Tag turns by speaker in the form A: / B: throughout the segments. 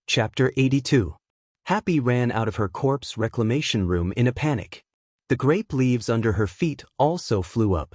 A: Chapter 82. Happy ran out of her corpse reclamation room in a panic. The grape leaves under her feet also flew up.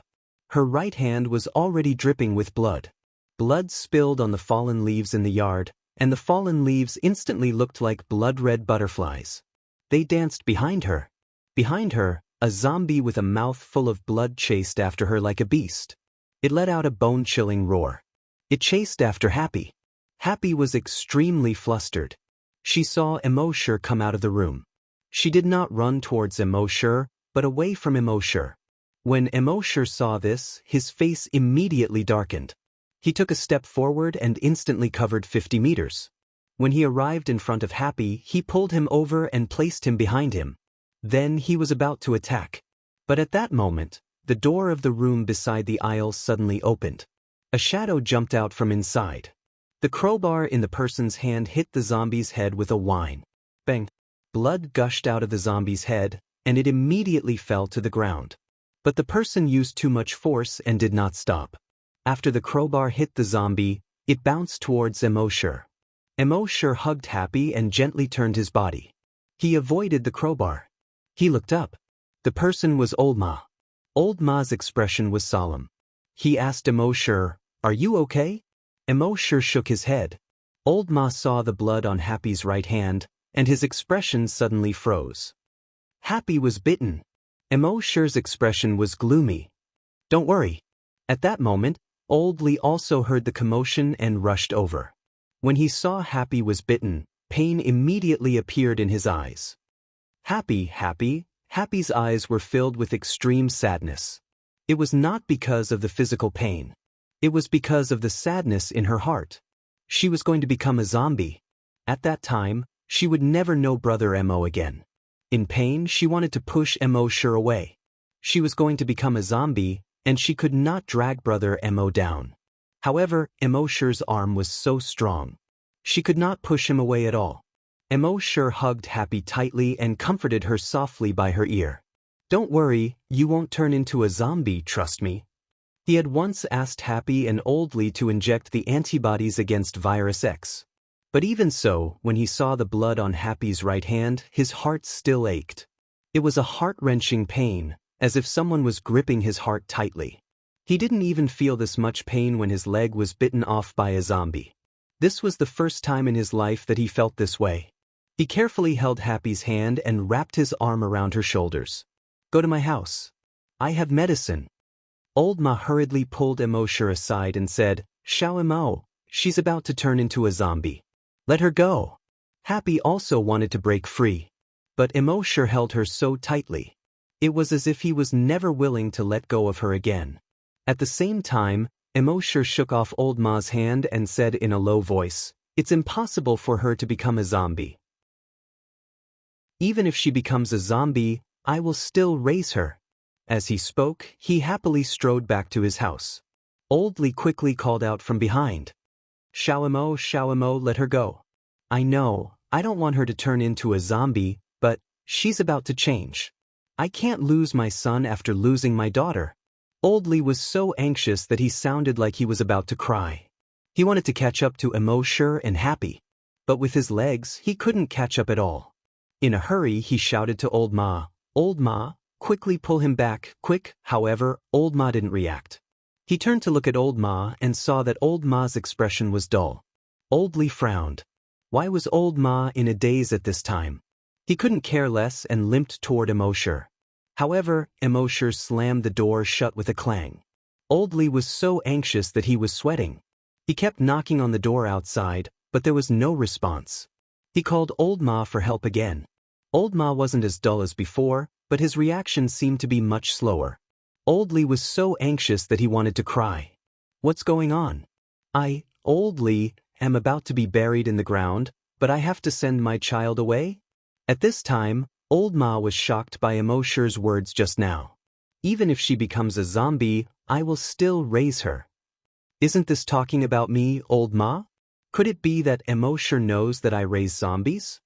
A: Her right hand was already dripping with blood. Blood spilled on the fallen leaves in the yard, and the fallen leaves instantly looked like blood-red butterflies. They danced behind her. Behind her, a zombie with a mouth full of blood chased after her like a beast. It let out a bone-chilling roar. It chased after Happy. Happy was extremely flustered. She saw Immortal come out of the room. She did not run towards Immortal, but away from Immortal. When Immortal saw this, his face immediately darkened. He took a step forward and instantly covered 50 meters. When he arrived in front of Happy, he pulled him over and placed him behind him. Then he was about to attack. But at that moment, the door of the room beside the aisle suddenly opened. A shadow jumped out from inside. The crowbar in the person's hand hit the zombie's head with a whine. Bang! Blood gushed out of the zombie's head, and it immediately fell to the ground. But the person used too much force and did not stop. After the crowbar hit the zombie, it bounced towards Immortal. Immortal hugged Happy and gently turned his body. He avoided the crowbar. He looked up. The person was Old Ma. Old Ma's expression was solemn. He asked Immortal, "Are you okay?" Immortal shook his head. Old Ma saw the blood on Happy's right hand, and his expression suddenly froze. Happy was bitten. Immortal's expression was gloomy. "Don't worry." At that moment, Old Li also heard the commotion and rushed over. When he saw Happy was bitten, pain immediately appeared in his eyes. Happy's eyes were filled with extreme sadness. It was not because of the physical pain. It was because of the sadness in her heart. She was going to become a zombie. At that time, she would never know Brother Mo again. In pain, she wanted to push Immortal away. She was going to become a zombie, and she could not drag Brother Mo down. However, Immortal's arm was so strong. She could not push him away at all. Immortal hugged Happy tightly and comforted her softly by her ear. "Don't worry, you won't turn into a zombie, trust me." He had once asked Happy and Old Li to inject the antibodies against Virus X. But even so, when he saw the blood on Happy's right hand, his heart still ached. It was a heart-wrenching pain, as if someone was gripping his heart tightly. He didn't even feel this much pain when his leg was bitten off by a zombie. This was the first time in his life that he felt this way. He carefully held Happy's hand and wrapped his arm around her shoulders. "Go to my house. I have medicine." Old Ma hurriedly pulled Immortal aside and said, "Xiao Mo, she's about to turn into a zombie. Let her go." Happy also wanted to break free. But Immortal held her so tightly. It was as if he was never willing to let go of her again. At the same time, Immortal shook off Old Ma's hand and said in a low voice, "It's impossible for her to become a zombie. Even if she becomes a zombie, I will still raise her." As he spoke, he happily strode back to his house. Old Li quickly called out from behind, Xiao Mo, let her go. I know, I don't want her to turn into a zombie, but she's about to change. I can't lose my son after losing my daughter." Old Li was so anxious that he sounded like he was about to cry. He wanted to catch up to Immortal and Happy. But with his legs, he couldn't catch up at all. In a hurry, he shouted to Old Ma, "Old Ma, quickly pull him back, quick." However, Old Ma didn't react. He turned to look at Old Ma and saw that Old Ma's expression was dull. Old Li frowned. Why was Old Ma in a daze at this time? He couldn't care less and limped toward Immortal. However, Immortal slammed the door shut with a clang. Old Li was so anxious that he was sweating. He kept knocking on the door outside, but there was no response. He called Old Ma for help again. Old Ma wasn't as dull as before, but his reaction seemed to be much slower. Old Li was so anxious that he wanted to cry. "What's going on?" Old Li, am about to be buried in the ground, but I have to send my child away?" At this time, Old Ma was shocked by Immortal's words just now. "Even if she becomes a zombie, I will still raise her." Isn't this talking about me, Old Ma? Could it be that Immortal knows that I raise zombies?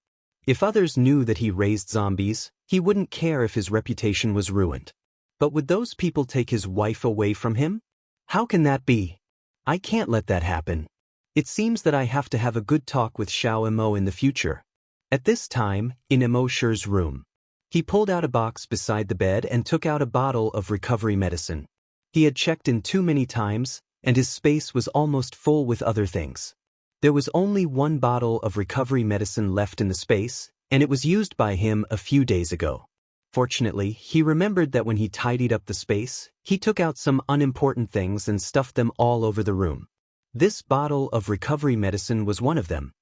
A: If others knew that he raised zombies, he wouldn't care if his reputation was ruined. But would those people take his wife away from him? How can that be? I can't let that happen. It seems that I have to have a good talk with Xiao Emo in the future. At this time, in Emo Shi's room, he pulled out a box beside the bed and took out a bottle of recovery medicine. He had checked in too many times, and his space was almost full with other things. There was only one bottle of recovery medicine left in the space, and it was used by him a few days ago. Fortunately, he remembered that when he tidied up the space, he took out some unimportant things and stuffed them all over the room. This bottle of recovery medicine was one of them.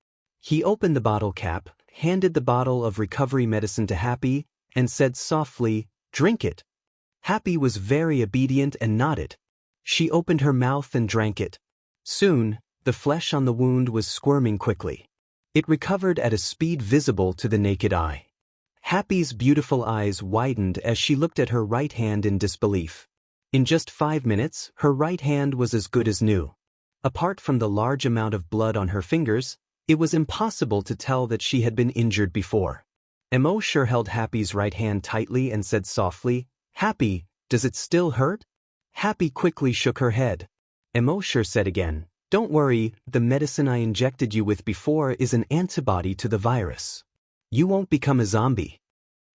A: He opened the bottle cap, handed the bottle of recovery medicine to Happy, and said softly, "Drink it." Happy was very obedient and nodded. She opened her mouth and drank it. Soon, the flesh on the wound was squirming quickly. It recovered at a speed visible to the naked eye. Happy's beautiful eyes widened as she looked at her right hand in disbelief. In just 5 minutes, her right hand was as good as new. Apart from the large amount of blood on her fingers, it was impossible to tell that she had been injured before. Emo Shi held Happy's right hand tightly and said softly, "Happy, does it still hurt?" Happy quickly shook her head. Emo Shi said again, "Don't worry, the medicine I injected you with before is an antibody to the virus. You won't become a zombie."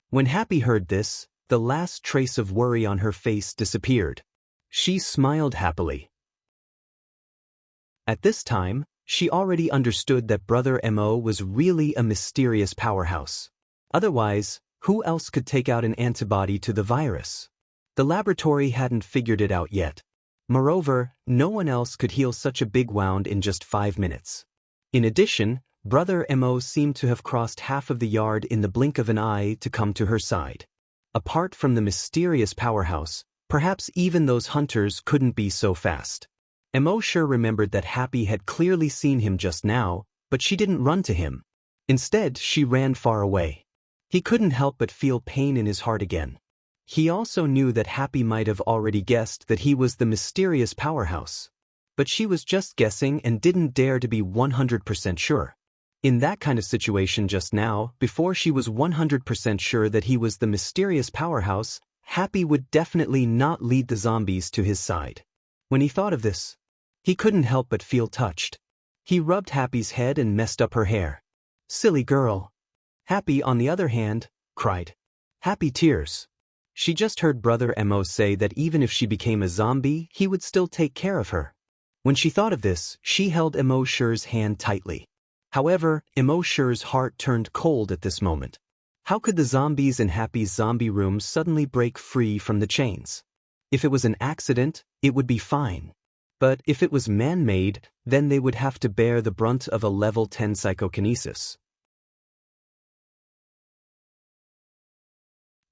A: When Happy heard this, the last trace of worry on her face disappeared. She smiled happily. At this time, she already understood that Brother Mo was really a mysterious powerhouse. Otherwise, who else could take out an antibody to the virus? The laboratory hadn't figured it out yet. Moreover, no one else could heal such a big wound in just 5 minutes. In addition, Brother Mo seemed to have crossed half of the yard in the blink of an eye to come to her side. Apart from the mysterious powerhouse, perhaps even those hunters couldn't be so fast. Emo Shi remembered that Happy had clearly seen him just now, but she didn't run to him. Instead, she ran far away. He couldn't help but feel pain in his heart again. He also knew that Happy might have already guessed that he was the mysterious powerhouse. But she was just guessing and didn't dare to be 100% sure. In that kind of situation just now, before she was 100% sure that he was the mysterious powerhouse, Happy would definitely not lead the zombies to his side. When he thought of this, he couldn't help but feel touched. He rubbed Happy's head and messed up her hair. "Silly girl." Happy, on the other hand, cried. Happy tears. She just heard Brother Mo say that even if she became a zombie, he would still take care of her. When she thought of this, she held Emo Shi's hand tightly. However, Emo Shi's heart turned cold at this moment. How could the zombies in Happy's zombie room suddenly break free from the chains? If it was an accident, it would be fine. But if it was man-made, then they would have to bear the brunt of a level 10 psychokinesis.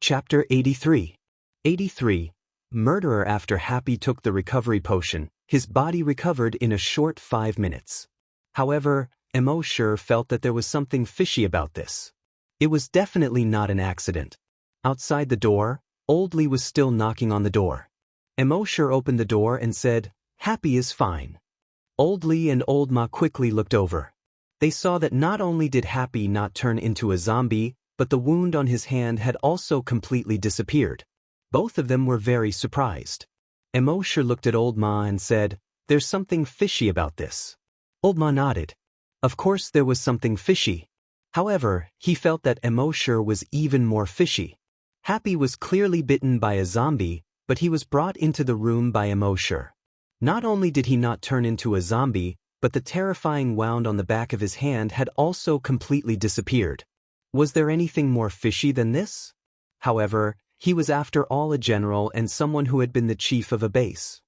A: Chapter 83. 83. Murderer. After Happy took the recovery potion, his body recovered in a short 5 minutes. However, Emo Shi felt that there was something fishy about this. It was definitely not an accident. Outside the door, Old Li was still knocking on the door. Emo Shi opened the door and said, "Happy is fine." Old Li and Old Ma quickly looked over. They saw that not only did Happy not turn into a zombie, but the wound on his hand had also completely disappeared. Both of them were very surprised. Emo Shi looked at Old Ma and said, "There's something fishy about this." Old Ma nodded. Of course there was something fishy. However, he felt that Emo Shi was even more fishy. Happy was clearly bitten by a zombie, but he was brought into the room by Emo Shi. Not only did he not turn into a zombie, but the terrifying wound on the back of his hand had also completely disappeared. Was there anything more fishy than this? However, he was after all a general and someone who had been the chief of a base.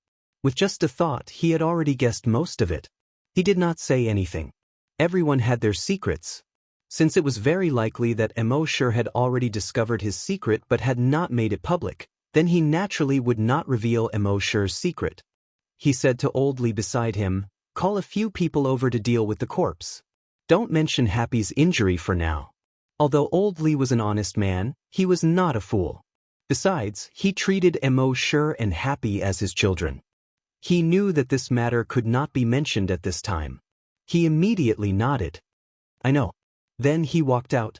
A: With just a thought, he had already guessed most of it. He did not say anything. Everyone had their secrets. Since it was very likely that Emo Shi had already discovered his secret but had not made it public, then he naturally would not reveal Emo Shi's secret. He said to Old Li beside him, "Call a few people over to deal with the corpse. Don't mention Happy's injury for now." Although Old Li was an honest man, he was not a fool. Besides, he treated Emo Shi and Happy as his children. He knew that this matter could not be mentioned at this time. He immediately nodded. "I know." Then he walked out.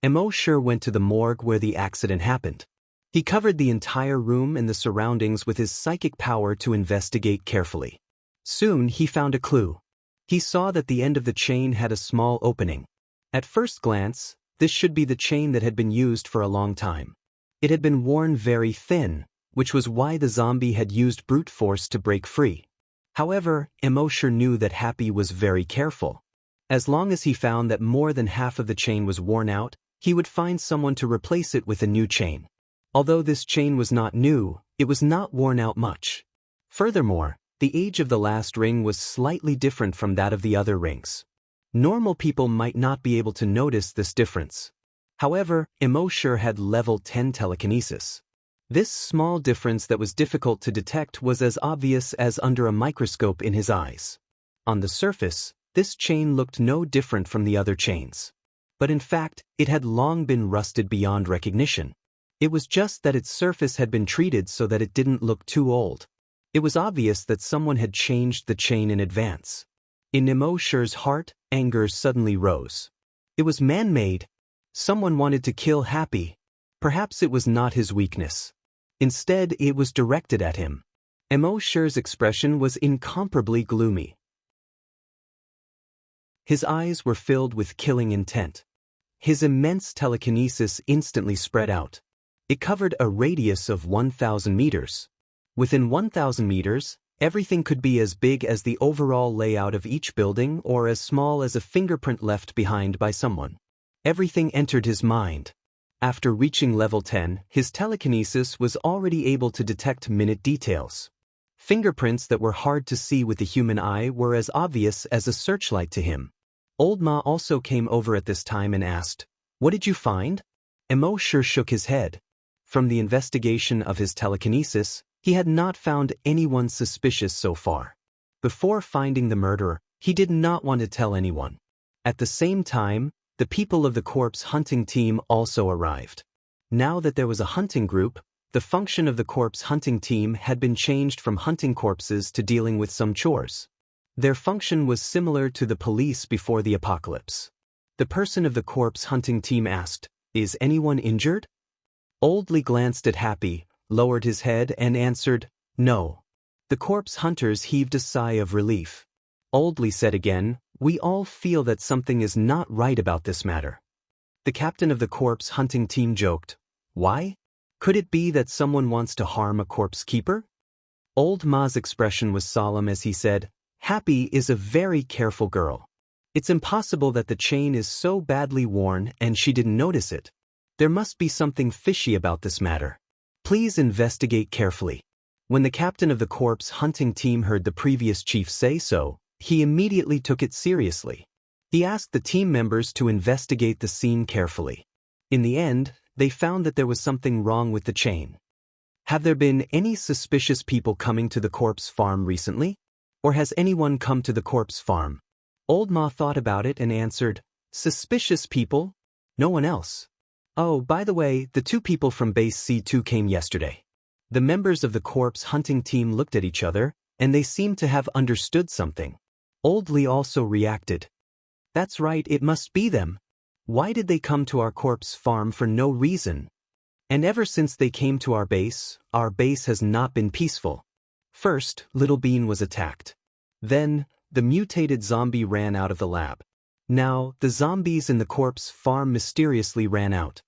A: Emo Shi went to the morgue where the accident happened. He covered the entire room and the surroundings with his psychic power to investigate carefully. Soon he found a clue. He saw that the end of the chain had a small opening. At first glance, this should be the chain that had been used for a long time. It had been worn very thin, which was why the zombie had used brute force to break free. However, Immortal knew that Happy was very careful. As long as he found that more than half of the chain was worn out, he would find someone to replace it with a new chain. Although this chain was not new, it was not worn out much. Furthermore, the age of the last ring was slightly different from that of the other rings. Normal people might not be able to notice this difference. However, Immortal had level 10 telekinesis. This small difference that was difficult to detect was as obvious as under a microscope in his eyes. On the surface, this chain looked no different from the other chains. But in fact, it had long been rusted beyond recognition. It was just that its surface had been treated so that it didn't look too old. It was obvious that someone had changed the chain in advance. In Immortal's heart, anger suddenly rose. It was man-made. Someone wanted to kill Happy. Perhaps it was not his weakness. Instead, it was directed at him. Immortal's expression was incomparably gloomy. His eyes were filled with killing intent. His immense telekinesis instantly spread out. It covered a radius of 1,000 meters. Within 1,000 meters, everything could be as big as the overall layout of each building or as small as a fingerprint left behind by someone. Everything entered his mind. After reaching level 10, his telekinesis was already able to detect minute details. Fingerprints that were hard to see with the human eye were as obvious as a searchlight to him. Old Ma also came over at this time and asked, "What did you find?" Immortal shook his head. From the investigation of his telekinesis, he had not found anyone suspicious so far. Before finding the murderer, he did not want to tell anyone. At the same time, the people of the corpse hunting team also arrived. Now that there was a hunting group, the function of the corpse hunting team had been changed from hunting corpses to dealing with some chores. Their function was similar to the police before the apocalypse. The person of the corpse hunting team asked, "Is anyone injured?" Old Li glanced at Happy, lowered his head and answered, "No." The corpse hunters heaved a sigh of relief. Old Li said again, "We all feel that something is not right about this matter." The captain of the corpse hunting team joked, "Why? Could it be that someone wants to harm a corpse keeper?" Old Ma's expression was solemn as he said, "Happy is a very careful girl. It's impossible that the chain is so badly worn and she didn't notice it. There must be something fishy about this matter. Please investigate carefully." When the captain of the corpse hunting team heard the previous chief say so, he immediately took it seriously. He asked the team members to investigate the scene carefully. In the end, they found that there was something wrong with the chain. "Have there been any suspicious people coming to the corpse farm recently? Or has anyone come to the corpse farm?" Old Ma thought about it and answered, "Suspicious people? No one else. Oh, by the way, the two people from base C2 came yesterday." The members of the corpse hunting team looked at each other, and they seemed to have understood something. Old Li also reacted. "That's right, it must be them. Why did they come to our corpse farm for no reason? And ever since they came to our base has not been peaceful. First, Little Bean was attacked. Then, the mutated zombie ran out of the lab. Now, the zombies in the corpse farm mysteriously ran out.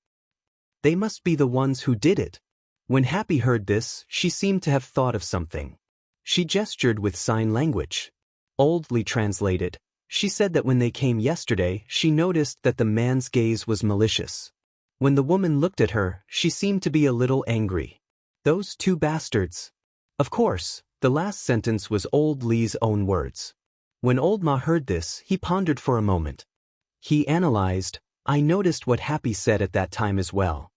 A: They must be the ones who did it." When Happy heard this, she seemed to have thought of something. She gestured with sign language. Old Li translated. She said that when they came yesterday, she noticed that the man's gaze was malicious. When the woman looked at her, she seemed to be a little angry. "Those two bastards." Of course, the last sentence was Old Li's own words. When Old Ma heard this, he pondered for a moment. He analyzed, "I noticed what Happy said at that time as well.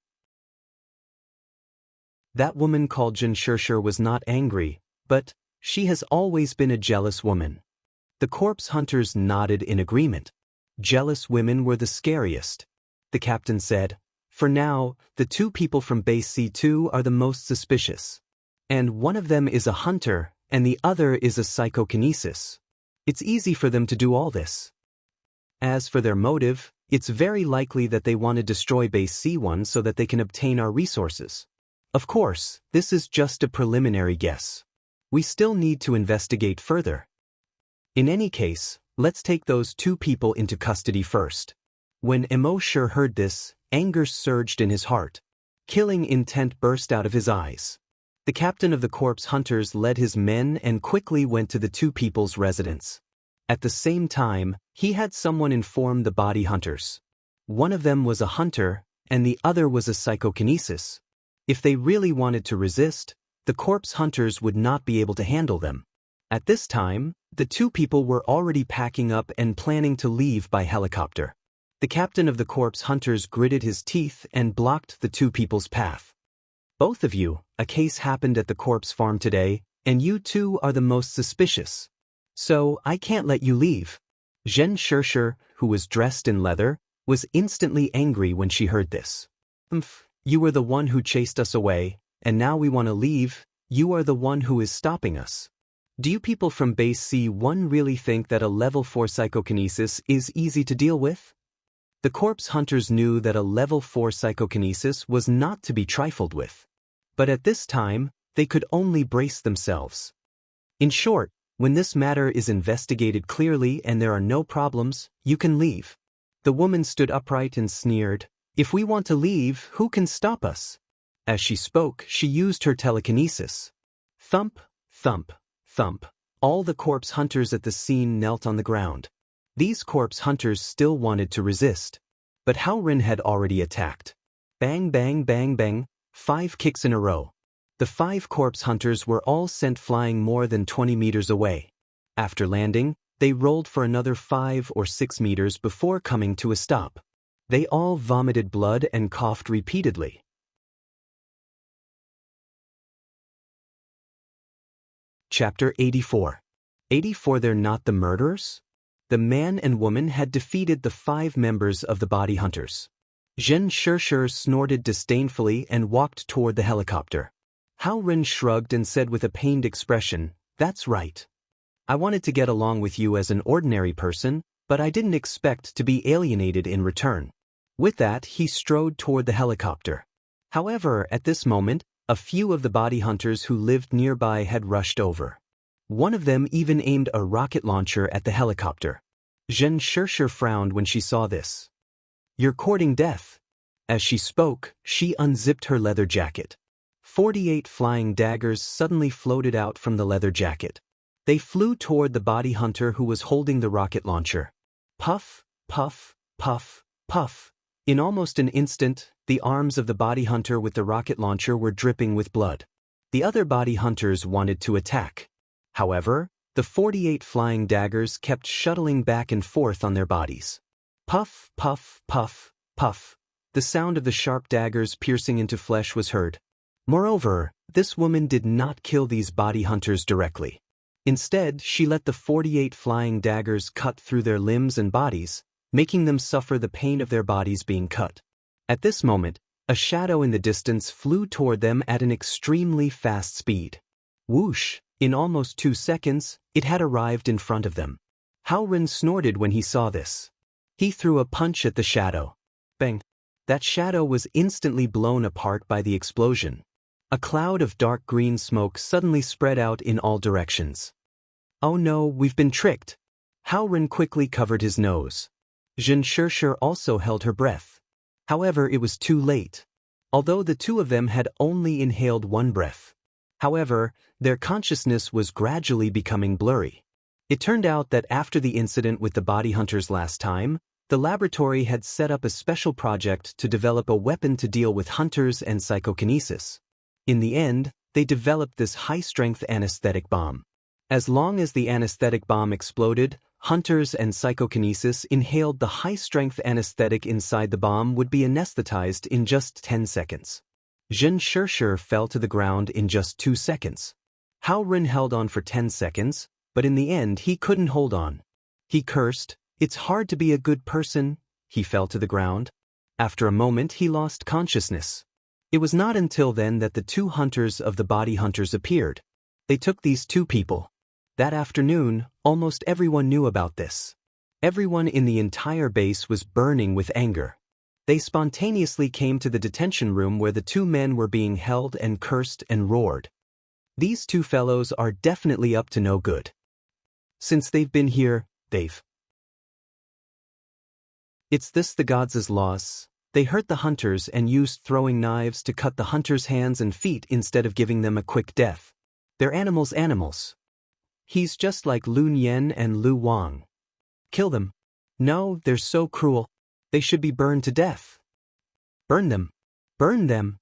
A: That woman called Xianxia was not angry, but she has always been a jealous woman." The corpse hunters nodded in agreement. Jealous women were the scariest. The captain said, "For now, the two people from base C2 are the most suspicious. And one of them is a hunter, and the other is a psychokinesis. It's easy for them to do all this. As for their motive, it's very likely that they want to destroy base C1 so that they can obtain our resources. Of course, this is just a preliminary guess. We still need to investigate further. In any case, Let's take those 2 people into custody first. When Immortal heard this, anger surged in his heart. Killing intent burst out of his eyes. The captain of the corpse hunters led his men and quickly went to the 2 people's residence. At the same time, he had someone inform the body hunters. One of them was a hunter, and the other was a psychokinesis. If they really wanted to resist, the corpse hunters would not be able to handle them. At this time, the 2 people were already packing up and planning to leave by helicopter. The captain of the corpse hunters gritted his teeth and blocked the 2 people's path. Both of you, a case happened at the corpse farm today, and you 2 are the most suspicious. So, I can't let you leave. Xianxia, who was dressed in leather, was instantly angry when she heard this. You were the one who chased us away, and now we want to leave. You are the one who is stopping us. Do you people from Base C1 really think that a level 4 psychokinesis is easy to deal with? The corpse hunters knew that a level 4 psychokinesis was not to be trifled with. But at this time, they could only brace themselves. In short, when this matter is investigated clearly and there are no problems, you can leave. The woman stood upright and sneered, "If we want to leave, who can stop us?" As she spoke, she used her telekinesis. Thump, thump, thump. All the corpse hunters at the scene knelt on the ground. These corpse hunters still wanted to resist. But Hao Ren had already attacked. Bang bang bang bang, 5 kicks in a row. The 5 corpse hunters were all sent flying more than 20 meters away. After landing, they rolled for another 5 or 6 meters before coming to a stop. They all vomited blood and coughed repeatedly. Chapter 84. 84 They're not the murderers? The man and woman had defeated the 5 members of the body hunters. Xianxia snorted disdainfully and walked toward the helicopter. Hao Ren shrugged and said with a pained expression, "That's right. I wanted to get along with you as an ordinary person, but I didn't expect to be alienated in return." With that, he strode toward the helicopter. However, at this moment, a few of the body hunters who lived nearby had rushed over. One of them even aimed a rocket launcher at the helicopter. Xianxia frowned when she saw this. "You're courting death." As she spoke, she unzipped her leather jacket. 48 flying daggers suddenly floated out from the leather jacket. They flew toward the body hunter who was holding the rocket launcher. Puff, puff, puff, puff. In almost an instant, the arms of the body hunter with the rocket launcher were dripping with blood. The other body hunters wanted to attack. However, the 48 flying daggers kept shuttling back and forth on their bodies. Puff, puff, puff, puff. The sound of the sharp daggers piercing into flesh was heard. Moreover, this woman did not kill these body hunters directly. Instead, she let the 48 flying daggers cut through their limbs and bodies, making them suffer the pain of their bodies being cut. At this moment, a shadow in the distance flew toward them at an extremely fast speed. Whoosh! In almost 2 seconds, it had arrived in front of them. Hao Ren snorted when he saw this. He threw a punch at the shadow. Bang! That shadow was instantly blown apart by the explosion. A cloud of dark green smoke suddenly spread out in all directions. "Oh no, we've been tricked." Hao Ren quickly covered his nose. Xianxia also held her breath. However, it was too late. Although the 2 of them had only inhaled 1 breath. However, their consciousness was gradually becoming blurry. It turned out that after the incident with the body hunters last time, the laboratory had set up a special project to develop a weapon to deal with hunters and psychokinesis. In the end, they developed this high-strength anesthetic bomb. As long as the anesthetic bomb exploded, hunters and psychokinesis inhaled the high-strength anesthetic inside the bomb would be anesthetized in just 10 seconds. Xianxia fell to the ground in just 2 seconds. Hao Ren held on for 10 seconds, but in the end he couldn't hold on. He cursed, "It's hard to be a good person." He fell to the ground. After a moment he lost consciousness. It was not until then that the 2 hunters of the body hunters appeared. They took these 2 people. That afternoon, almost everyone knew about this. Everyone in the entire base was burning with anger. They spontaneously came to the detention room where the 2 men were being held and cursed and roared. These 2 fellows are definitely up to no good. Since they've been here, It's this the gods' loss. They hurt the hunters and used throwing knives to cut the hunters' hands and feet instead of giving them a quick death. They're animals. He's just like Lu Yen and Lu Wang. Kill them. No, they're so cruel. They should be burned to death. Burn them. Burn them.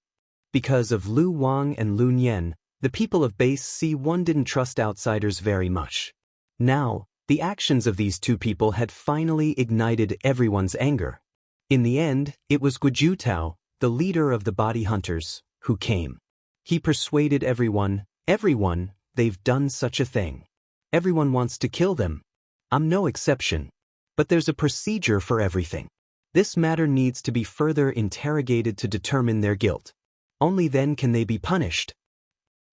A: Because of Lu Wang and Lu Yen, the people of Base C1 didn't trust outsiders very much. Now, the actions of these two people had finally ignited everyone's anger. In the end, it was Guojutao, the leader of the body hunters, who came. He persuaded everyone, they've done such a thing. Everyone wants to kill them. I'm no exception. But there's a procedure for everything. This matter needs to be further interrogated to determine their guilt. Only then can they be punished.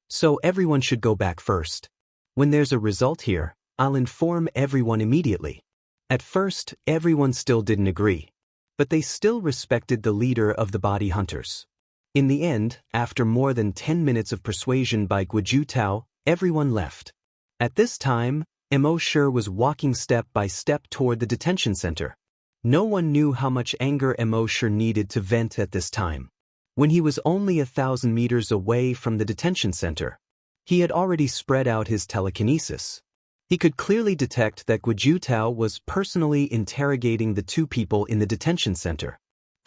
A: So everyone should go back first. When there's a result here, I'll inform everyone immediately. At first, everyone still didn't agree. But they still respected the leader of the body hunters. In the end, after more than 10 minutes of persuasion by Guojutao, everyone left. At this time, Immortal was walking step by step toward the detention center. No one knew how much anger Immortal needed to vent at this time. When he was only 1,000 meters away from the detention center, he had already spread out his telekinesis. He could clearly detect that Guojutao was personally interrogating the two people in the detention center.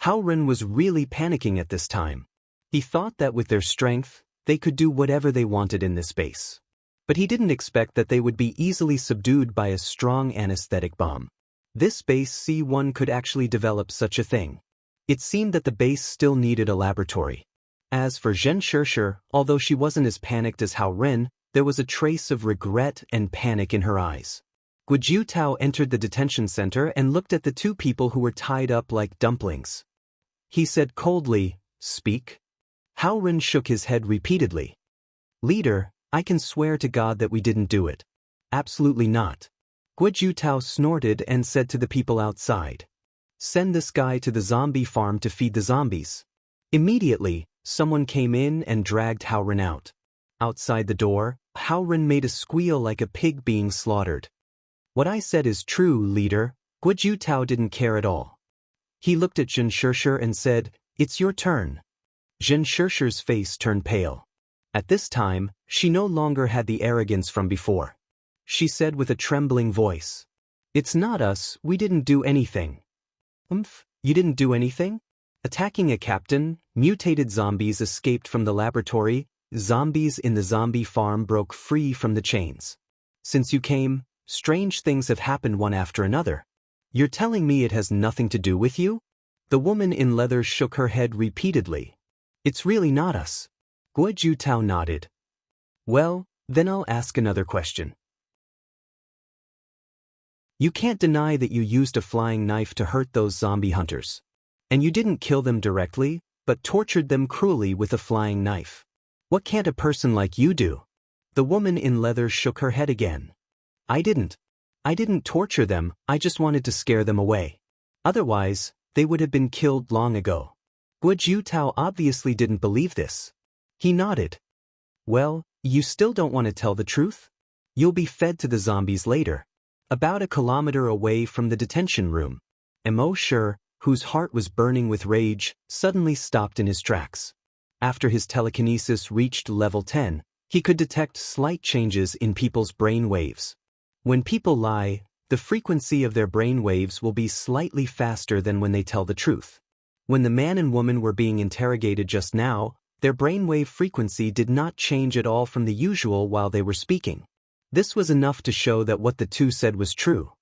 A: Hao Ren was really panicking at this time. He thought that with their strength, they could do whatever they wanted in this space. But he didn't expect that they would be easily subdued by a strong anesthetic bomb. This base C1 could actually develop such a thing. It seemed that the base still needed a laboratory. As for Xianxia, although she wasn't as panicked as Hao Ren, there was a trace of regret and panic in her eyes. Guojutao entered the detention center and looked at the two people who were tied up like dumplings. He said coldly, "Speak." Hao Ren shook his head repeatedly. "Leader, I can swear to God that we didn't do it." "Absolutely not." Guojutao snorted and said to the people outside, "Send this guy to the zombie farm to feed the zombies." Immediately, someone came in and dragged Hao Ren out. Outside the door, Hao Ren made a squeal like a pig being slaughtered. "What I said is true, leader." Guojutao didn't care at all. He looked at Xianxia and said, "It's your turn." Xianxia's face turned pale. At this time, she no longer had the arrogance from before. She said with a trembling voice, "It's not us, we didn't do anything." You didn't do anything? Attacking a captain, mutated zombies escaped from the laboratory, zombies in the zombie farm broke free from the chains. Since you came, strange things have happened one after another. You're telling me it has nothing to do with you? The woman in leather shook her head repeatedly. "It's really not us." Guojutao nodded. "Well, then I'll ask another question. You can't deny that you used a flying knife to hurt those zombie hunters. And you didn't kill them directly, but tortured them cruelly with a flying knife. What can't a person like you do?" The woman in leather shook her head again. I didn't torture them, I just wanted to scare them away. Otherwise, they would have been killed long ago." Guojutao obviously didn't believe this. He nodded. "Well, you still don't want to tell the truth? You'll be fed to the zombies later." About a kilometer away from the detention room, Immortal, whose heart was burning with rage, suddenly stopped in his tracks. After his telekinesis reached level 10, he could detect slight changes in people's brain waves. When people lie, the frequency of their brain waves will be slightly faster than when they tell the truth. When the man and woman were being interrogated just now, their brainwave frequency did not change at all from the usual while they were speaking. This was enough to show that what the two said was true.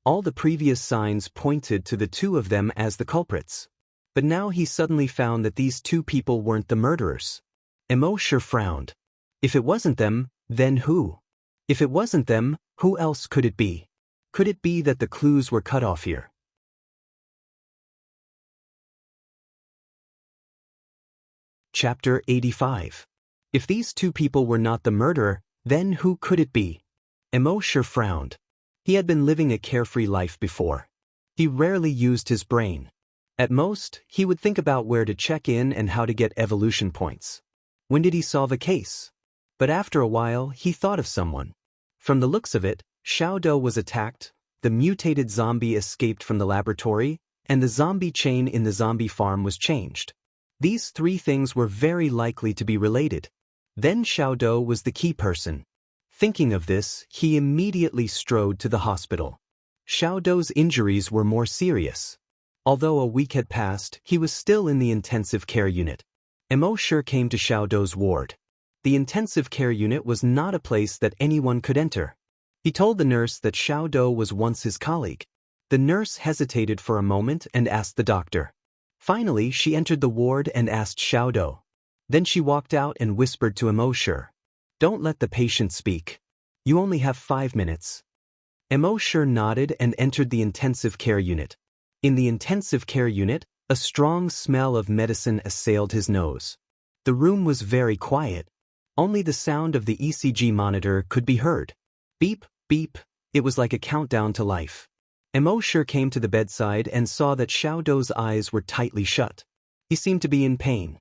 A: All the previous signs pointed to the two of them as the culprits. But now he suddenly found that these two people weren't the murderers. Immortal frowned. If it wasn't them, then who? If it wasn't them, who else could it be? Could it be that the clues were cut off here? Chapter 85. If these two people were not the murderer, then who could it be? Immortal frowned. He had been living a carefree life before. He rarely used his brain. At most, he would think about where to check in and how to get evolution points. When did he solve a case? But after a while, he thought of someone. From the looks of it, Xiaodo was attacked, the mutated zombie escaped from the laboratory, and the zombie chain in the zombie farm was changed. These three things were very likely to be related. Then Xiaodou was the key person. Thinking of this, he immediately strode to the hospital. Xiaodou's injuries were more serious. Although a week had passed, he was still in the intensive care unit. Immortal came to Xiaodou's ward. The intensive care unit was not a place that anyone could enter. He told the nurse that Xiaodou was once his colleague. The nurse hesitated for a moment and asked the doctor. Finally, she entered the ward and asked Xiaodou. Then she walked out and whispered to Immortal, "Don't let the patient speak. You only have 5 minutes." Immortal nodded and entered the intensive care unit. In the intensive care unit, a strong smell of medicine assailed his nose. The room was very quiet. Only the sound of the ECG monitor could be heard. Beep, beep, it was like a countdown to life. Immortal came to the bedside and saw that Xiaodou's eyes were tightly shut. He seemed to be in pain.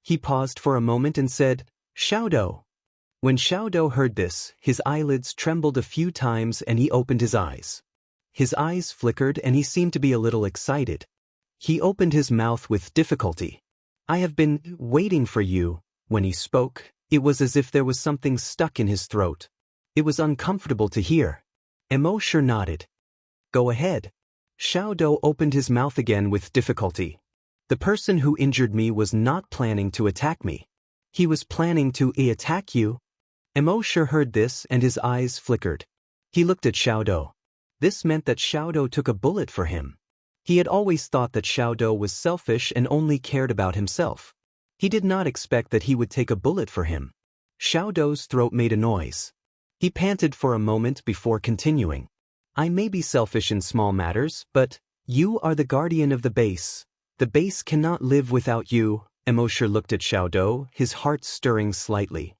A: He paused for a moment and said, "Xiaodou." When Xiaodou heard this, his eyelids trembled a few times and he opened his eyes. His eyes flickered and he seemed to be a little excited. He opened his mouth with difficulty. "I have been waiting for you." When he spoke, it was as if there was something stuck in his throat. It was uncomfortable to hear. Immortal nodded. "Go ahead." Xiaodou opened his mouth again with difficulty. "The person who injured me was not planning to attack me. He was planning to attack you." Immortal heard this and his eyes flickered. He looked at Xiaodou. This meant that Xiaodou took a bullet for him. He had always thought that Xiaodou was selfish and only cared about himself. He did not expect that he would take a bullet for him. Xiaodou's throat made a noise. He panted for a moment before continuing. "I may be selfish in small matters, but you are the guardian of the base. The base cannot live without you." Immortal looked at Xiaodou, his heart stirring slightly.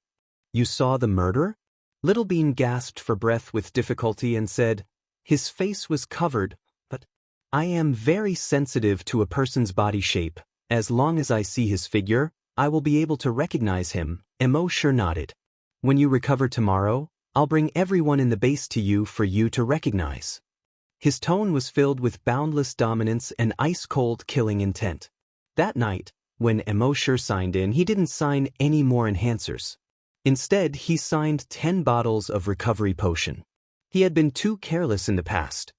A: "You saw the murder?" Little Bean gasped for breath with difficulty and said, his face was covered, "But I am very sensitive to a person's body shape. As long as I see his figure, I will be able to recognize him." Immortal nodded. "When you recover tomorrow, I'll bring everyone in the base to you for you to recognize." His tone was filled with boundless dominance and ice-cold killing intent. That night, when Immortal signed in, he didn't sign any more enhancers. Instead, he signed 10 bottles of recovery potion. He had been too careless in the past.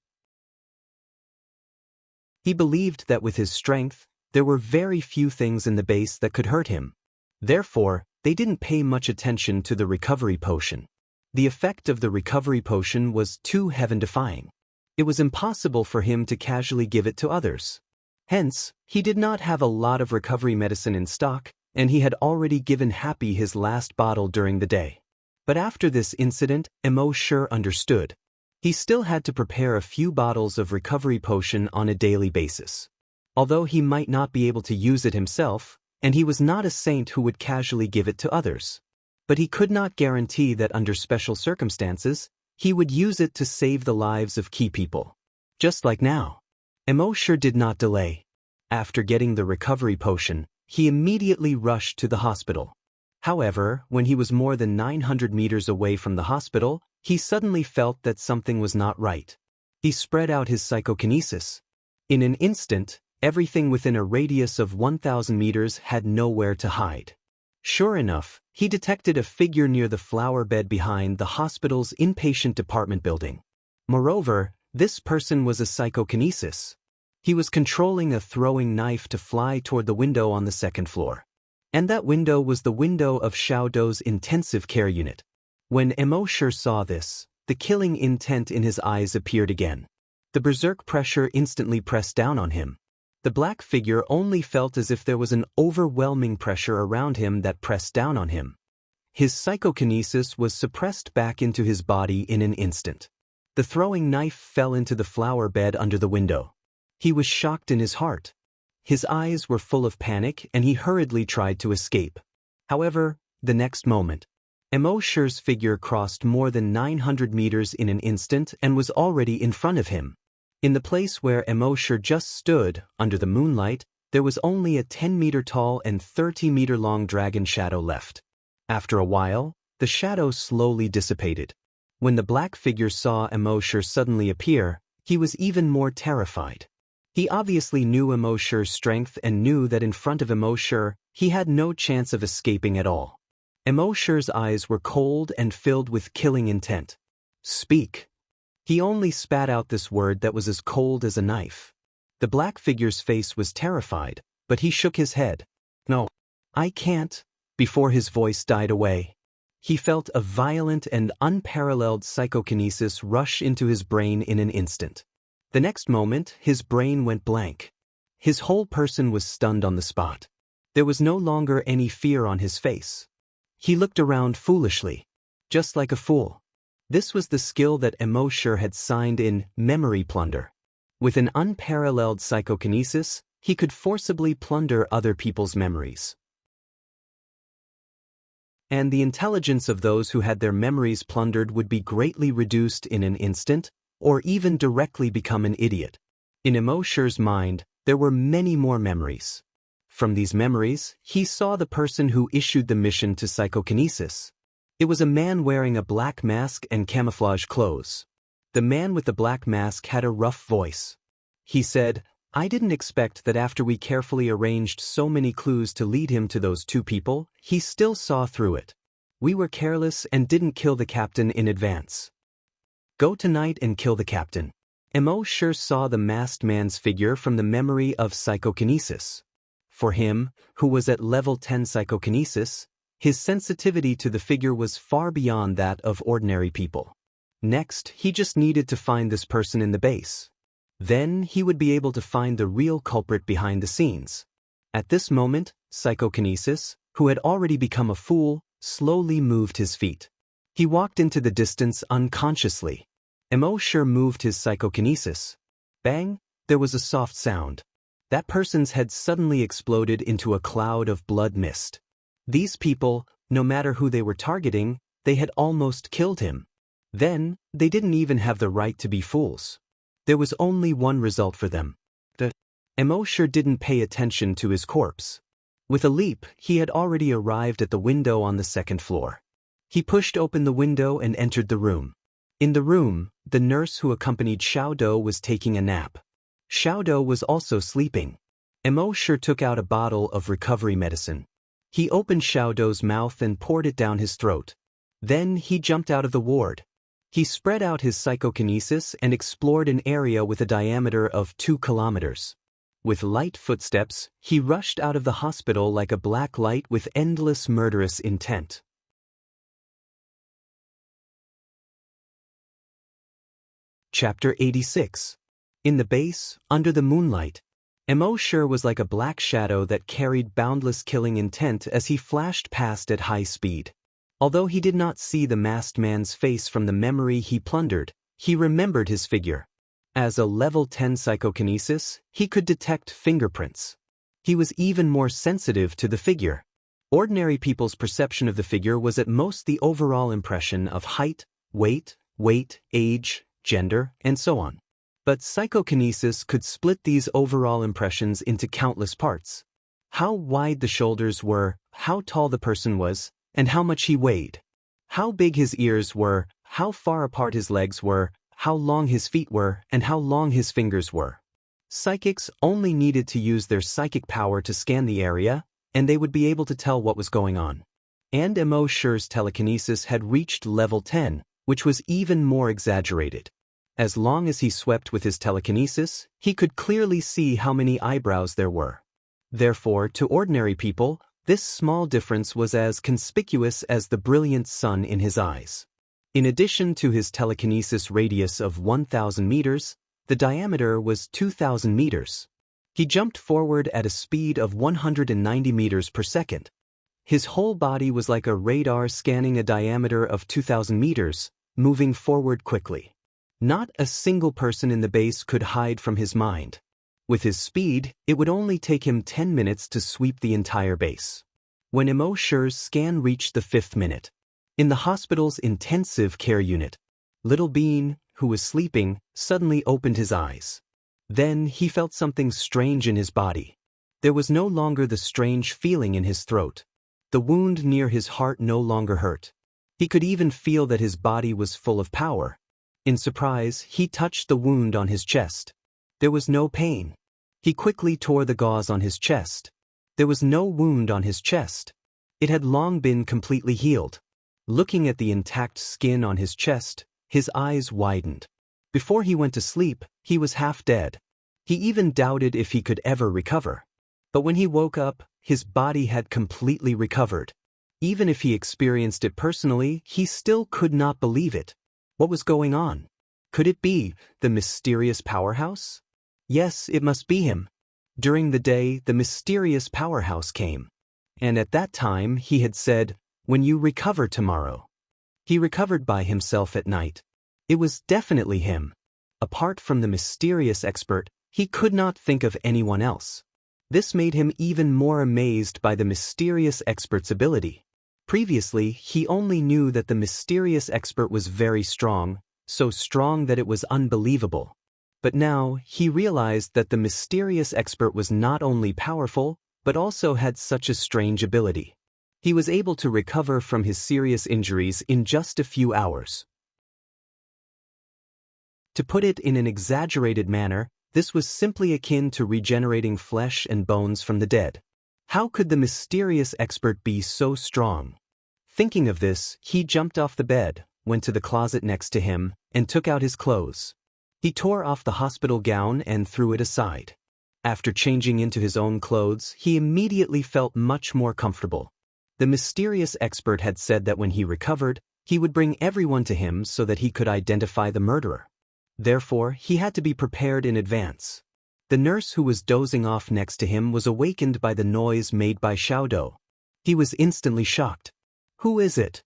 A: He believed that with his strength, there were very few things in the base that could hurt him. Therefore, they didn't pay much attention to the recovery potion. The effect of the recovery potion was too heaven-defying. It was impossible for him to casually give it to others. Hence, he did not have a lot of recovery medicine in stock, and he had already given Happy his last bottle during the day. But after this incident, Immortal understood. He still had to prepare a few bottles of recovery potion on a daily basis. Although he might not be able to use it himself, and he was not a saint who would casually give it to others. But he could not guarantee that under special circumstances, he would use it to save the lives of key people. Just like now. Immortal did not delay. After getting the recovery potion, he immediately rushed to the hospital. However, when he was more than 900 meters away from the hospital, he suddenly felt that something was not right. He spread out his psychokinesis. In an instant, everything within a radius of 1,000 meters had nowhere to hide. Sure enough, he detected a figure near the flower bed behind the hospital's inpatient department building. Moreover, this person was a psychokinesis. He was controlling a throwing knife to fly toward the window on the second floor. And that window was the window of Xiaodou's intensive care unit. When Immortal saw this, the killing intent in his eyes appeared again. The berserk pressure instantly pressed down on him. The black figure only felt as if there was an overwhelming pressure around him that pressed down on him. His psychokinesis was suppressed back into his body in an instant. The throwing knife fell into the flower bed under the window. He was shocked in his heart. His eyes were full of panic and he hurriedly tried to escape. However, the next moment, Immortal's figure crossed more than 900 meters in an instant and was already in front of him. In the place where Immortal just stood, under the moonlight, there was only a 10-meter-tall and 30-meter-long dragon shadow left. After a while, the shadow slowly dissipated. When the black figure saw Immortal suddenly appear, he was even more terrified. He obviously knew Immortal's strength and knew that in front of Immortal, he had no chance of escaping at all. Immortal's eyes were cold and filled with killing intent. Speak. He only spat out this word that was as cold as a knife. The black figure's face was terrified, but he shook his head. No, I can't. Before his voice died away, he felt a violent and unparalleled psychokinesis rush into his brain in an instant. The next moment, his brain went blank. His whole person was stunned on the spot. There was no longer any fear on his face. He looked around foolishly, just like a fool. This was the skill that Immortal had signed in Memory Plunder. With an unparalleled psychokinesis, he could forcibly plunder other people's memories. And the intelligence of those who had their memories plundered would be greatly reduced in an instant, or even directly become an idiot. In Immortal's mind, there were many more memories. From these memories, he saw the person who issued the mission to psychokinesis. It was a man wearing a black mask and camouflage clothes. The man with the black mask had a rough voice. He said, "I didn't expect that after we carefully arranged so many clues to lead him to those two people, he still saw through it. We were careless and didn't kill the captain in advance. Go tonight and kill the captain." Immortal saw the masked man's figure from the memory of psychokinesis. For him, who was at level 10 psychokinesis, his sensitivity to the figure was far beyond that of ordinary people. Next, he just needed to find this person in the base. Then he would be able to find the real culprit behind the scenes. At this moment, psychokinesis, who had already become a fool, slowly moved his feet. He walked into the distance unconsciously. Immortal moved his psychokinesis. Bang! There was a soft sound. That person's head suddenly exploded into a cloud of blood mist. These people, no matter who they were targeting, they had almost killed him. Then, they didn't even have the right to be fools. There was only one result for them. Immortal didn't pay attention to his corpse. With a leap, he had already arrived at the window on the second floor. He pushed open the window and entered the room. In the room, the nurse who accompanied Xiaodou was taking a nap. Xiaodou was also sleeping. Immortal took out a bottle of recovery medicine. He opened Xiaodou's mouth and poured it down his throat. Then he jumped out of the ward. He spread out his psychokinesis and explored an area with a diameter of 2 kilometers. With light footsteps, he rushed out of the hospital like a black light with endless murderous intent. Chapter 86. In the base, under the moonlight, Immortal was like a black shadow that carried boundless killing intent as he flashed past at high speed. Although he did not see the masked man's face from the memory he plundered, he remembered his figure. As a level 10 psychokinesis, he could detect fingerprints. He was even more sensitive to the figure. Ordinary people's perception of the figure was at most the overall impression of height, weight, age, gender, and so on. But psychokinesis could split these overall impressions into countless parts. How wide the shoulders were, how tall the person was, and how much he weighed. How big his ears were, how far apart his legs were, how long his feet were, and how long his fingers were. Psychics only needed to use their psychic power to scan the area, and they would be able to tell what was going on. And Immortal's telekinesis had reached level 10, which was even more exaggerated. As long as he swept with his telekinesis, he could clearly see how many eyebrows there were. Therefore, to ordinary people, this small difference was as conspicuous as the brilliant sun in his eyes. In addition to his telekinesis radius of 1,000 meters, the diameter was 2,000 meters. He jumped forward at a speed of 190 meters per second. His whole body was like a radar scanning a diameter of 2,000 meters, moving forward quickly. Not a single person in the base could hide from his mind. With his speed, it would only take him 10 minutes to sweep the entire base. When Immortal's scan reached the 5th minute, in the hospital's intensive care unit, Little Bean, who was sleeping, suddenly opened his eyes. Then he felt something strange in his body. There was no longer the strange feeling in his throat. The wound near his heart no longer hurt. He could even feel that his body was full of power. In surprise, he touched the wound on his chest. There was no pain. He quickly tore the gauze on his chest. There was no wound on his chest. It had long been completely healed. Looking at the intact skin on his chest, his eyes widened. Before he went to sleep, he was half dead. He even doubted if he could ever recover. But when he woke up, his body had completely recovered. Even if he experienced it personally, he still could not believe it. What was going on? Could it be the mysterious powerhouse? Yes, it must be him. During the day, the mysterious powerhouse came. And at that time, he had said, "When you recover tomorrow." He recovered by himself at night. It was definitely him. Apart from the mysterious expert, he could not think of anyone else. This made him even more amazed by the mysterious expert's ability. Previously, he only knew that the mysterious expert was very strong, so strong that it was unbelievable. But now, he realized that the mysterious expert was not only powerful, but also had such a strange ability. He was able to recover from his serious injuries in just a few hours. To put it in an exaggerated manner, this was simply akin to regenerating flesh and bones from the dead. How could the mysterious expert be so strong? Thinking of this, he jumped off the bed, went to the closet next to him, and took out his clothes. He tore off the hospital gown and threw it aside. After changing into his own clothes, he immediately felt much more comfortable. The mysterious expert had said that when he recovered, he would bring everyone to him so that he could identify the murderer. Therefore, he had to be prepared in advance. The nurse who was dozing off next to him was awakened by the noise made by Xiaodou. He was instantly shocked. "Who is it?"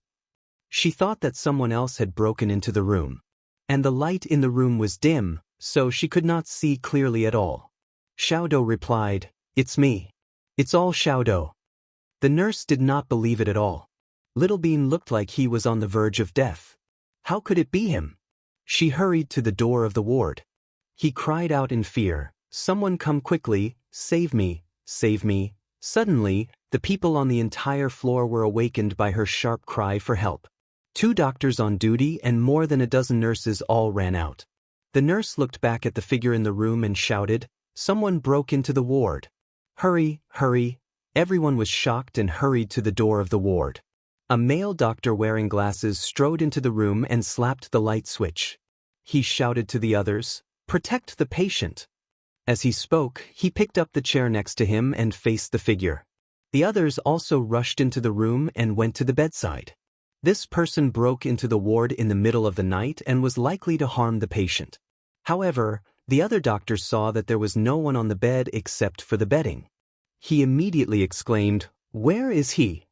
A: She thought that someone else had broken into the room. And the light in the room was dim, so she could not see clearly at all. Xiaodou replied, "It's me. It's all Xiaodou." The nurse did not believe it at all. Little Bean looked like he was on the verge of death. How could it be him? She hurried to the door of the ward. He cried out in fear, "Someone come quickly, save me, save me." Suddenly, the people on the entire floor were awakened by her sharp cry for help. 2 doctors on duty and more than a dozen nurses all ran out. The nurse looked back at the figure in the room and shouted, "Someone broke into the ward. Hurry, hurry." Everyone was shocked and hurried to the door of the ward. A male doctor wearing glasses strode into the room and slapped the light switch. He shouted to the others, "Protect the patient." As he spoke, he picked up the chair next to him and faced the figure. The others also rushed into the room and went to the bedside. This person broke into the ward in the middle of the night and was likely to harm the patient. However, the other doctor saw that there was no one on the bed except for the bedding. He immediately exclaimed, "Where is he?"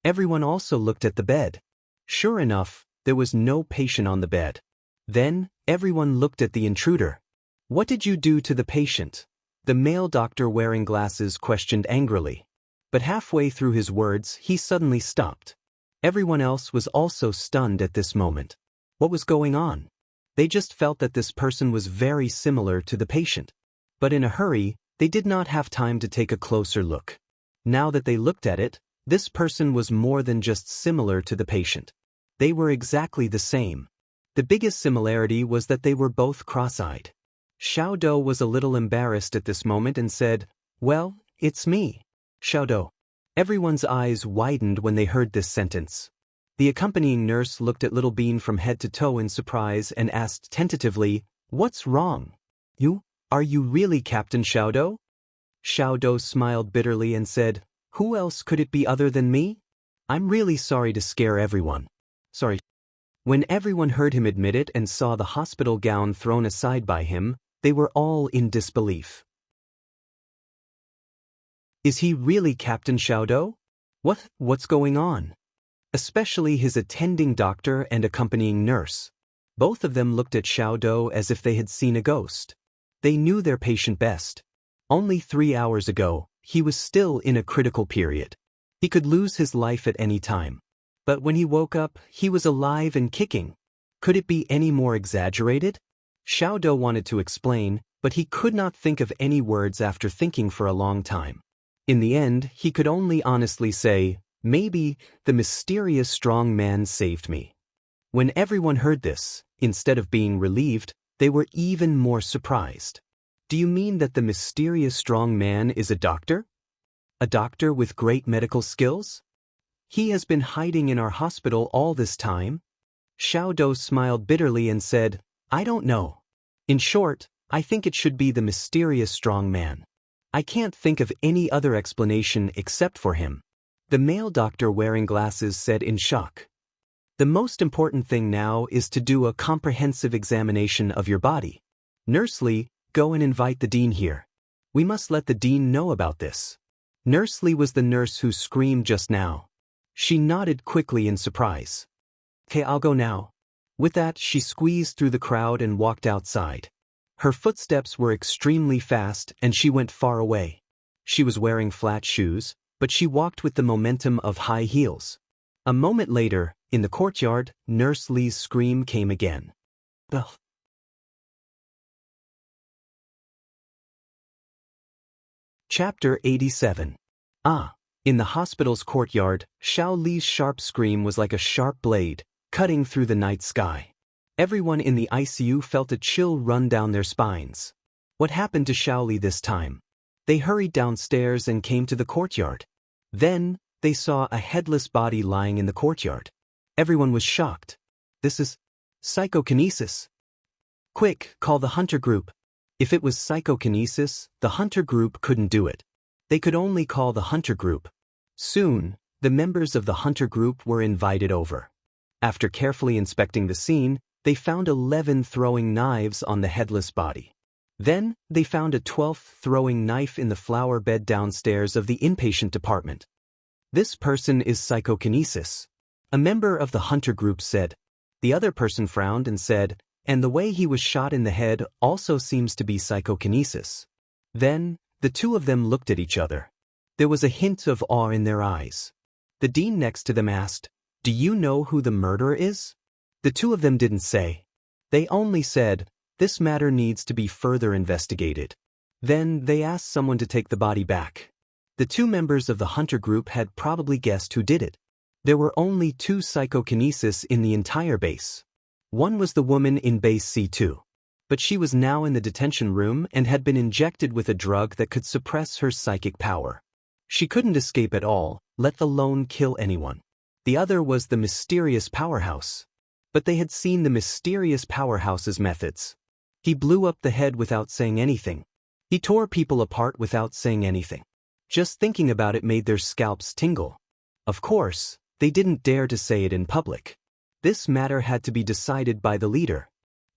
A: Everyone also looked at the bed. Sure enough, there was no patient on the bed. Then, everyone looked at the intruder. "What did you do to the patient?" The male doctor wearing glasses questioned angrily. But halfway through his words, he suddenly stopped. Everyone else was also stunned at this moment. What was going on? They just felt that this person was very similar to the patient. But in a hurry, they did not have time to take a closer look. Now that they looked at it, this person was more than just similar to the patient. They were exactly the same. The biggest similarity was that they were both cross-eyed. Xiaodou was a little embarrassed at this moment and said, "Well, it's me, Xiaodou." Everyone's eyes widened when they heard this sentence. The accompanying nurse looked at Little Bean from head to toe in surprise and asked tentatively, "What's wrong? Are you really Captain Xiaodou?" Xiaodou smiled bitterly and said, "Who else could it be other than me? I'm really sorry to scare everyone." Sorry. When everyone heard him admit it and saw the hospital gown thrown aside by him, they were all in disbelief. Is he really Captain Xiaodou? What's going on? Especially his attending doctor and accompanying nurse. Both of them looked at Xiaodou as if they had seen a ghost. They knew their patient best. Only 3 hours ago, he was still in a critical period. He could lose his life at any time. But when he woke up, he was alive and kicking. Could it be any more exaggerated? Xiaodou wanted to explain, but he could not think of any words after thinking for a long time. In the end, he could only honestly say, Maybe the mysterious strong man saved me. When everyone heard this, instead of being relieved, they were even more surprised. Do you mean that the mysterious strong man is a doctor? A doctor with great medical skills? He has been hiding in our hospital all this time? Xiao Dou smiled bitterly and said, I don't know. In short, I think it should be the mysterious strong man. I can't think of any other explanation except for him. The male doctor wearing glasses said in shock. The most important thing now is to do a comprehensive examination of your body. Nurse Li, go and invite the dean here. We must let the dean know about this. Nurse Li was the nurse who screamed just now. She nodded quickly in surprise. Okay, I'll go now. With that, she squeezed through the crowd and walked outside. Her footsteps were extremely fast and she went far away. She was wearing flat shoes, but she walked with the momentum of high heels. A moment later, in the courtyard, Nurse Li's scream came again. Ugh. Chapter 87. In the hospital's courtyard, Xiao Li's sharp scream was like a sharp blade, cutting through the night sky. Everyone in the ICU felt a chill run down their spines. What happened to Xiao Li this time? They hurried downstairs and came to the courtyard. Then, they saw a headless body lying in the courtyard. Everyone was shocked. This is psychokinesis. Quick, call the hunter group. If it was psychokinesis, the hunter group couldn't do it. They could only call the hunter group. Soon, the members of the hunter group were invited over. After carefully inspecting the scene, they found 11 throwing knives on the headless body. Then, they found a 12th throwing knife in the flower bed downstairs of the inpatient department. This person is psychokinesis. A member of the hunter group said. The other person frowned and said, and the way he was shot in the head also seems to be psychokinesis. Then, the two of them looked at each other. There was a hint of awe in their eyes. The dean next to them asked, do you know who the murderer is? The two of them didn't say. They only said, this matter needs to be further investigated. Then they asked someone to take the body back. The two members of the hunter group had probably guessed who did it. There were only 2 psychokinesis in the entire base. One was the woman in base C2. But she was now in the detention room and had been injected with a drug that could suppress her psychic power. She couldn't escape at all, let alone kill anyone. The other was the mysterious powerhouse. But they had seen the mysterious powerhouse's methods. He blew up the head without saying anything. He tore people apart without saying anything. Just thinking about it made their scalps tingle. Of course, they didn't dare to say it in public. This matter had to be decided by the leader.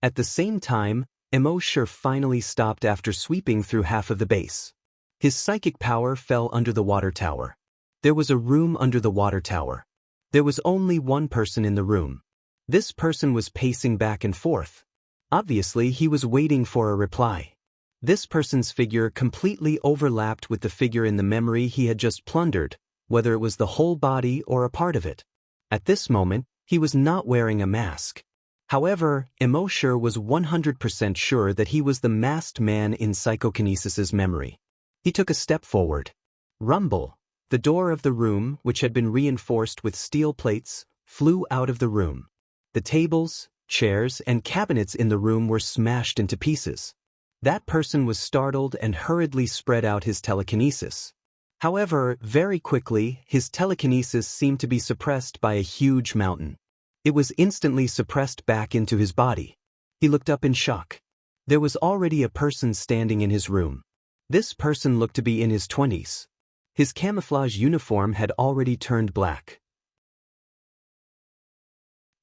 A: At the same time, Immortal finally stopped after sweeping through half of the base. His psychic power fell under the water tower. There was a room under the water tower. There was only one person in the room. This person was pacing back and forth. Obviously, he was waiting for a reply. This person's figure completely overlapped with the figure in the memory he had just plundered, whether it was the whole body or a part of it. At this moment, he was not wearing a mask. However, Immortal was 100% sure that he was the masked man in psychokinesis's memory. He took a step forward. Rumble. The door of the room, which had been reinforced with steel plates, flew out of the room. The tables, chairs, and cabinets in the room were smashed into pieces. That person was startled and hurriedly spread out his telekinesis. However, very quickly, his telekinesis seemed to be suppressed by a huge mountain. It was instantly suppressed back into his body. He looked up in shock. There was already a person standing in his room. This person looked to be in his 20s. His camouflage uniform had already turned black.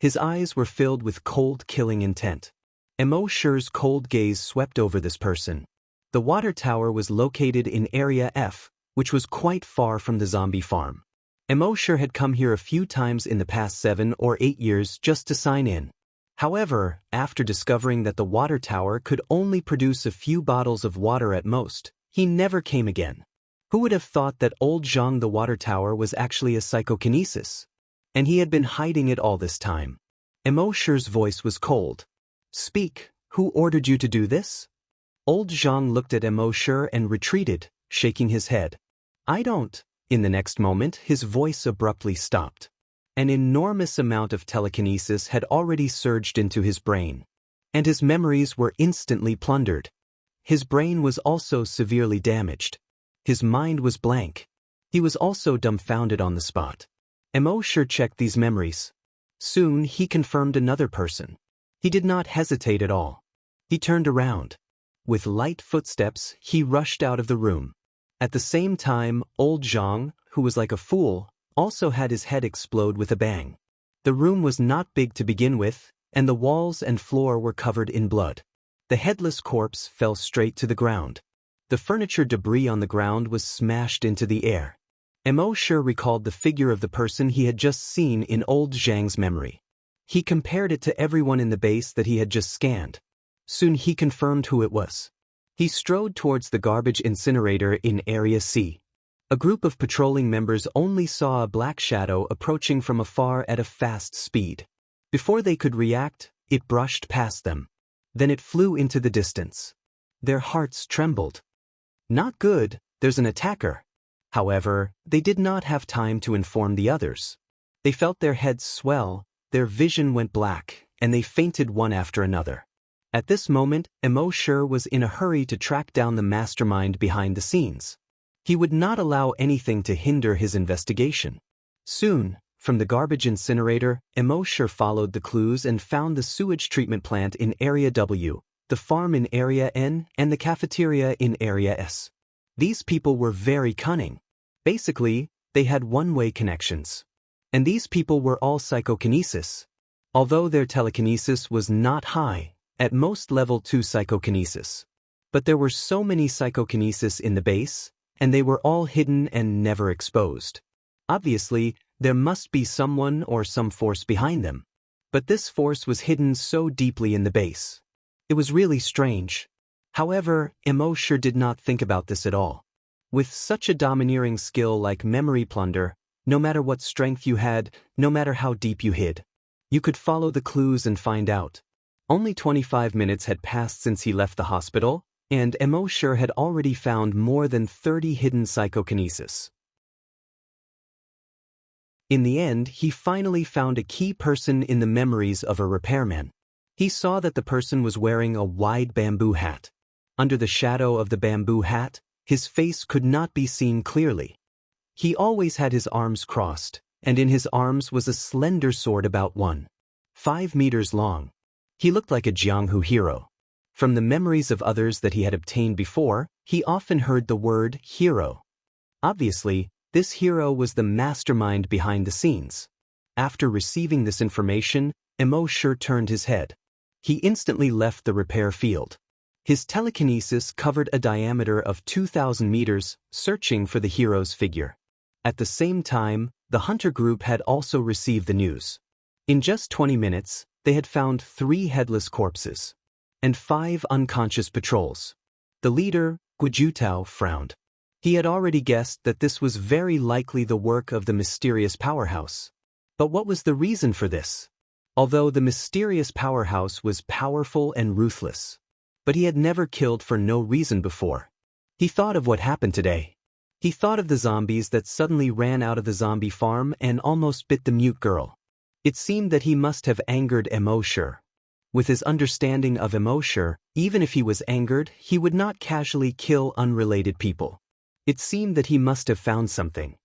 A: His eyes were filled with cold, killing intent. Immortal's cold gaze swept over this person. The water tower was located in Area F, which was quite far from the zombie farm. Immortal had come here a few times in the past 7 or 8 years just to sign in. However, after discovering that the water tower could only produce a few bottles of water at most, he never came again. Who would have thought that old Zhang the water tower was actually a psychokinesis? And he had been hiding it all this time. Immortal's voice was cold. Speak, who ordered you to do this? Old Zhang looked at Immortal and retreated, shaking his head. I don't. In the next moment, his voice abruptly stopped. An enormous amount of telekinesis had already surged into his brain, and his memories were instantly plundered. His brain was also severely damaged. His mind was blank. He was also dumbfounded on the spot. Mo sure checked these memories. Soon he confirmed another person. He did not hesitate at all. He turned around. With light footsteps, he rushed out of the room. At the same time, old Zhang, who was like a fool, also had his head explode with a bang. The room was not big to begin with, and the walls and floor were covered in blood. The headless corpse fell straight to the ground. The furniture debris on the ground was smashed into the air. Mo sure recalled the figure of the person he had just seen in old Zhang's memory. He compared it to everyone in the base that he had just scanned. Soon he confirmed who it was. He strode towards the garbage incinerator in Area C. A group of patrolling members only saw a black shadow approaching from afar at a fast speed. Before they could react, it brushed past them. Then it flew into the distance. Their hearts trembled. Not good, there's an attacker. However, they did not have time to inform the others. They felt their heads swell, their vision went black, and they fainted one after another. At this moment, Mo sure was in a hurry to track down the mastermind behind the scenes. He would not allow anything to hinder his investigation. Soon, from the garbage incinerator, Mo sure followed the clues and found the sewage treatment plant in Area W, the farm in Area N, and the cafeteria in Area S. These people were very cunning. Basically, they had one-way connections. And these people were all psychokinesis. Although their telekinesis was not high, at most level 2 psychokinesis. But there were so many psychokinesis in the base, and they were all hidden and never exposed. Obviously, there must be someone or some force behind them. But this force was hidden so deeply in the base. It was really strange. However, Mo sure did not think about this at all. With such a domineering skill like memory plunder, no matter what strength you had, no matter how deep you hid, you could follow the clues and find out. Only 25 minutes had passed since he left the hospital, and Mo sure had already found more than 30 hidden psychokinesis. In the end, he finally found a key person in the memories of a repairman. He saw that the person was wearing a wide bamboo hat. Under the shadow of the bamboo hat, his face could not be seen clearly. He always had his arms crossed, and in his arms was a slender sword about 1.5 meters long. He looked like a Jianghu hero. From the memories of others that he had obtained before, he often heard the word hero. Obviously, this hero was the mastermind behind the scenes. After receiving this information, Mo sure turned his head. He instantly left the repair field. His telekinesis covered a diameter of 2,000 meters, searching for the hero's figure. At the same time, the hunter group had also received the news. In just 20 minutes, they had found 3 headless corpses and 5 unconscious patrols. The leader, Guijutao, frowned. He had already guessed that this was very likely the work of the mysterious powerhouse. But what was the reason for this? Although the mysterious powerhouse was powerful and ruthless, but he had never killed for no reason before. He thought of what happened today. He thought of the zombies that suddenly ran out of the zombie farm and almost bit the mute girl. It seemed that he must have angered Mo sure. With his understanding of Mo sure, even if he was angered, he would not casually kill unrelated people. It seemed that he must have found something.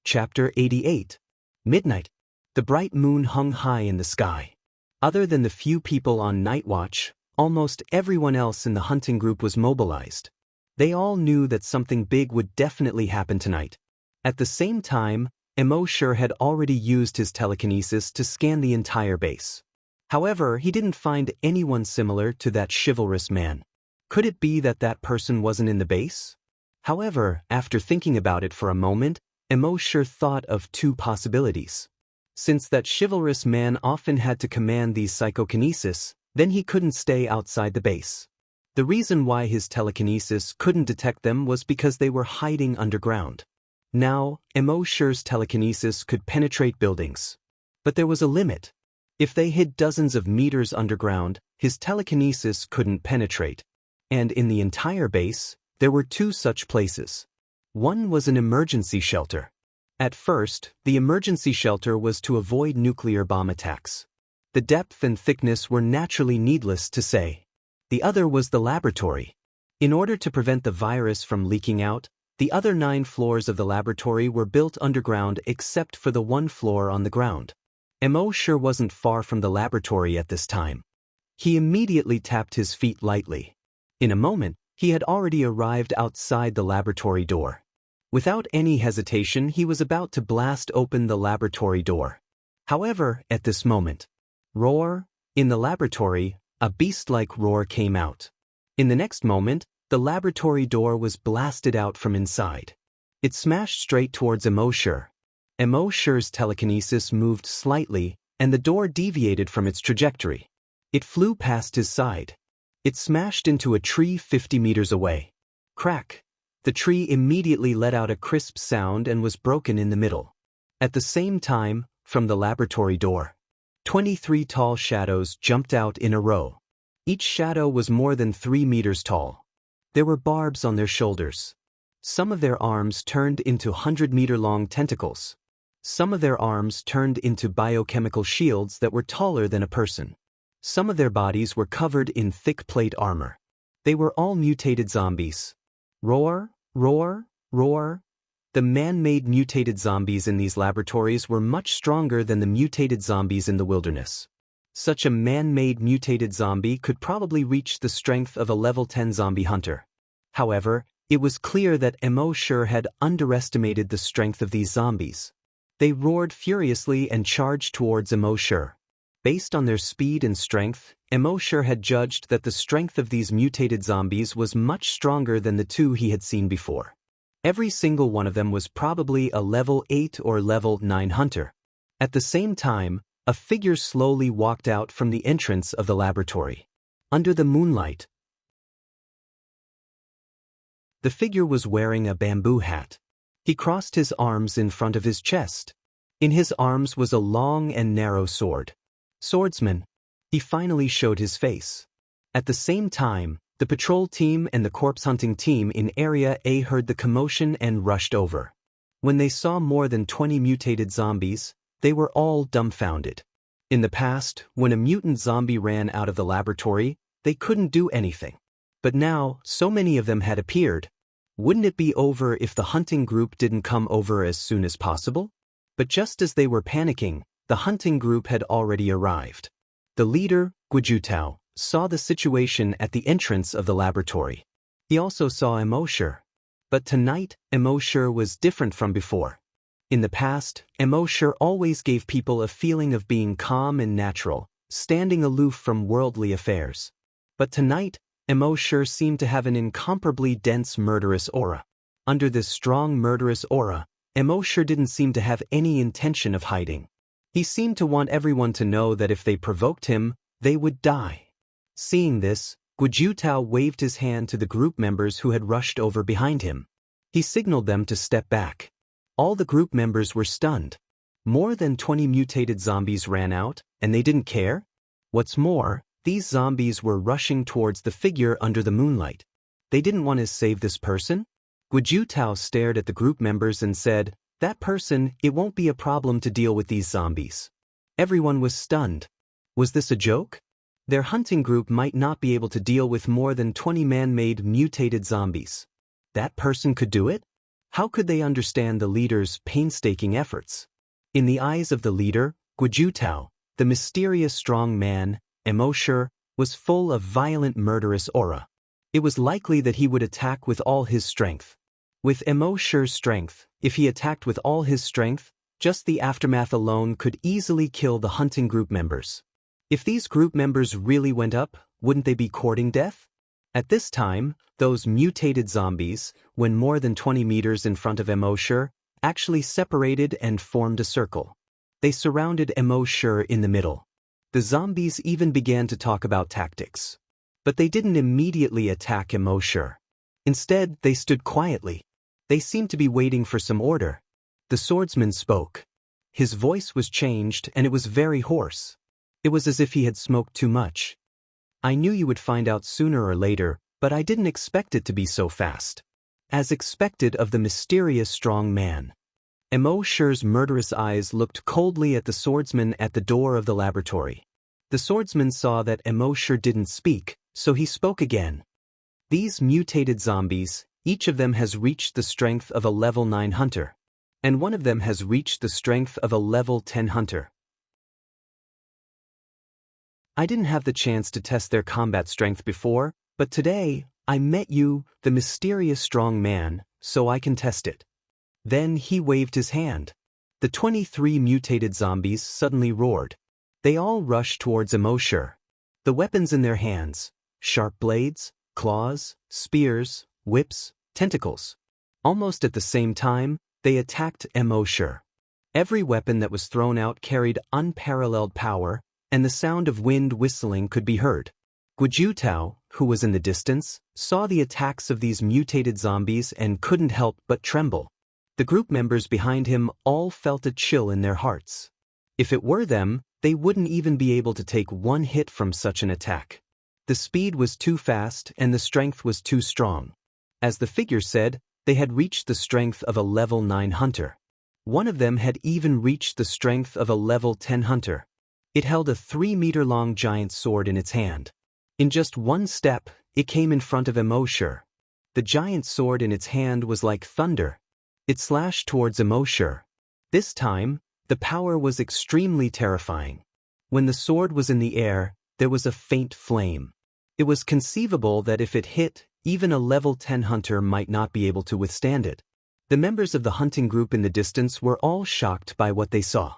A: Chapter 88. Midnight. The bright moon hung high in the sky. Other than the few people on night watch, almost everyone else in the hunting group was mobilized. They all knew that something big would definitely happen tonight. At the same time, Mo sure had already used his telekinesis to scan the entire base. However, he didn't find anyone similar to that chivalrous man. Could it be that that person wasn't in the base? However, after thinking about it for a moment, Mo sure thought of 2 possibilities. Since that chivalrous man often had to command these psychokinesis, then he couldn't stay outside the base. The reason why his telekinesis couldn't detect them was because they were hiding underground. Now, Mo sure's telekinesis could penetrate buildings. But there was a limit. If they hid dozens of meters underground, his telekinesis couldn't penetrate. and in the entire base, there were 2 such places. One was an emergency shelter. At first, the emergency shelter was to avoid nuclear bomb attacks. The depth and thickness were naturally needless to say. The other was the laboratory. In order to prevent the virus from leaking out, the other 9 floors of the laboratory were built underground except for the 1 floor on the ground. Mo sure wasn't far from the laboratory at this time. He immediately tapped his feet lightly. In a moment, he had already arrived outside the laboratory door. Without any hesitation, he was about to blast open the laboratory door. However, at this moment, roar! In the laboratory, a beast-like roar came out. In the next moment, the laboratory door was blasted out from inside. It smashed straight towards Mo sure. Mo sure's telekinesis moved slightly, and the door deviated from its trajectory. It flew past his side. It smashed into a tree 50 meters away. Crack! The tree immediately let out a crisp sound and was broken in the middle. At the same time, from the laboratory door, 23 tall shadows jumped out in a row. Each shadow was more than 3 meters tall. There were barbs on their shoulders. Some of their arms turned into 100-meter-long tentacles. Some of their arms turned into biochemical shields that were taller than a person. Some of their bodies were covered in thick plate armor. They were all mutated zombies. Roar, roar, roar. The man-made mutated zombies in these laboratories were much stronger than the mutated zombies in the wilderness. Such a man-made mutated zombie could probably reach the strength of a level 10 zombie hunter. However, it was clear that Mo sure had underestimated the strength of these zombies. They roared furiously and charged towards Mo sure. Based on their speed and strength, Mo sure had judged that the strength of these mutated zombies was much stronger than the 2 he had seen before. Every single one of them was probably a level 8 or level 9 hunter. At the same time, a figure slowly walked out from the entrance of the laboratory. Under the moonlight, the figure was wearing a bamboo hat. He crossed his arms in front of his chest. In his arms was a long and narrow sword. Swordsman. He finally showed his face. At the same time, the patrol team and the corpse hunting team in Area A heard the commotion and rushed over. When they saw more than 20 mutated zombies, they were all dumbfounded. In the past, when a mutant zombie ran out of the laboratory, they couldn't do anything. But now, so many of them had appeared. Wouldn't it be over if the hunting group didn't come over as soon as possible? But just as they were panicking, the hunting group had already arrived. The leader, Guojutao, saw the situation at the entrance of the laboratory. He also saw Mo sure. But tonight, Mo sure was different from before. In the past, Mo sure always gave people a feeling of being calm and natural, standing aloof from worldly affairs. But tonight, Mo sure seemed to have an incomparably dense murderous aura. Under this strong murderous aura, Mo sure didn't seem to have any intention of hiding. He seemed to want everyone to know that if they provoked him, they would die. Seeing this, Guojutao waved his hand to the group members who had rushed over behind him. He signaled them to step back. All the group members were stunned. More than 20 mutated zombies ran out, and they didn't care? What's more, these zombies were rushing towards the figure under the moonlight. They didn't want to save this person? Guojutao stared at the group members and said, "That person, it won't be a problem to deal with these zombies." Everyone was stunned. Was this a joke? Their hunting group might not be able to deal with more than 20 man-made mutated zombies. That person could do it? How could they understand the leader's painstaking efforts? In the eyes of the leader, Guojutao, the mysterious strong man, Mo sure, was full of violent murderous aura. It was likely that he would attack with all his strength. With Mo sure's strength, if he attacked with all his strength, just the aftermath alone could easily kill the hunting group members. If these group members really went up, wouldn't they be courting death? At this time, those mutated zombies, when more than 20 meters in front of Mo sure, actually separated and formed a circle. They surrounded Mo sure in the middle. The zombies even began to talk about tactics. But they didn't immediately attack Mo sure. Instead, they stood quietly. They seemed to be waiting for some order. The swordsman spoke. His voice was changed and it was very hoarse. It was as if he had smoked too much. "I knew you would find out sooner or later, but I didn't expect it to be so fast. As expected of the mysterious strong man. Immortal's murderous eyes looked coldly at the swordsman at the door of the laboratory. The swordsman saw that Immortal didn't speak, so he spoke again. These mutated zombies, each of them has reached the strength of a level 9 hunter. And one of them has reached the strength of a level 10 hunter. I didn't have the chance to test their combat strength before, but today, I met you, the mysterious strong man, so I can test it. Then he waved his hand. The 23 mutated zombies suddenly roared. They all rushed towards Immortal. The weapons in their hands, sharp blades, claws, spears, whips, tentacles. Almost at the same time, they attacked Immortal. Every weapon that was thrown out carried unparalleled power, and the sound of wind whistling could be heard. Guojutao, who was in the distance, saw the attacks of these mutated zombies and couldn't help but tremble. The group members behind him all felt a chill in their hearts. If it were them, they wouldn't even be able to take one hit from such an attack. The speed was too fast and the strength was too strong. As the figure said, they had reached the strength of a level 9 hunter. One of them had even reached the strength of a level 10 hunter. It held a 3-meter-long giant sword in its hand. In just one step, it came in front of Immortal. The giant sword in its hand was like thunder. It slashed towards Immortal. This time, the power was extremely terrifying. When the sword was in the air, there was a faint flame. It was conceivable that if it hit, even a level 10 hunter might not be able to withstand it. The members of the hunting group in the distance were all shocked by what they saw.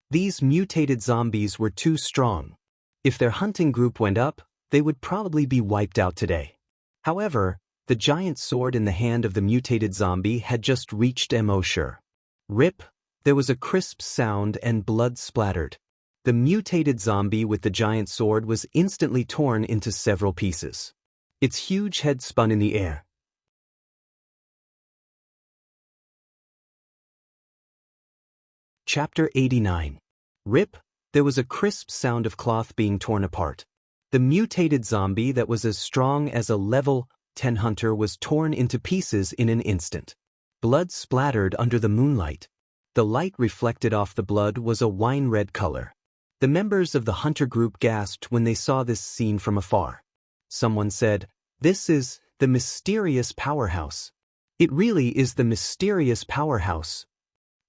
A: These mutated zombies were too strong. If their hunting group went up, they would probably be wiped out today. However, the giant sword in the hand of the mutated zombie had just reached Immortal. Rip, there was a crisp sound and blood splattered. The mutated zombie with the giant sword was instantly torn into several pieces. Its huge head spun in the air. Chapter 89. Rip, there was a crisp sound of cloth being torn apart. The mutated zombie that was as strong as a level 10 hunter was torn into pieces in an instant. Blood splattered under the moonlight. The light reflected off the blood was a wine-red color. The members of the hunter group gasped when they saw this scene from afar. Someone said, "This is the mysterious powerhouse. It really is the mysterious powerhouse.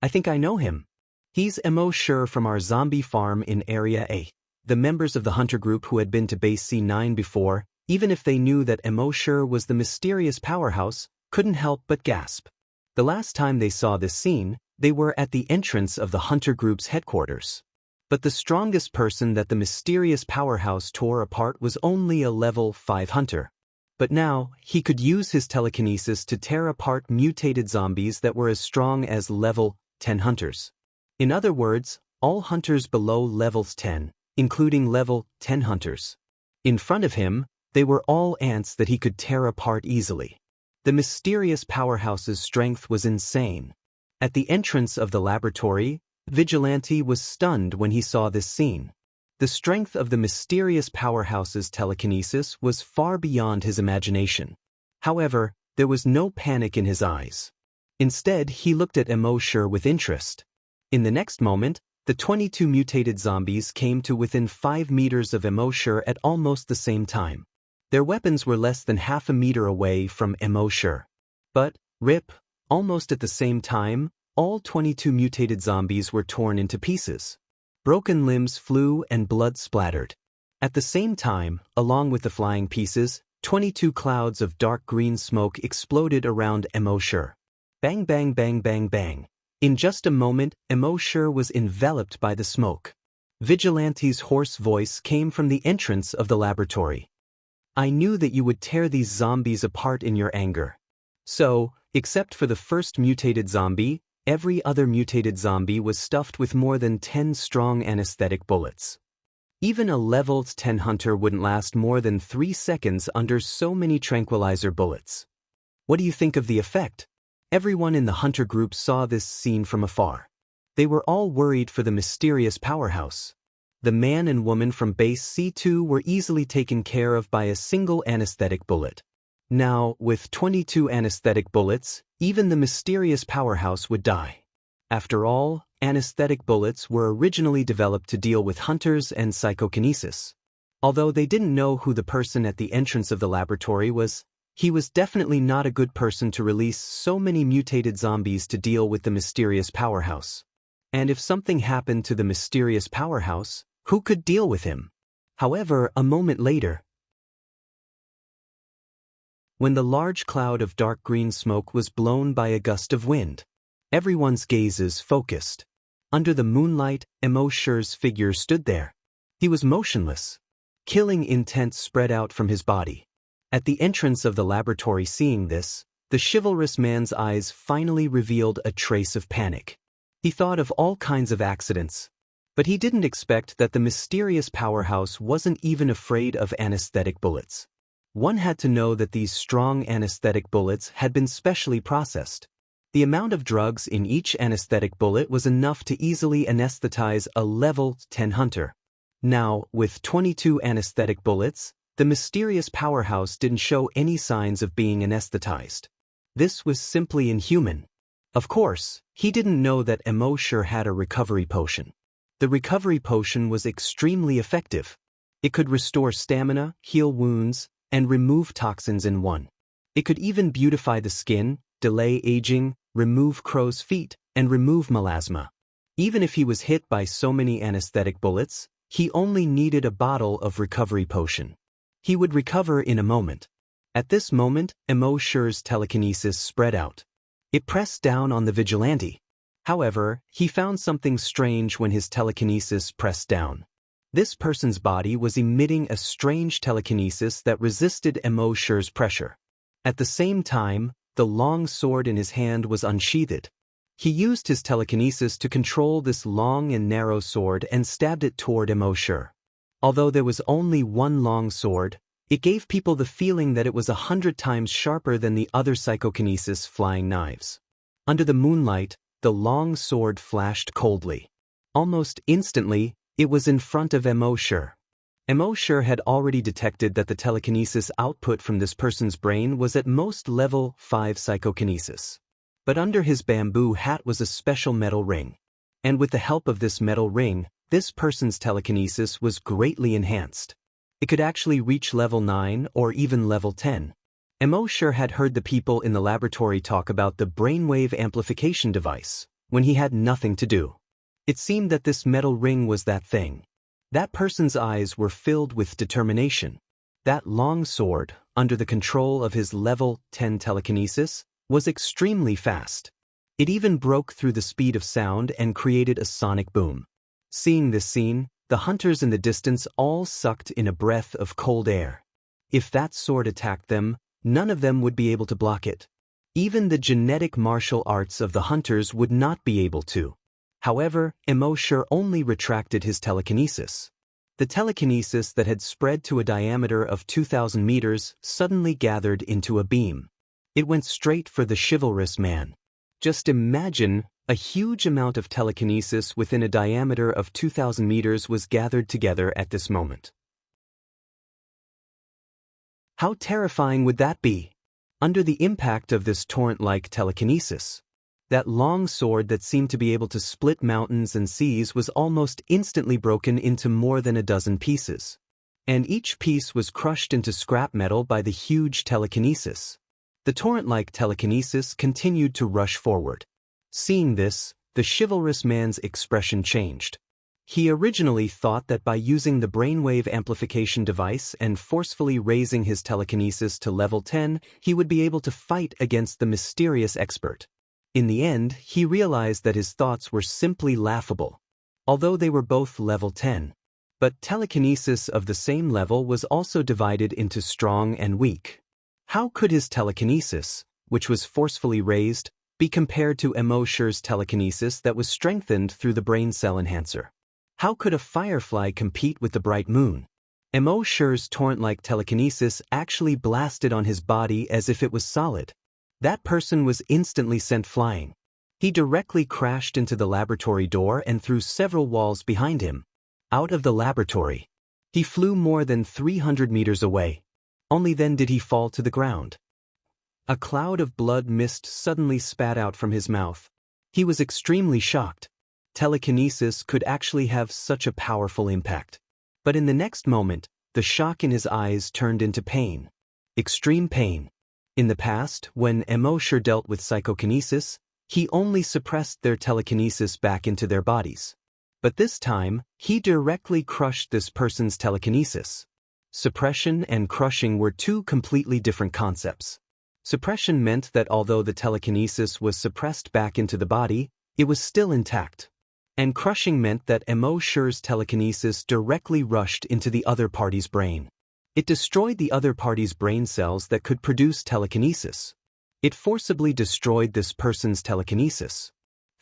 A: I think I know him. He's Immortal from our zombie farm in Area A." The members of the hunter group who had been to Base C9 before, even if they knew that Immortal was the mysterious powerhouse, couldn't help but gasp. The last time they saw this scene, they were at the entrance of the hunter group's headquarters. But the strongest person that the mysterious powerhouse tore apart was only a level 5 hunter. But now, he could use his telekinesis to tear apart mutated zombies that were as strong as level 10 hunters. In other words, all hunters below levels 10, including level 10 hunters. In front of him, they were all ants that he could tear apart easily. The mysterious powerhouse's strength was insane. At the entrance of the laboratory, Vigilante was stunned when he saw this scene. The strength of the mysterious powerhouse's telekinesis was far beyond his imagination. However, there was no panic in his eyes. Instead, he looked at Immortal with interest. In the next moment, the 22 mutated zombies came to within 5 meters of Immortal at almost the same time. Their weapons were less than half a meter away from Immortal. But, rip, almost at the same time, all 22 mutated zombies were torn into pieces. Broken limbs flew and blood splattered. At the same time, along with the flying pieces, 22 clouds of dark green smoke exploded around Immortal. Bang bang bang bang bang. In just a moment, Immortal was enveloped by the smoke. Vigilante's hoarse voice came from the entrance of the laboratory. "I knew that you would tear these zombies apart in your anger. So, except for the first mutated zombie, every other mutated zombie was stuffed with more than 10 strong anesthetic bullets. Even a level 10 hunter wouldn't last more than 3 seconds under so many tranquilizer bullets. What do you think of the effect?" Everyone in the hunter group saw this scene from afar. They were all worried for the mysterious powerhouse. The man and woman from Base C2 were easily taken care of by a single anesthetic bullet. Now, with 22 anesthetic bullets, even the mysterious powerhouse would die. After all, anesthetic bullets were originally developed to deal with hunters and psychokinesis. Although they didn't know who the person at the entrance of the laboratory was, he was definitely not a good person to release so many mutated zombies to deal with the mysterious powerhouse. And if something happened to the mysterious powerhouse, who could deal with him? However, a moment later, when the large cloud of dark green smoke was blown by a gust of wind, everyone's gazes focused. Under the moonlight, Immortal's figure stood there. He was motionless. Killing intent spread out from his body. At the entrance of the laboratory, seeing this, the chivalrous man's eyes finally revealed a trace of panic. He thought of all kinds of accidents, but he didn't expect that the mysterious powerhouse wasn't even afraid of anesthetic bullets. One had to know that these strong anesthetic bullets had been specially processed. The amount of drugs in each anesthetic bullet was enough to easily anesthetize a level 10 hunter. Now, with 22 anesthetic bullets, the mysterious powerhouse didn't show any signs of being anesthetized. This was simply inhuman. Of course, he didn't know that Immortal had a recovery potion. The recovery potion was extremely effective. It could restore stamina, heal wounds, and remove toxins in one. It could even beautify the skin, delay aging, remove crow's feet, and remove melasma. Even if he was hit by so many anesthetic bullets, he only needed a bottle of recovery potion. He would recover in a moment. At this moment, Immortal's telekinesis spread out. It pressed down on the vigilante. However, he found something strange when his telekinesis pressed down. This person's body was emitting a strange telekinesis that resisted Immortal's pressure. At the same time, the long sword in his hand was unsheathed. He used his telekinesis to control this long and narrow sword and stabbed it toward Immortal. Although there was only one long sword, it gave people the feeling that it was 100 times sharper than the other psychokinesis flying knives. Under the moonlight, the long sword flashed coldly. Almost instantly, it was in front of Immortal. Immortal had already detected that the telekinesis output from this person's brain was at most level 5 psychokinesis. But under his bamboo hat was a special metal ring. And with the help of this metal ring, this person's telekinesis was greatly enhanced. It could actually reach level 9 or even level 10. Immortal had heard the people in the laboratory talk about the brainwave amplification device when he had nothing to do. It seemed that this metal ring was that thing. That person's eyes were filled with determination. That long sword, under the control of his level 10 telekinesis, was extremely fast. It even broke through the speed of sound and created a sonic boom. Seeing this scene, the hunters in the distance all sucked in a breath of cold air. If that sword attacked them, none of them would be able to block it. Even the genetic martial arts of the hunters would not be able to. However, Immortal only retracted his telekinesis. The telekinesis that had spread to a diameter of 2,000 meters suddenly gathered into a beam. It went straight for the chivalrous man. Just imagine, a huge amount of telekinesis within a diameter of 2,000 meters was gathered together at this moment. How terrifying would that be? Under the impact of this torrent-like telekinesis, that long sword that seemed to be able to split mountains and seas was almost instantly broken into more than a dozen pieces. And each piece was crushed into scrap metal by the huge telekinesis. The torrent-like telekinesis continued to rush forward. Seeing this, the chivalrous man's expression changed. He originally thought that by using the brainwave amplification device and forcefully raising his telekinesis to level 10, he would be able to fight against the mysterious expert. In the end, he realized that his thoughts were simply laughable, although they were both level 10. But telekinesis of the same level was also divided into strong and weak. How could his telekinesis, which was forcefully raised, be compared to Immortal's telekinesis that was strengthened through the brain cell enhancer? How could a firefly compete with the bright moon? Immortal's torrent-like telekinesis actually blasted on his body as if it was solid. That person was instantly sent flying. He directly crashed into the laboratory door and through several walls behind him. Out of the laboratory. He flew more than 300 meters away. Only then did he fall to the ground. A cloud of blood mist suddenly spat out from his mouth. He was extremely shocked. Telekinesis could actually have such a powerful impact. But in the next moment, the shock in his eyes turned into pain. Extreme pain. In the past, when Immortal dealt with psychokinesis, he only suppressed their telekinesis back into their bodies. But this time, he directly crushed this person's telekinesis. Suppression and crushing were two completely different concepts. Suppression meant that although the telekinesis was suppressed back into the body, it was still intact. And crushing meant that Immortal's telekinesis directly rushed into the other party's brain. It destroyed the other party's brain cells that could produce telekinesis. It forcibly destroyed this person's telekinesis.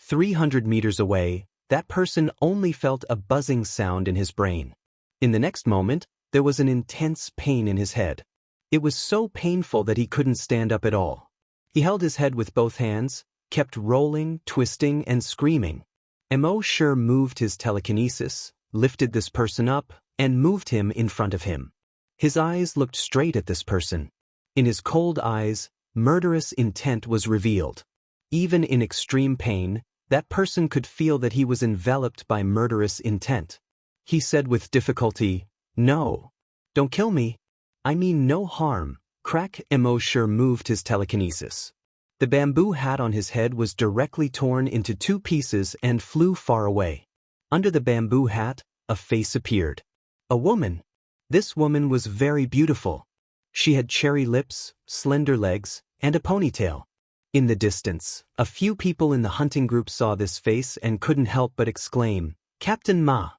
A: 300 meters away, that person only felt a buzzing sound in his brain. In the next moment, there was an intense pain in his head. It was so painful that he couldn't stand up at all. He held his head with both hands, kept rolling, twisting, and screaming. Immortal moved his telekinesis, lifted this person up, and moved him in front of him. His eyes looked straight at this person. In his cold eyes, murderous intent was revealed. Even in extreme pain, that person could feel that he was enveloped by murderous intent. He said with difficulty, "No. Don't kill me. I mean no harm." Crack. Immortal moved his telekinesis. The bamboo hat on his head was directly torn into two pieces and flew far away. Under the bamboo hat, a face appeared. A woman. This woman was very beautiful. She had cherry lips, slender legs, and a ponytail. In the distance, a few people in the hunting group saw this face and couldn't help but exclaim, "Captain Ma!"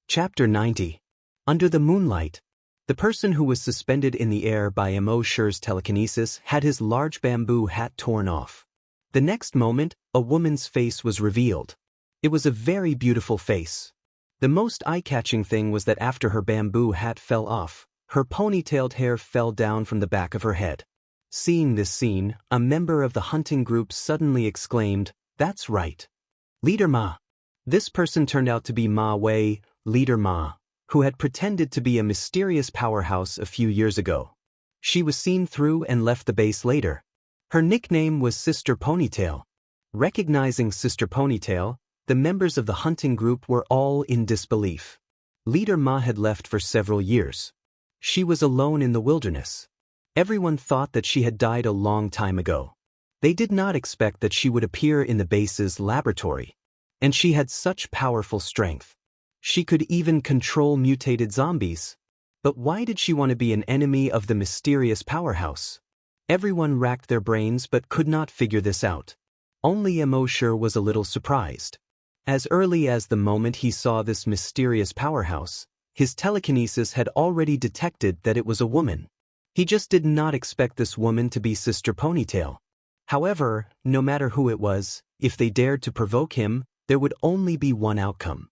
A: Chapter 90. Under the moonlight. The person who was suspended in the air by Immortal's telekinesis had his large bamboo hat torn off. The next moment, a woman's face was revealed. It was a very beautiful face. The most eye-catching thing was that after her bamboo hat fell off, her ponytailed hair fell down from the back of her head. Seeing this scene, a member of the hunting group suddenly exclaimed, "That's right. Leader Ma." This person turned out to be Ma Wei, Leader Ma, who had pretended to be a mysterious powerhouse a few years ago. She was seen through and left the base later. Her nickname was Sister Ponytail. Recognizing Sister Ponytail, the members of the hunting group were all in disbelief. Leader Ma had left for several years. She was alone in the wilderness. Everyone thought that she had died a long time ago. They did not expect that she would appear in the base's laboratory. And she had such powerful strength. She could even control mutated zombies. But why did she want to be an enemy of the mysterious powerhouse? Everyone racked their brains but could not figure this out. Only Immortal was a little surprised. As early as the moment he saw this mysterious powerhouse, his telekinesis had already detected that it was a woman. He just did not expect this woman to be Sister Ponytail. However, no matter who it was, if they dared to provoke him, there would only be one outcome.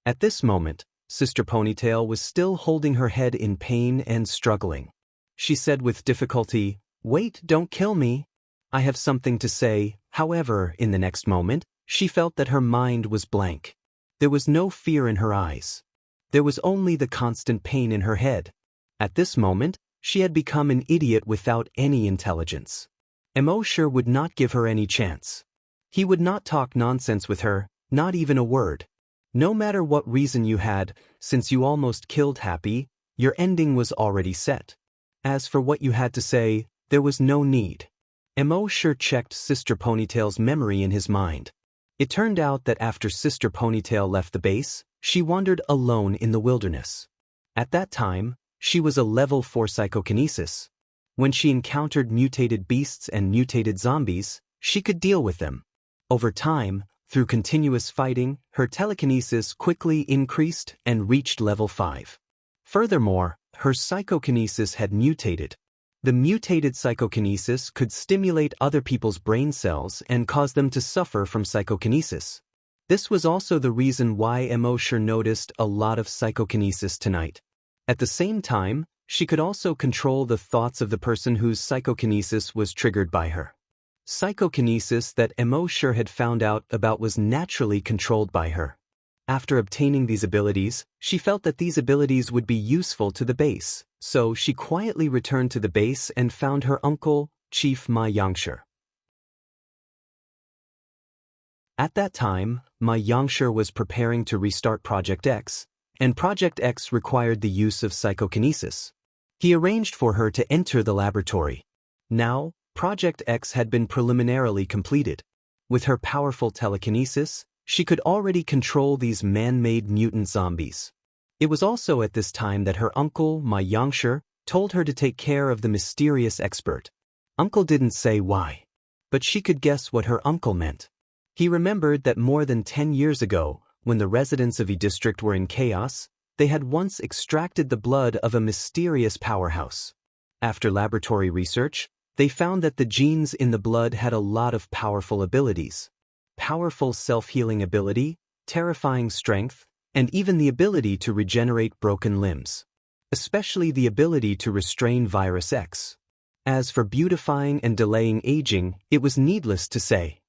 A: At this moment, Sister Ponytail was still holding her head in pain and struggling. She said with difficulty, "Wait, don't kill me. I have something to say." However, in the next moment, she felt that her mind was blank. There was no fear in her eyes. There was only the constant pain in her head. At this moment, she had become an idiot without any intelligence. Immortal would not give her any chance. He would not talk nonsense with her, not even a word. No matter what reason you had, since you almost killed Happy, your ending was already set. As for what you had to say, there was no need. Immortal checked Sister Ponytail's memory in his mind. It turned out that after Sister Ponytail left the base, she wandered alone in the wilderness. At that time, she was a level 4 psychokinesis. When she encountered mutated beasts and mutated zombies, she could deal with them. Over time, through continuous fighting, her telekinesis quickly increased and reached level 5. Furthermore, her psychokinesis had mutated. The mutated psychokinesis could stimulate other people's brain cells and cause them to suffer from psychokinesis. This was also the reason why Immortal noticed a lot of psychokinesis tonight. At the same time, she could also control the thoughts of the person whose psychokinesis was triggered by her. Psychokinesis that Immortal had found out about was naturally controlled by her. After obtaining these abilities, she felt that these abilities would be useful to the base, so she quietly returned to the base and found her uncle, Chief Ma Yangshi. At that time, Ma Yangshi was preparing to restart Project X, and Project X required the use of psychokinesis. He arranged for her to enter the laboratory. Now, Project X had been preliminarily completed. With her powerful telekinesis, she could already control these man-made mutant zombies. It was also at this time that her uncle, Ma Yangshi, told her to take care of the mysterious expert. Uncle didn't say why, but she could guess what her uncle meant. He remembered that more than 10 years ago, when the residents of E District were in chaos, they had once extracted the blood of a mysterious powerhouse. After laboratory research, they found that the genes in the blood had a lot of powerful abilities. Powerful self-healing ability, terrifying strength, and even the ability to regenerate broken limbs. Especially the ability to restrain Virus X. As for beautifying and delaying aging, it was needless to say.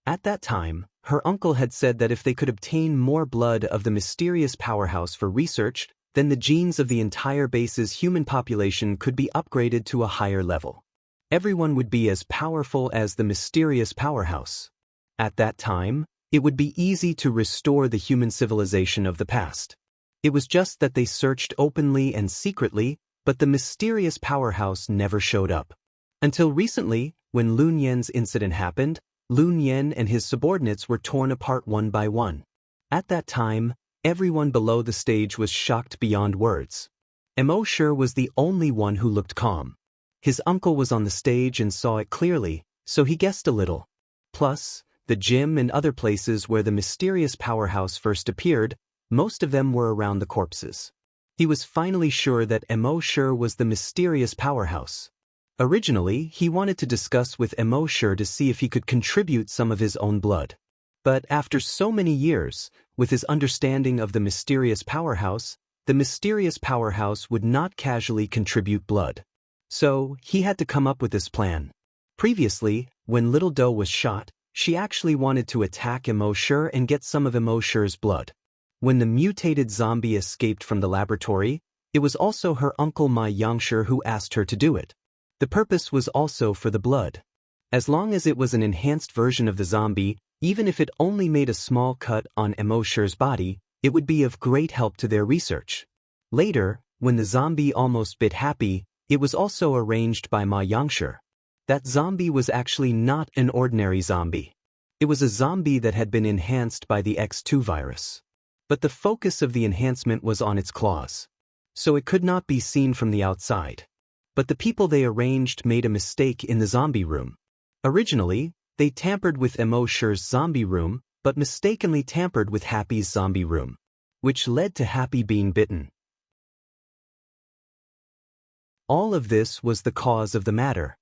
A: At that time, her uncle had said that if they could obtain more blood of the mysterious powerhouse for research, then the genes of the entire base's human population could be upgraded to a higher level. Everyone would be as powerful as the mysterious powerhouse. At that time, it would be easy to restore the human civilization of the past. It was just that they searched openly and secretly, but the mysterious powerhouse never showed up. Until recently, when Lun Yan's incident happened, Lun Yan and his subordinates were torn apart one by one. At that time, everyone below the stage was shocked beyond words. Immortal was the only one who looked calm. His uncle was on the stage and saw it clearly, so he guessed a little. Plus, the gym and other places where the mysterious powerhouse first appeared, most of them were around the corpses. He was finally sure that Immortal was the mysterious powerhouse. Originally, he wanted to discuss with Immortal to see if he could contribute some of his own blood. But after so many years, with his understanding of the mysterious powerhouse would not casually contribute blood. So, he had to come up with this plan. Previously, when Little Doe was shot, she actually wanted to attack Immortal and get some of Immortal's blood. When the mutated zombie escaped from the laboratory, it was also her uncle Ma Yangshi who asked her to do it. The purpose was also for the blood. As long as it was an enhanced version of the zombie, even if it only made a small cut on Immortal's body, it would be of great help to their research. Later, when the zombie almost bit Happy, it was also arranged by Ma Yangshi. That zombie was actually not an ordinary zombie. It was a zombie that had been enhanced by the X2 virus. But the focus of the enhancement was on its claws. So it could not be seen from the outside. But the people they arranged made a mistake in the zombie room. Originally, they tampered with Immortal's zombie room, but mistakenly tampered with Happy's zombie room, which led to Happy being bitten. All of this was the cause of the matter.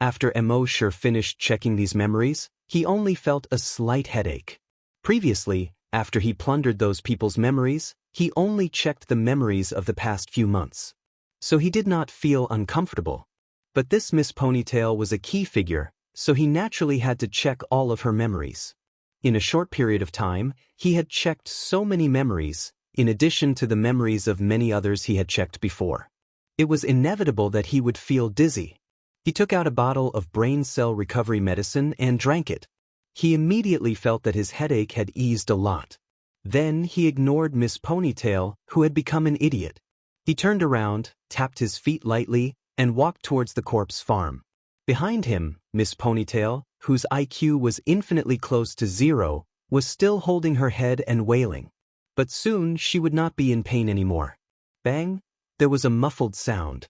A: After Immortal finished checking these memories, he only felt a slight headache. Previously, after he plundered those people's memories, he only checked the memories of the past few months. So he did not feel uncomfortable. But this Miss Ponytail was a key figure, so he naturally had to check all of her memories. In a short period of time, he had checked so many memories, in addition to the memories of many others he had checked before. It was inevitable that he would feel dizzy. He took out a bottle of brain cell recovery medicine and drank it. He immediately felt that his headache had eased a lot. Then he ignored Miss Ponytail, who had become an idiot. He turned around, tapped his feet lightly, and walked towards the corpse farm. Behind him, Miss Ponytail, whose IQ was infinitely close to 0, was still holding her head and wailing. But soon she would not be in pain anymore. Bang! There was a muffled sound.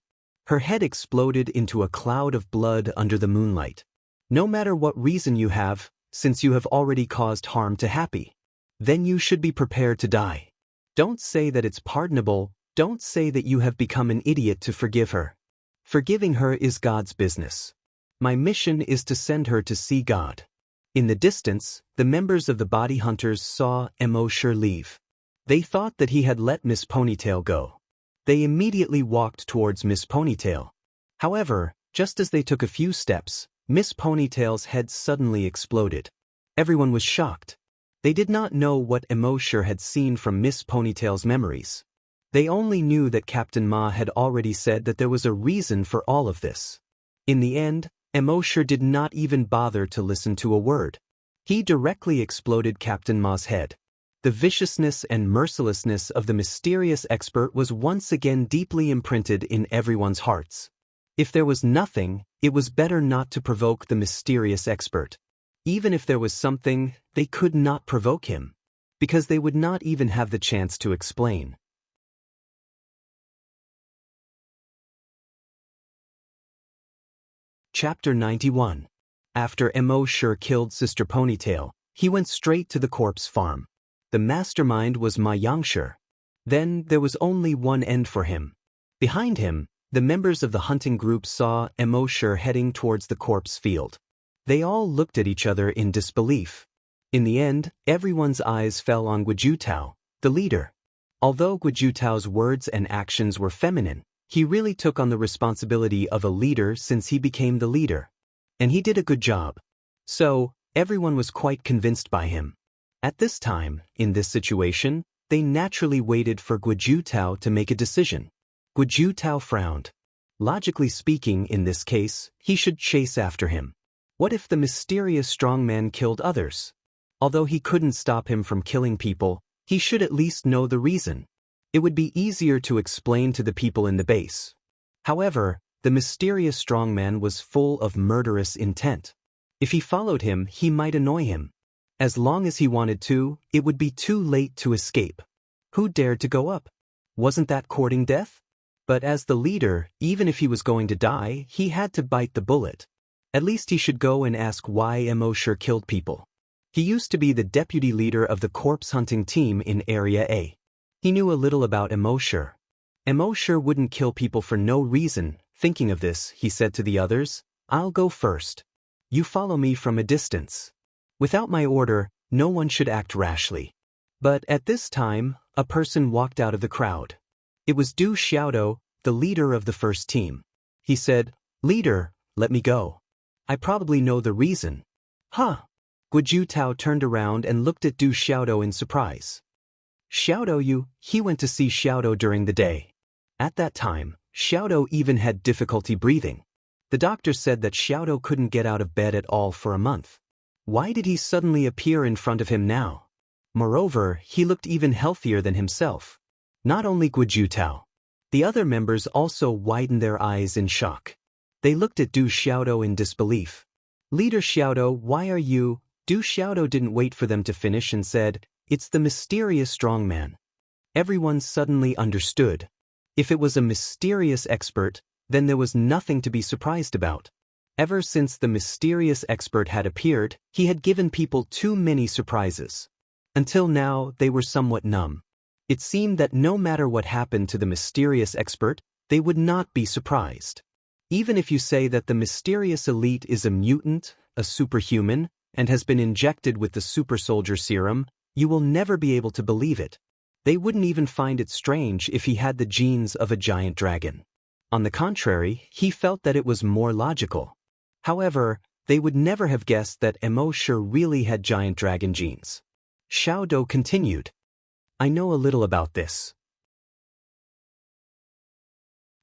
A: Her head exploded into a cloud of blood under the moonlight. No matter what reason you have, since you have already caused harm to Happy, then you should be prepared to die. Don't say that it's pardonable. Don't say that you have become an idiot to forgive her. Forgiving her is God's business. My mission is to send her to see God. In the distance, the members of the body hunters saw Immortal leave. They thought that he had let Miss Ponytail go. They immediately walked towards Miss Ponytail. However, just as they took a few steps, Miss Ponytail's head suddenly exploded. Everyone was shocked. They did not know what Immortal had seen from Miss Ponytail's memories. They only knew that Captain Ma had already said that there was a reason for all of this. In the end, Immortal did not even bother to listen to a word. He directly exploded Captain Ma's head. The viciousness and mercilessness of the mysterious expert was once again deeply imprinted in everyone's hearts. If there was nothing, it was better not to provoke the mysterious expert. Even if there was something, they could not provoke him, because they would not even have the chance to explain. Chapter 91. After Immortal killed Sister Ponytail, he went straight to the corpse farm. The mastermind was Ma Xianxia. Then there was only one end for him. Behind him, the members of the hunting group saw Immortal heading towards the corpse field. They all looked at each other in disbelief. In the end, everyone's eyes fell on Guojutao, the leader. Although Guojutao's words and actions were feminine, he really took on the responsibility of a leader since he became the leader. And he did a good job. So, everyone was quite convinced by him. At this time, in this situation, they naturally waited for Guojutao to make a decision. Guojutao frowned. Logically speaking, in this case, he should chase after him. What if the mysterious strongman killed others? Although he couldn't stop him from killing people, he should at least know the reason. It would be easier to explain to the people in the base. However, the mysterious strongman was full of murderous intent. If he followed him, he might annoy him. As long as he wanted to, it would be too late to escape. Who dared to go up? Wasn't that courting death? But as the leader, even if he was going to die, he had to bite the bullet. At least he should go and ask why Immortal killed people. He used to be the deputy leader of the corpse hunting team in Area A. He knew a little about Immortal. Immortal wouldn't kill people for no reason. Thinking of this, he said to the others, "I'll go first. You follow me from a distance. Without my order, no one should act rashly." But at this time, a person walked out of the crowd. It was Du Xiaodo, the leader of the first team. He said, "Leader, let me go. I probably know the reason." "Huh?" Guojutao turned around and looked at Du Xiaodo in surprise. "Xiaodo, he went to see Xiaodo during the day." At that time, Xiaodo even had difficulty breathing. The doctor said that Xiaodo couldn't get out of bed at all for a month. Why did he suddenly appear in front of him now? Moreover, he looked even healthier than himself. Not only Guojutao. The other members also widened their eyes in shock. They looked at Du Xiaodo in disbelief. "Leader Xiaodo, why are you—" Du Xiaodo didn't wait for them to finish and said, "It's the mysterious strongman." Everyone suddenly understood. If it was a mysterious expert, then there was nothing to be surprised about. Ever since the mysterious expert had appeared, he had given people too many surprises. Until now, they were somewhat numb. It seemed that no matter what happened to the mysterious expert, they would not be surprised. Even if you say that the mysterious elite is a mutant, a superhuman, and has been injected with the super soldier serum, you will never be able to believe it. They wouldn't even find it strange if he had the genes of a giant dragon. On the contrary, he felt that it was more logical. However, they would never have guessed that Immortal really had giant dragon genes. Xiaodo continued, "I know a little about this.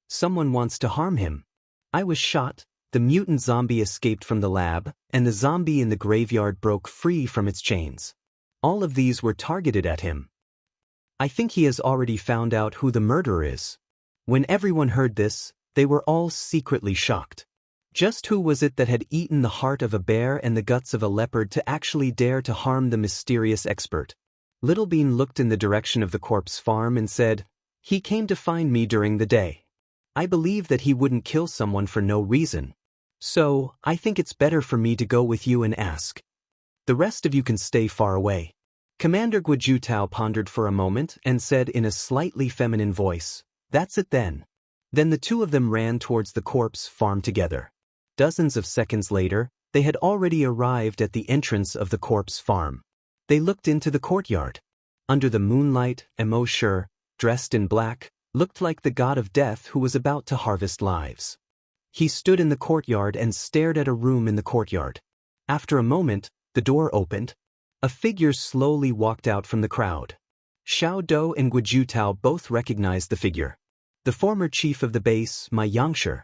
A: Someone wants to harm him. I was shot, the mutant zombie escaped from the lab, and the zombie in the graveyard broke free from its chains. All of these were targeted at him. I think he has already found out who the murderer is." When everyone heard this, they were all secretly shocked. Just who was it that had eaten the heart of a bear and the guts of a leopard to actually dare to harm the mysterious expert? Little Bean looked in the direction of the corpse farm and said, "He came to find me during the day. I believe that he wouldn't kill someone for no reason. So, I think it's better for me to go with you and ask. The rest of you can stay far away." Commander Guojutao pondered for a moment and said in a slightly feminine voice, "That's it then." Then the two of them ran towards the corpse farm together. Dozens of seconds later, they had already arrived at the entrance of the corpse farm. They looked into the courtyard. Under the moonlight, Immortal, dressed in black, looked like the god of death who was about to harvest lives. He stood in the courtyard and stared at a room in the courtyard. After a moment, the door opened. A figure slowly walked out from the crowd. Xiao Dou and Guojutao both recognized the figure. The former chief of the base, Ma Yangshi.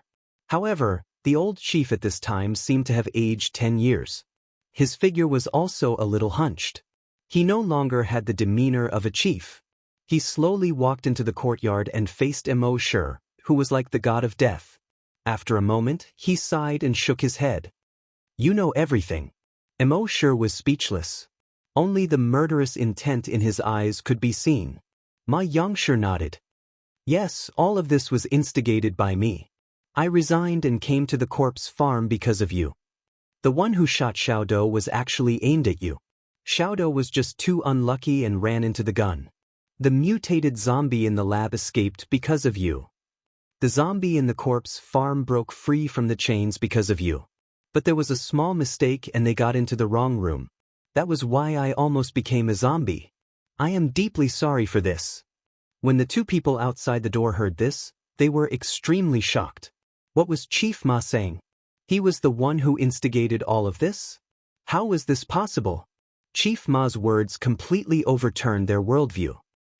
A: However, the old chief at this time seemed to have aged 10 years. His figure was also a little hunched. He no longer had the demeanor of a chief. He slowly walked into the courtyard and faced Mo Shi, who was like the god of death. After a moment, he sighed and shook his head. "You know everything." Mo Shi was speechless. Only the murderous intent in his eyes could be seen. Ma Yangshi nodded. "Yes, all of this was instigated by me. I resigned and came to the corpse farm because of you. The one who shot Xiao Dou was actually aimed at you. Xiao Dou was just too unlucky and ran into the gun. The mutated zombie in the lab escaped because of you. The zombie in the corpse farm broke free from the chains because of you. But there was a small mistake and they got into the wrong room. That was why I almost became a zombie. I am deeply sorry for this." When the two people outside the door heard this, they were extremely shocked. What was Chief Ma saying? He was the one who instigated all of this? How was this possible? Chief Ma's words completely overturned their worldview.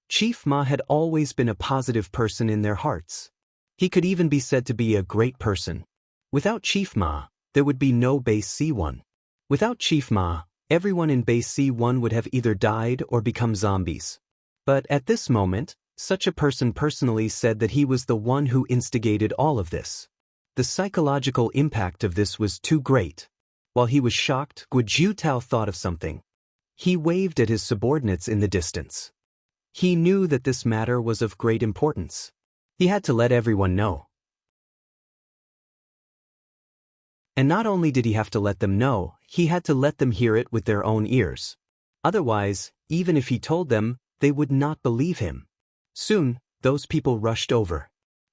A: Chief Ma had always been a positive person in their hearts. He could even be said to be a great person. Without Chief Ma, there would be no Base C1. Without Chief Ma, everyone in Base C1 would have either died or become zombies. But at this moment, such a person personally said that he was the one who instigated all of this. The psychological impact of this was too great. While he was shocked, Guojutao thought of something. He waved at his subordinates in the distance. He knew that this matter was of great importance. He had to let everyone know. And not only did he have to let them know, he had to let them hear it with their own ears. Otherwise, even if he told them, they would not believe him. Soon, those people rushed over.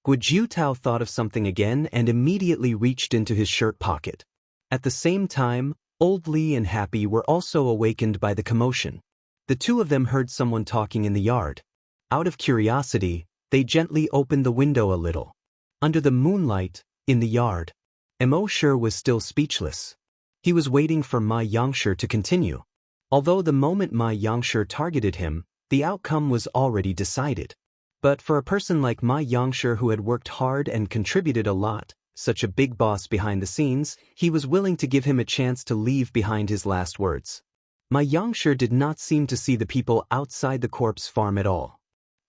A: Guojutao thought of something again and immediately reached into his shirt pocket. At the same time, Old Li and Happy were also awakened by the commotion. The two of them heard someone talking in the yard. Out of curiosity, they gently opened the window a little. Under the moonlight, in the yard, Mo Shi was still speechless. He was waiting for Ma Yangshi to continue. Although the moment Ma Yangshi targeted him, the outcome was already decided. But for a person like Ma Yangshi who had worked hard and contributed a lot, such a big boss behind the scenes, he was willing to give him a chance to leave behind his last words. Ma Yangshi did not seem to see the people outside the corpse farm at all.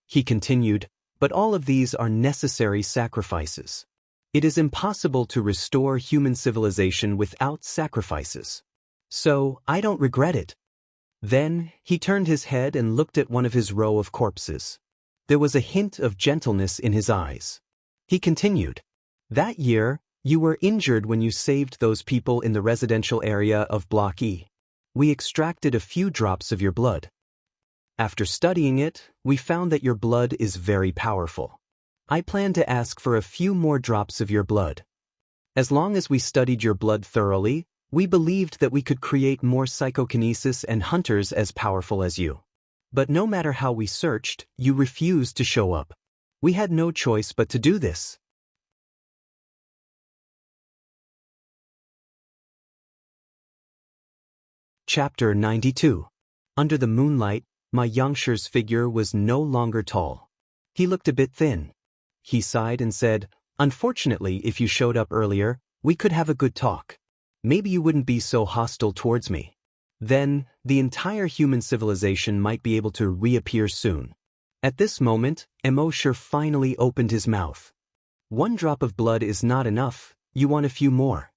A: He continued, "But all of these are necessary sacrifices. It is impossible to restore human civilization without sacrifices. So, I don't regret it." Then, he turned his head and looked at one of his row of corpses. There was a hint of gentleness in his eyes. He continued, "That year, you were injured when you saved those people in the residential area of Block E. We extracted a few drops of your blood. After studying it, we found that your blood is very powerful. I plan to ask for a few more drops of your blood. As long as we studied your blood thoroughly, we believed that we could create more psychokinesis and hunters as powerful as you. But no matter how we searched, you refused to show up. We had no choice but to do this." Chapter 92. Under the moonlight, Ma Yangshi's figure was no longer tall. He looked a bit thin. He sighed and said, "Unfortunately, if you showed up earlier, we could have a good talk. Maybe you wouldn't be so hostile towards me. Then, the entire human civilization might be able to reappear soon." At this moment, Mo Shi finally opened his mouth. "One drop of blood is not enough, you want a few more.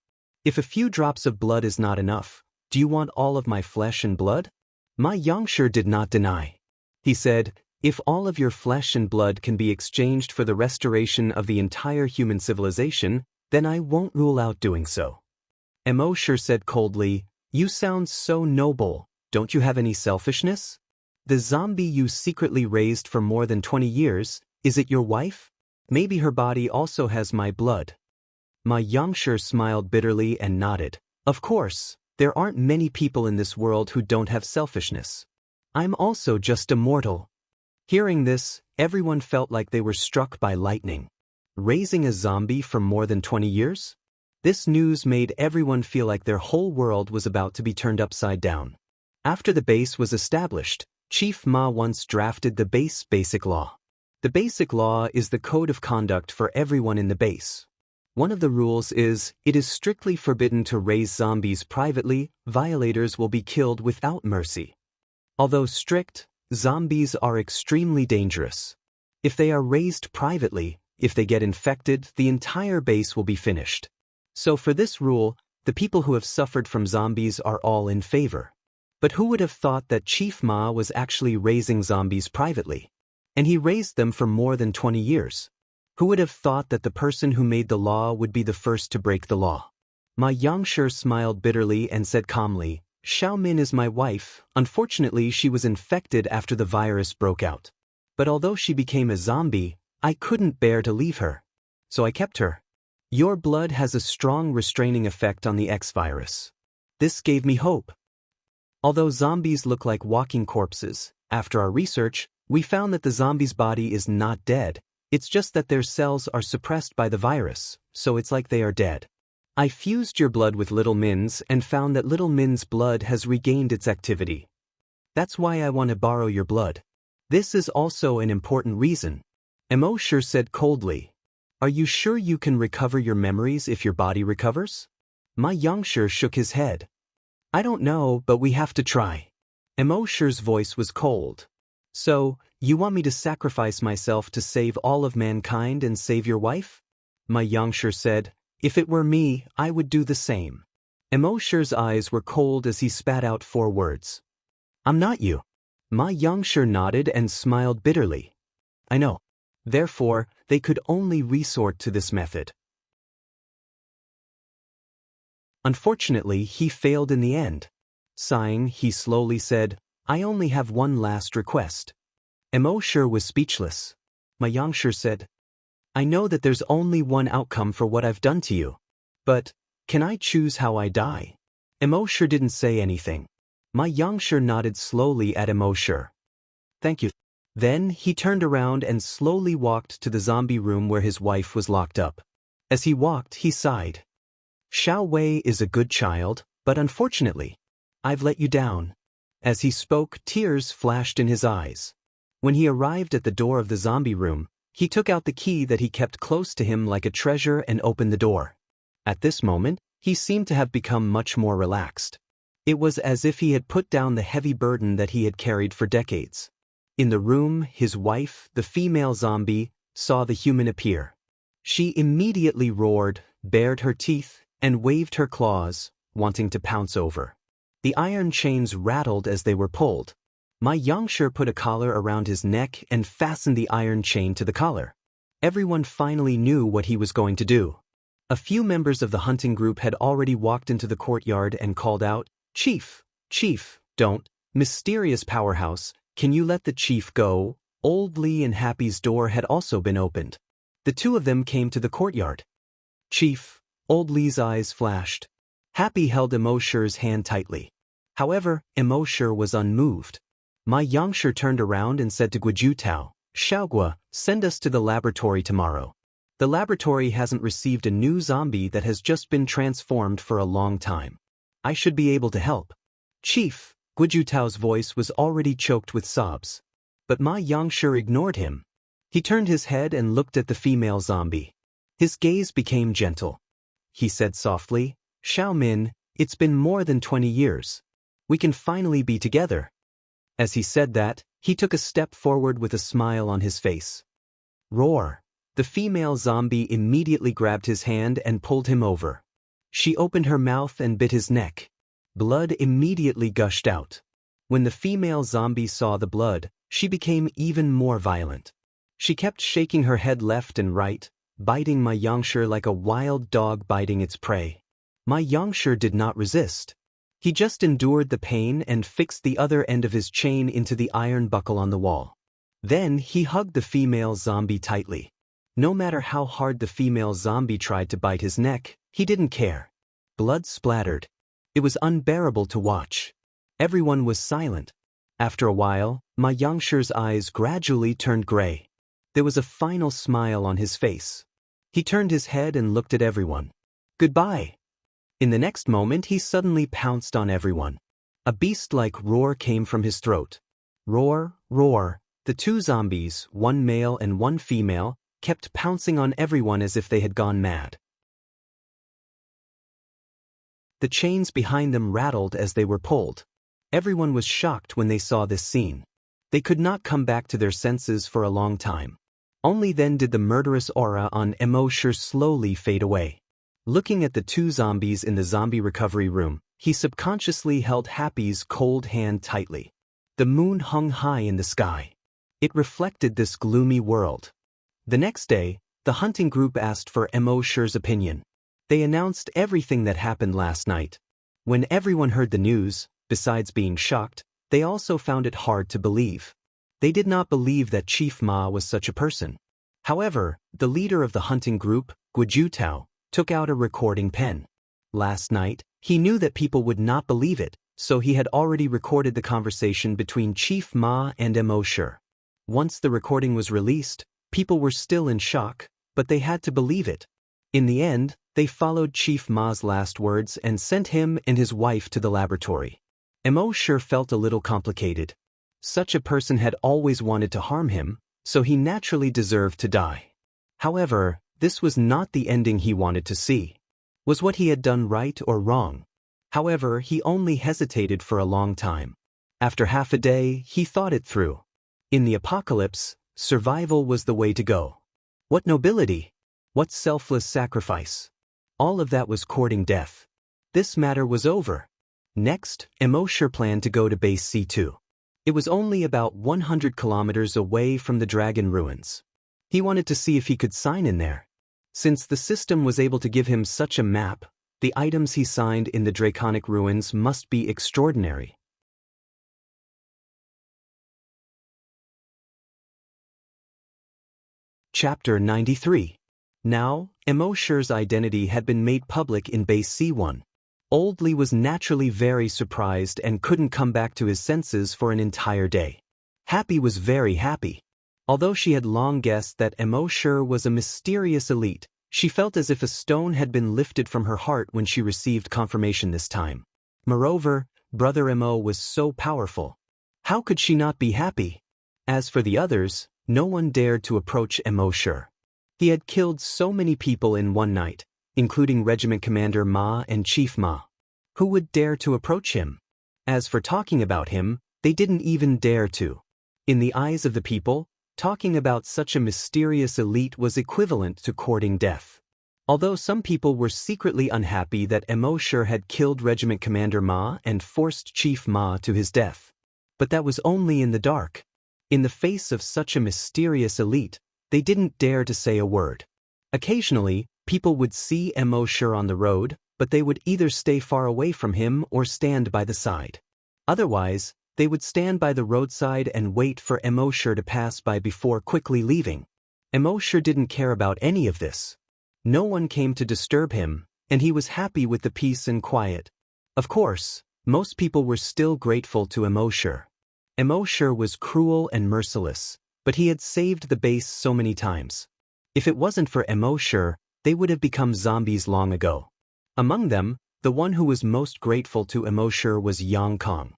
A: If a few drops of blood is not enough, do you want all of my flesh and blood?" Ma Yangshi did not deny. He said, "If all of your flesh and blood can be exchanged for the restoration of the entire human civilization, then I won't rule out doing so." Mo Shi said coldly, "You sound so noble, don't you have any selfishness? The zombie you secretly raised for more than 20 years, is it your wife? Maybe her body also has my blood." Ma Yangshi smiled bitterly and nodded. "Of course, there aren't many people in this world who don't have selfishness. I'm also just a mortal." Hearing this, everyone felt like they were struck by lightning. Raising a zombie for more than 20 years? This news made everyone feel like their whole world was about to be turned upside down. After the base was established, Chief Ma once drafted the base basic law. The basic law is the code of conduct for everyone in the base. One of the rules is, it is strictly forbidden to raise zombies privately, violators will be killed without mercy. Although strict, zombies are extremely dangerous. If they are raised privately, if they get infected, the entire base will be finished. So for this rule, the people who have suffered from zombies are all in favor. But who would have thought that Chief Ma was actually raising zombies privately? And he raised them for more than 20 years. Who would have thought that the person who made the law would be the first to break the law? Ma Yangshi smiled bitterly and said calmly, Xiao Min is my wife. Unfortunately, she was infected after the virus broke out. But although she became a zombie, I couldn't bear to leave her. So I kept her. Your blood has a strong restraining effect on the X virus. This gave me hope. Although zombies look like walking corpses, after our research, we found that the zombie's body is not dead, it's just that their cells are suppressed by the virus, so it's like they are dead. I fused your blood with Little Min's and found that Little Min's blood has regained its activity. That's why I want to borrow your blood. This is also an important reason. Emoshir said coldly. Are you sure you can recover your memories if your body recovers? Ma Yangshi shook his head. I don't know, but we have to try. Emoshir's voice was cold. So, you want me to sacrifice myself to save all of mankind and save your wife? Ma Yangshi said, if it were me, I would do the same. Emoshir's eyes were cold as he spat out 4 words. I'm not you. Ma Yangshi nodded and smiled bitterly. I know. Therefore, they could only resort to this method. Unfortunately, he failed in the end. Sighing, he slowly said, I only have one last request. Emoshir was speechless. Ma Yangshi said, I know that there's only one outcome for what I've done to you. But, can I choose how I die? Emoshir didn't say anything. Ma Yangshi nodded slowly at Emoshir. Thank you. Then he turned around and slowly walked to the zombie room where his wife was locked up. As he walked, he sighed. Xiao Wei is a good child, but unfortunately, I've let you down. As he spoke, tears flashed in his eyes. When he arrived at the door of the zombie room, he took out the key that he kept close to him like a treasure and opened the door. At this moment, he seemed to have become much more relaxed. It was as if he had put down the heavy burden that he had carried for decades. In the room, his wife, the female zombie, saw the human appear. She immediately roared, bared her teeth, and waved her claws, wanting to pounce over. The iron chains rattled as they were pulled. Ma Yangshi put a collar around his neck and fastened the iron chain to the collar. Everyone finally knew what he was going to do. A few members of the hunting group had already walked into the courtyard and called out, Chief, Chief, don't, mysterious powerhouse, can you let the chief go? Old Li and Happy's door had also been opened. The 2 of them came to the courtyard. Chief, Old Li's eyes flashed. Happy held Emoshir's hand tightly. However, Emoshir was unmoved. Ma Yangshi turned around and said to Guijutao, Xiaogua, send us to the laboratory tomorrow. The laboratory hasn't received a new zombie that has just been transformed for a long time. I should be able to help. Chief, Guijutao's voice was already choked with sobs. But Ma Yangshi ignored him. He turned his head and looked at the female zombie. His gaze became gentle. He said softly, Xiao Min, it's been more than 20 years. We can finally be together. As he said that, he took a step forward with a smile on his face. Roar! The female zombie immediately grabbed his hand and pulled him over. She opened her mouth and bit his neck. Blood immediately gushed out. When the female zombie saw the blood, she became even more violent. She kept shaking her head left and right, biting Ma Yangshi like a wild dog biting its prey. Ma Yangshi did not resist. He just endured the pain and fixed the other end of his chain into the iron buckle on the wall. Then he hugged the female zombie tightly. No matter how hard the female zombie tried to bite his neck, he didn't care. Blood splattered. It was unbearable to watch. Everyone was silent. After a while, Ma Yangshi's eyes gradually turned gray. There was a final smile on his face. He turned his head and looked at everyone. Goodbye. In the next moment, he suddenly pounced on everyone. A beast-like roar came from his throat. Roar, roar. The two zombies, one male and one female, kept pouncing on everyone as if they had gone mad. The chains behind them rattled as they were pulled. Everyone was shocked when they saw this scene. They could not come back to their senses for a long time. Only then did the murderous aura on Immortal slowly fade away. Looking at the two zombies in the zombie recovery room, he subconsciously held Happy's cold hand tightly. The moon hung high in the sky. It reflected this gloomy world. The next day, the hunting group asked for Immortal's opinion. They announced everything that happened last night. When everyone heard the news, besides being shocked, they also found it hard to believe. They did not believe that Chief Ma was such a person. However, the leader of the hunting group, Guojutao, took out a recording pen. Last night, he knew that people would not believe it, so he had already recorded the conversation between Chief Ma and Immortal. Once the recording was released, people were still in shock, but they had to believe it. In the end, they followed Chief Ma's last words and sent him and his wife to the laboratory. Immortal felt a little complicated. Such a person had always wanted to harm him, so he naturally deserved to die. However, this was not the ending he wanted to see. Was what he had done right or wrong? However, he only hesitated for a long time. After half a day, he thought it through. In the apocalypse, survival was the way to go. What nobility! What selfless sacrifice! All of that was courting death. This matter was over. Next, Immortal planned to go to base C2. It was only about 100 kilometers away from the dragon ruins. He wanted to see if he could sign in there. Since the system was able to give him such a map, the items he signed in the draconic ruins must be extraordinary. Chapter 93. Now, Immortal's identity had been made public in base C1. Old Li was naturally very surprised and couldn't come back to his senses for an entire day. Happy was very happy. Although she had long guessed that Immortal was a mysterious elite, she felt as if a stone had been lifted from her heart when she received confirmation this time. Moreover, Brother Imo was so powerful. How could she not be happy? As for the others, no one dared to approach Immortal. He had killed so many people in one night, including Regiment Commander Ma and Chief Ma. Who would dare to approach him? As for talking about him, they didn't even dare to. In the eyes of the people, talking about such a mysterious elite was equivalent to courting death. Although some people were secretly unhappy that Immortal had killed Regiment Commander Ma and forced Chief Ma to his death. But that was only in the dark. In the face of such a mysterious elite, they didn't dare to say a word. Occasionally, people would see Immortal on the road, but they would either stay far away from him or stand by the side. Otherwise, they would stand by the roadside and wait for Immortal to pass by before quickly leaving. Immortal didn't care about any of this. No one came to disturb him, and he was happy with the peace and quiet. Of course, most people were still grateful to Immortal. Immortal was cruel and merciless, but he had saved the base so many times. If it wasn't for Immortal, they would have become zombies long ago. Among them, the one who was most grateful to Immortal was Yang Kong.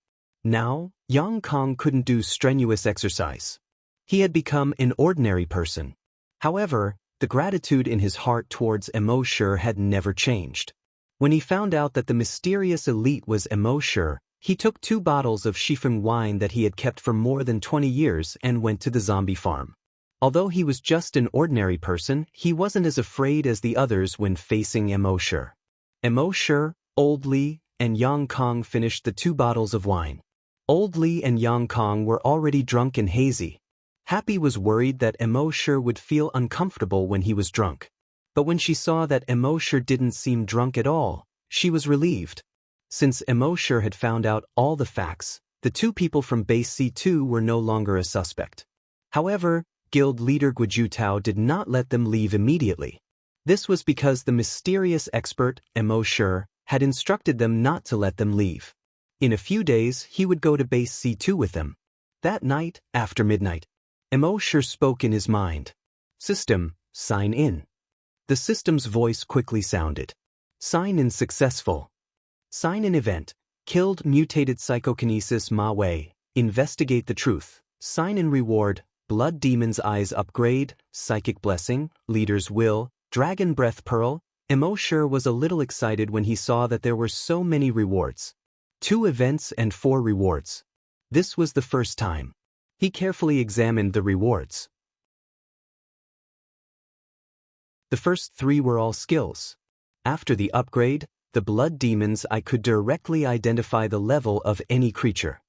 A: Now, Yang Kong couldn't do strenuous exercise. He had become an ordinary person. However, the gratitude in his heart towards Immortal had never changed. When he found out that the mysterious elite was Immortal, he took 2 bottles of Shifeng wine that he had kept for more than 20 years and went to the zombie farm. Although he was just an ordinary person, he wasn't as afraid as the others when facing Immortal. Immortal, Old Li, and Yang Kong finished the 2 bottles of wine. Old Li and Yang Kong were already drunk and hazy. Happy was worried that Immortal would feel uncomfortable when he was drunk. But when she saw that Immortal didn't seem drunk at all, she was relieved. Since Immortal had found out all the facts, the 2 people from base C2 were no longer a suspect. However, guild leader Guojutao did not let them leave immediately. This was because the mysterious expert, Immortal, had instructed them not to let them leave. In a few days, he would go to base C2 with them. That night, after midnight, Immortal spoke in his mind. System, sign in. The system's voice quickly sounded. Sign in successful. Sign in event. Killed mutated psychokinesis Ma Wei. Investigate the truth. Sign and reward. Blood demon's eyes upgrade. Psychic blessing. Leader's will. Dragon breath pearl. Immortal was a little excited when he saw that there were so many rewards. 2 events and 4 rewards. This was the first time. He carefully examined the rewards. The first 3 were all skills. After the upgrade, the blood demon's eye could directly identify the level of any creature.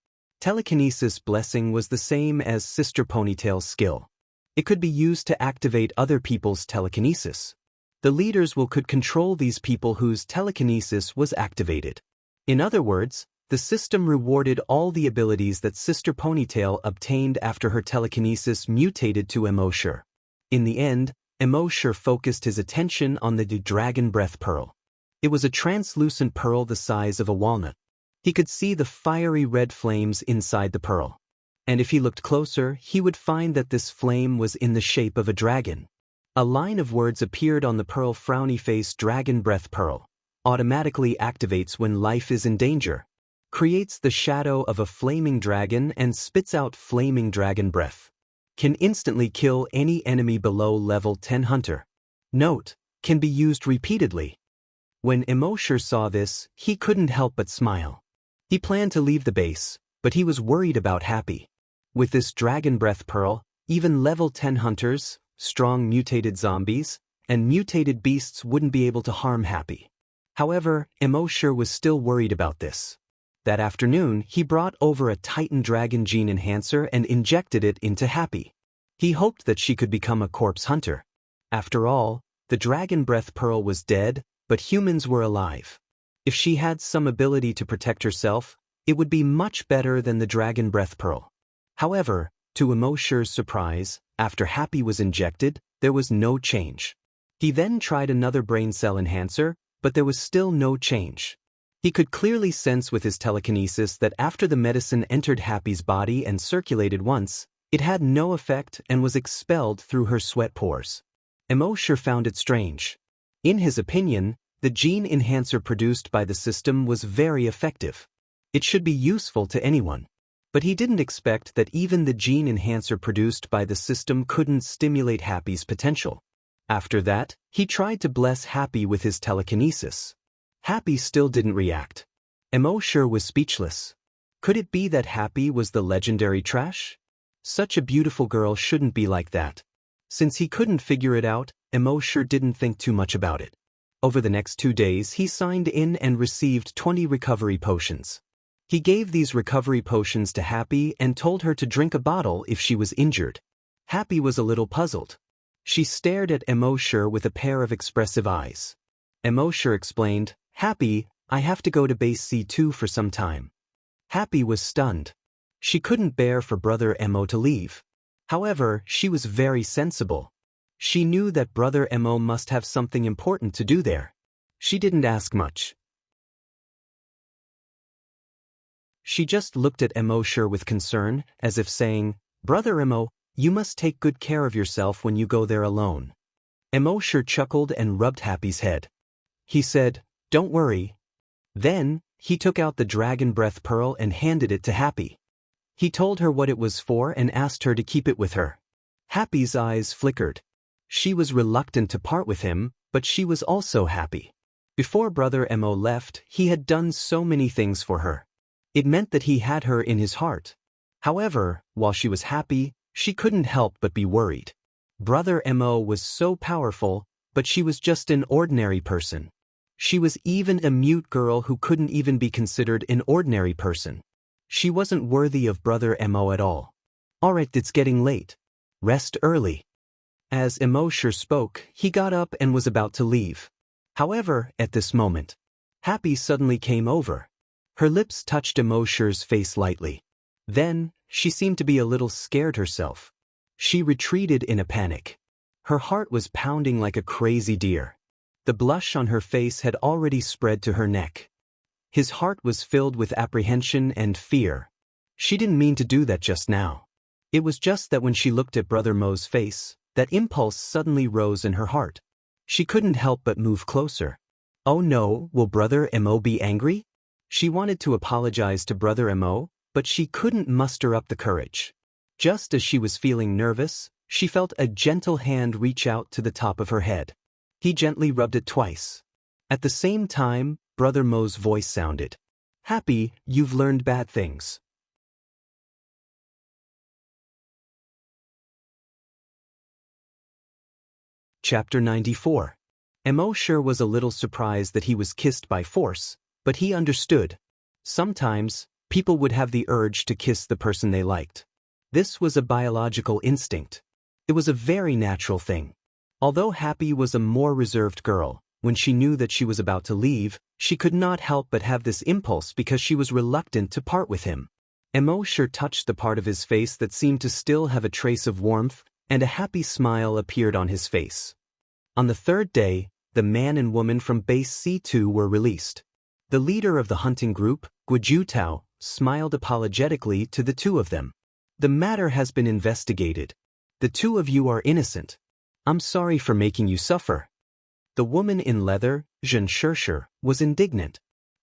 A: Telekinesis blessing was the same as Sister Ponytail's skill. It could be used to activate other people's telekinesis. The leader's will could control these people whose telekinesis was activated. In other words, the system rewarded all the abilities that Sister Ponytail obtained after her telekinesis mutated to Immortal. In the end, Immortal focused his attention on the Dragon Breath Pearl. It was a translucent pearl the size of a walnut. He could see the fiery red flames inside the pearl. And if he looked closer, he would find that this flame was in the shape of a dragon. A line of words appeared on the pearl. Frowny face. Dragon Breath Pearl. Automatically activates when life is in danger. Creates the shadow of a flaming dragon and spits out flaming dragon breath. Can instantly kill any enemy below level 10 hunter. Note, can be used repeatedly. When Immortal saw this, he couldn't help but smile. He planned to leave the base, but he was worried about Happy. With this Dragon Breath Pearl, even level 10 hunters, strong mutated zombies, and mutated beasts wouldn't be able to harm Happy. However, Immortal was still worried about this. That afternoon, he brought over a Titan Dragon Gene Enhancer and injected it into Happy. He hoped that she could become a corpse hunter. After all, the Dragon Breath Pearl was dead, but humans were alive. If she had some ability to protect herself, it would be much better than the Dragon Breath Pearl. However, to Immortal's surprise, after Happy was injected, there was no change. He then tried another brain cell enhancer, but there was still no change. He could clearly sense with his telekinesis that after the medicine entered Happy's body and circulated once, it had no effect and was expelled through her sweat pores. Immortal found it strange. In his opinion, the gene enhancer produced by the system was very effective. It should be useful to anyone. But he didn't expect that even the gene enhancer produced by the system couldn't stimulate Happy's potential. After that, he tried to bless Happy with his telekinesis. Happy still didn't react. Immortal was speechless. Could it be that Happy was the legendary trash? Such a beautiful girl shouldn't be like that. Since he couldn't figure it out, Immortal didn't think too much about it. Over the next 2 days, he signed in and received 20 recovery potions. He gave these recovery potions to Happy and told her to drink a bottle if she was injured. Happy was a little puzzled. She stared at Immortal with a pair of expressive eyes. Immortal explained, "Happy, I have to go to base C2 for some time." Happy was stunned. She couldn't bear for Brother Mo to leave. However, she was very sensible. She knew that Brother Mo must have something important to do there. She didn't ask much. She just looked at Immortal with concern, as if saying, "Brother Mo, you must take good care of yourself when you go there alone." Immortal chuckled and rubbed Happy's head. He said, "Don't worry." Then, he took out the Dragon Breath Pearl and handed it to Happy. He told her what it was for and asked her to keep it with her. Happy's eyes flickered. She was reluctant to part with him, but she was also happy. Before Brother Mo left, he had done so many things for her. It meant that he had her in his heart. However, while she was happy, she couldn't help but be worried. Brother Mo was so powerful, but she was just an ordinary person. She was even a mute girl who couldn't even be considered an ordinary person. She wasn't worthy of Brother Mo at all. "Alright, it's getting late. Rest early." As Immortal spoke, he got up and was about to leave. However, at this moment, Happy suddenly came over. Her lips touched Immortal's face lightly. Then, she seemed to be a little scared herself. She retreated in a panic. Her heart was pounding like a crazy deer. The blush on her face had already spread to her neck. His heart was filled with apprehension and fear. She didn't mean to do that just now. It was just that when she looked at Brother Mo's face, that impulse suddenly rose in her heart. She couldn't help but move closer. Oh no, will Brother Mo be angry? She wanted to apologize to Brother Mo, but she couldn't muster up the courage. Just as she was feeling nervous, she felt a gentle hand reach out to the top of her head. He gently rubbed it twice. At the same time, Brother Mo's voice sounded. "Happy, you've learned bad things." Chapter 94. Mo sure was a little surprised that he was kissed by force, but he understood. Sometimes, people would have the urge to kiss the person they liked. This was a biological instinct. It was a very natural thing. Although Happy was a more reserved girl, when she knew that she was about to leave, she could not help but have this impulse because she was reluctant to part with him. Mo sure touched the part of his face that seemed to still have a trace of warmth, and a happy smile appeared on his face. On the third day, the man and woman from base C2 were released. The leader of the hunting group, Guojutao, smiled apologetically to the two of them. "The matter has been investigated. The two of you are innocent. I'm sorry for making you suffer." The woman in leather, Xianxia, was indignant.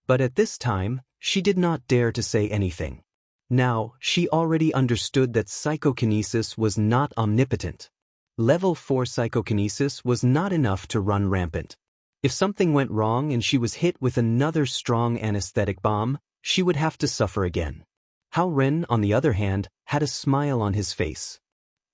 A: But at this time, she did not dare to say anything. Now, she already understood that psychokinesis was not omnipotent. Level 4 psychokinesis was not enough to run rampant. If something went wrong and she was hit with another strong anesthetic bomb, she would have to suffer again. Hao Ren, on the other hand, had a smile on his face.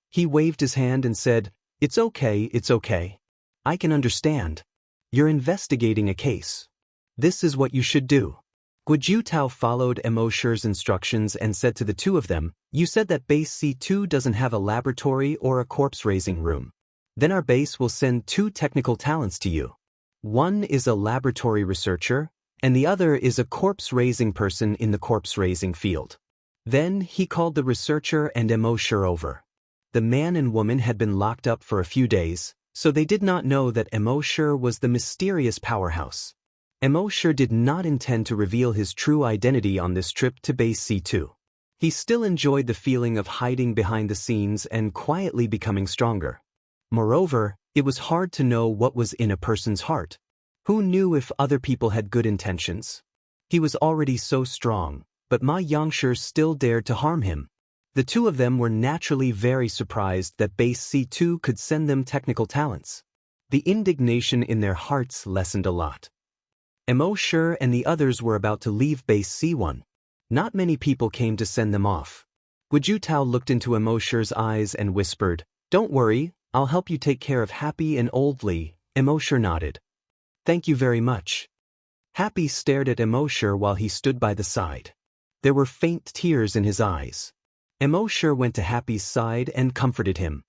A: He waved his hand and said, it's okay. I can understand. You're investigating a case. This is what you should do." Guojutao followed Mo Shi's instructions and said to the two of them, "You said that base C2 doesn't have a laboratory or a corpse-raising room. Then our base will send 2 technical talents to you. One is a laboratory researcher, and the other is a corpse-raising person in the corpse-raising field." Then he called the researcher and Mo Shi over. The man and woman had been locked up for a few days, so they did not know that Mo Shi was the mysterious powerhouse. Mo Shi did not intend to reveal his true identity on this trip to base C2. He still enjoyed the feeling of hiding behind the scenes and quietly becoming stronger. Moreover, it was hard to know what was in a person's heart. Who knew if other people had good intentions? He was already so strong, but Ma Yangshi still dared to harm him. The two of them were naturally very surprised that base C2 could send them technical talents. The indignation in their hearts lessened a lot. Mo Shi and the others were about to leave base C1. Not many people came to send them off. Guojutao looked into Mo Shi's eyes and whispered, "Don't worry, I'll help you take care of Happy and Old Li." Mo Shi nodded. "Thank you very much." Happy stared at Mo Shi while he stood by the side. There were faint tears in his eyes. Mo Shi went to Happy's side and comforted him.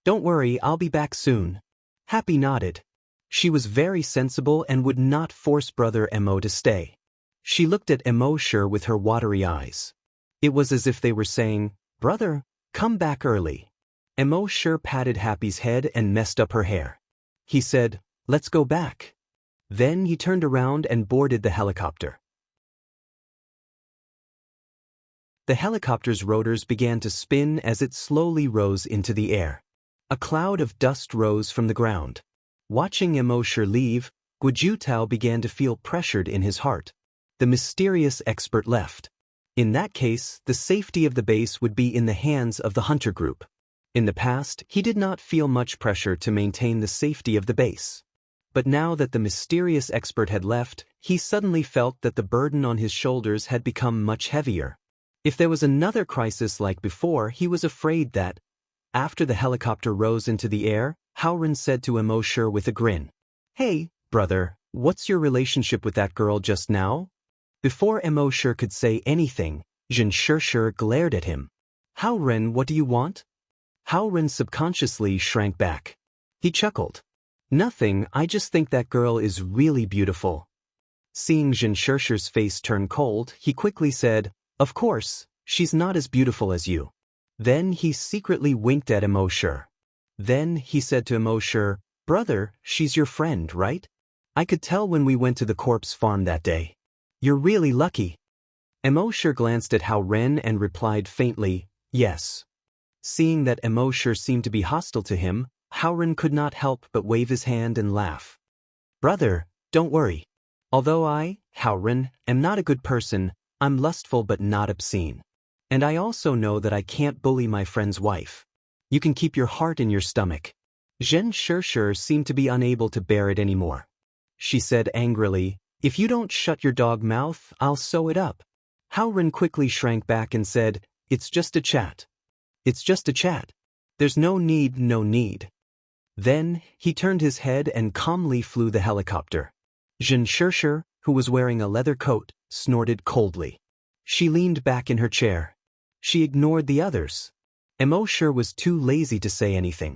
A: "Don't worry, I'll be back soon." Happy nodded. She was very sensible and would not force Brother Mo to stay. She looked at Mo Shi with her watery eyes. It was as if they were saying, "Brother, come back early." Mo Shi patted Happy's head and messed up her hair. He said, "Let's go back." Then he turned around and boarded the helicopter. The helicopter's rotors began to spin as it slowly rose into the air. A cloud of dust rose from the ground. Watching Mo Shi leave, Guojutao began to feel pressured in his heart. The mysterious expert left. In that case, the safety of the base would be in the hands of the hunter group. In the past, he did not feel much pressure to maintain the safety of the base. But now that the mysterious expert had left, he suddenly felt that the burden on his shoulders had become much heavier. If there was another crisis like before, he was afraid that, after the helicopter rose into the air, Hao Ren said to Mo Shi with a grin, "Hey, brother, what's your relationship with that girl just now?" Before Mo Shi could say anything, Xianxia glared at him. "Hao Ren, what do you want?" Hao Ren subconsciously shrank back. He chuckled. "Nothing, I just think that girl is really beautiful." Seeing Xianxia's face turn cold, he quickly said, "Of course, she's not as beautiful as you." Then he secretly winked at Mo Shi. Then he said to Mo Shi, "Brother, she's your friend, right? I could tell when we went to the corpse farm that day. You're really lucky." Mo Shi glanced at Hao Ren and replied faintly, "Yes." Seeing that Mo Shi seemed to be hostile to him, Hao Ren could not help but wave his hand and laugh. "Brother, don't worry. Although I, Haoren, am not a good person, I'm lustful but not obscene. And I also know that I can't bully my friend's wife. You can keep your heart in your stomach. Zhen Shishir seemed to be unable to bear it anymore. She said angrily, "If you don't shut your dog mouth, I'll sew it up." Haoren quickly shrank back and said, "It's just a chat. It's just a chat. There's no need, no need." Then, he turned his head and calmly flew the helicopter. Zhen Shishir, who was wearing a leather coat, snorted coldly. She leaned back in her chair. She ignored the others. Emoshir was too lazy to say anything.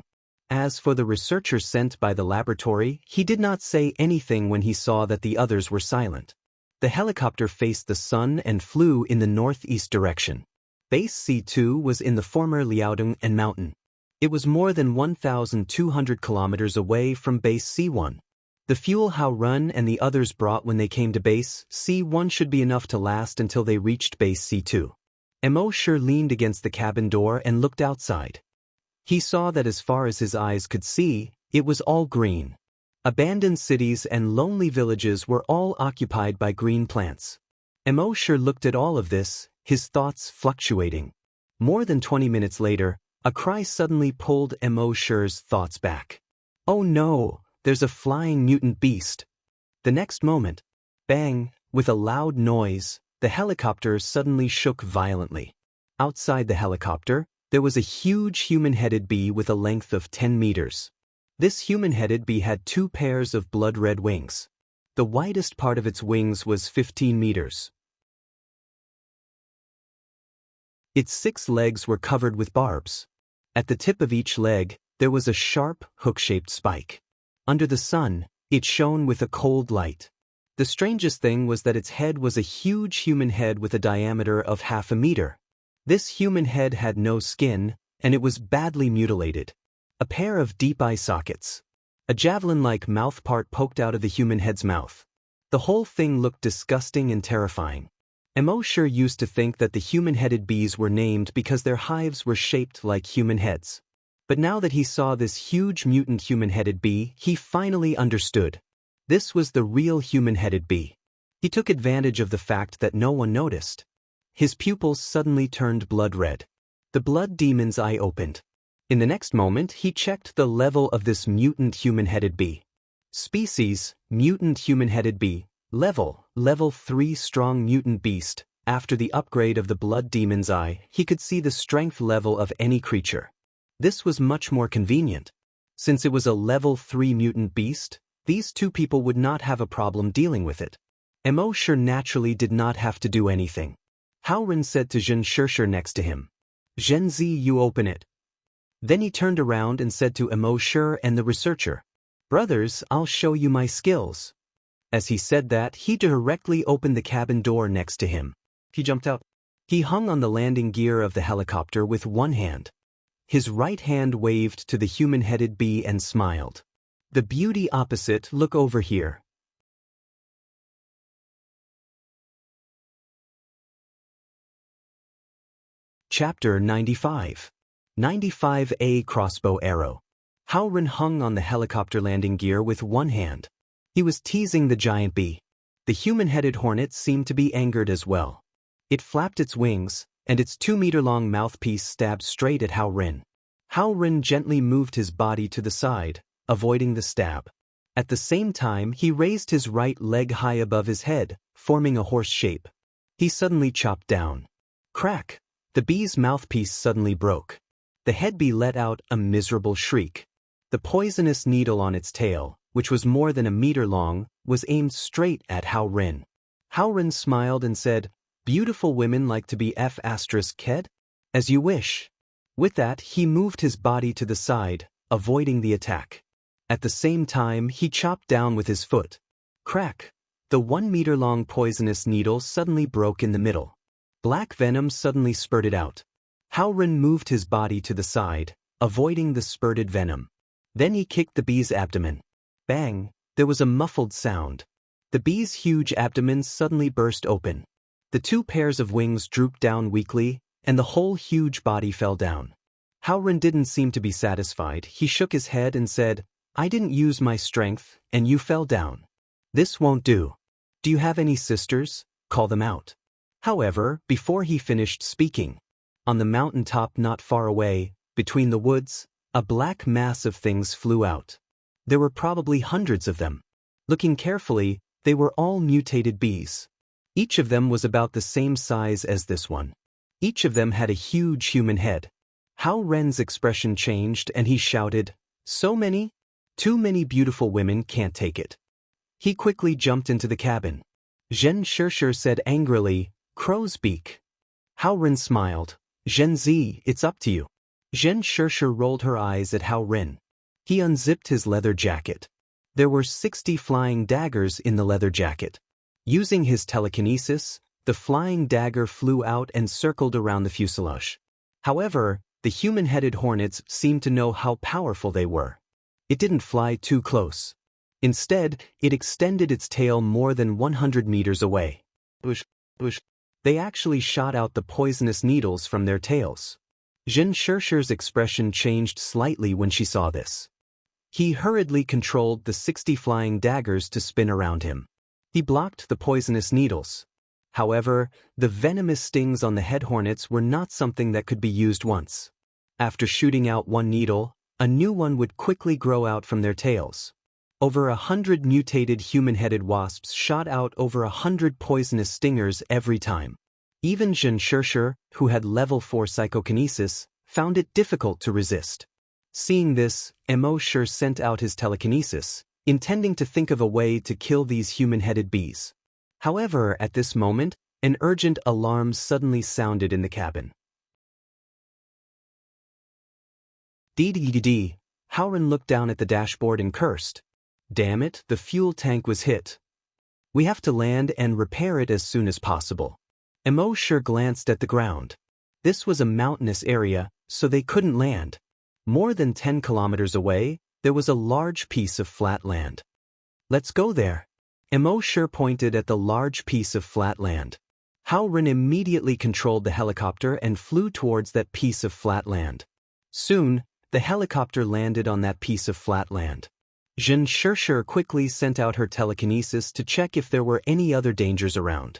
A: As for the researcher sent by the laboratory, he did not say anything when he saw that the others were silent. The helicopter faced the sun and flew in the northeast direction. Base C2 was in the former Liaodong and mountain. It was more than 1,200 kilometers away from base C1. The fuel Haoren and the others brought when they came to base C1 should be enough to last until they reached base C2. Emoshir leaned against the cabin door and looked outside. He saw that as far as his eyes could see, it was all green. Abandoned cities and lonely villages were all occupied by green plants. Emoshir looked at all of this, his thoughts fluctuating. More than 20 minutes later, a cry suddenly pulled Emoshir's thoughts back. "Oh no, there's a flying mutant beast." The next moment, bang, with a loud noise, the helicopter suddenly shook violently. Outside the helicopter, there was a huge human-headed bee with a length of 10 meters. This human-headed bee had 2 pairs of blood-red wings. The widest part of its wings was 15 meters. Its 6 legs were covered with barbs. At the tip of each leg, there was a sharp, hook-shaped spike. Under the sun, it shone with a cold light. The strangest thing was that its head was a huge human head with a diameter of half a meter. This human head had no skin, and it was badly mutilated. A pair of deep eye sockets. A javelin-like mouth part poked out of the human head's mouth. The whole thing looked disgusting and terrifying. Emoshir used to think that the human-headed bees were named because their hives were shaped like human heads. But now that he saw this huge mutant human-headed bee, he finally understood. This was the real human-headed bee. He took advantage of the fact that no one noticed. His pupils suddenly turned blood red. The blood demon's eye opened. In the next moment, he checked the level of this mutant human-headed bee. Species, mutant human-headed bee. Level 3 strong mutant beast. After the upgrade of the blood demon's eye, he could see the strength level of any creature. This was much more convenient. Since it was a level 3 mutant beast, these 2 people would not have a problem dealing with it. Emoshir naturally did not have to do anything. Haoren said to Zhen Shishir next to him, "Zhenzi, you open it." Then he turned around and said to Emoshir and the researcher, "Brothers, I'll show you my skills." As he said that, he directly opened the cabin door next to him. He jumped out. He hung on the landing gear of the helicopter with one hand. His right hand waved to the human-headed bee and smiled. "The beauty opposite, look over here." Chapter 95. 95A Crossbow Arrow. Haoren hung on the helicopter landing gear with one hand. He was teasing the giant bee. The human-headed hornet seemed to be angered as well. It flapped its wings, and its 2-meter-long mouthpiece stabbed straight at Haoren. Haoren gently moved his body to the side, avoiding the stab. At the same time, he raised his right leg high above his head, forming a horse shape. He suddenly chopped down. Crack! The bee's mouthpiece suddenly broke. The head bee let out a miserable shriek. The poisonous needle on its tail, which was more than a meter long, was aimed straight at Haoren. Haoren smiled and said, "Beautiful women like to be F***head? As you wish." With that, he moved his body to the side, avoiding the attack. At the same time, he chopped down with his foot. Crack! The 1-meter-long poisonous needle suddenly broke in the middle. Black venom suddenly spurted out. Haoren moved his body to the side, avoiding the spurted venom. Then he kicked the bee's abdomen. Bang! There was a muffled sound. The bee's huge abdomen suddenly burst open. The 2 pairs of wings drooped down weakly, and the whole huge body fell down. Haoren didn't seem to be satisfied. He shook his head and said, "I didn't use my strength, and you fell down. This won't do." Do you have any sisters? Call them out. However, before he finished speaking, on the mountain top not far away, between the woods, a black mass of things flew out. There were probably hundreds of them. Looking carefully, they were all mutated bees. Each of them was about the same size as this one. Each of them had a huge human head. Hao Ren's expression changed and he shouted, "So many? Too many beautiful women can't take it." He quickly jumped into the cabin. Zhen Shirshir said angrily, "Crow's beak." Hao Ren smiled. "Zhen Zi, it's up to you." Zhen Shirshir rolled her eyes at Hao Ren. He unzipped his leather jacket. There were 60 flying daggers in the leather jacket. Using his telekinesis, the flying dagger flew out and circled around the fuselage. However, the human-headed hornets seemed to know how powerful they were. It didn't fly too close. Instead, it extended its tail more than 100 meters away. Bush. They actually shot out the poisonous needles from their tails. Zhen Shirshir's expression changed slightly when she saw this. He hurriedly controlled the 60 flying daggers to spin around him. He blocked the poisonous needles. However, the venomous stings on the head hornets were not something that could be used once. After shooting out one needle, a new one would quickly grow out from their tails. Over 100 mutated human-headed wasps shot out over 100 poisonous stingers every time. Even Zhen Shirshir, who had level 4 psychokinesis, found it difficult to resist. Seeing this, Shir sent out his telekinesis, intending to think of a way to kill these human-headed bees. However, at this moment, an urgent alarm suddenly sounded in the cabin. Dee. Hao Ren looked down at the dashboard and cursed. Damn it, the fuel tank was hit. We have to land and repair it as soon as possible. Shir glanced at the ground. This was a mountainous area, so they couldn't land. More than 10 kilometers away, there was a large piece of flat land. Let's go there. Shir pointed at the large piece of flat land. Hao Ren immediately controlled the helicopter and flew towards that piece of flat land. Soon, the helicopter landed on that piece of flat land. Zhen Shirshir quickly sent out her telekinesis to check if there were any other dangers around.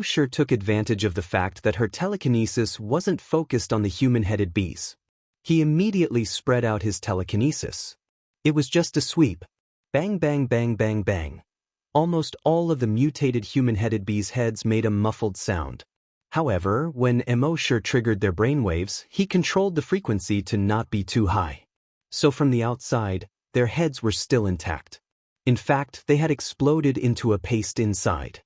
A: Shir took advantage of the fact that her telekinesis wasn't focused on the human-headed bees. He immediately spread out his telekinesis. It was just a sweep. Bang bang bang bang bang. Almost all of the mutated human-headed bees' heads made a muffled sound. However, when Shir triggered their brainwaves, he controlled the frequency to not be too high. So from the outside, their heads were still intact. In fact, they had exploded into a paste inside.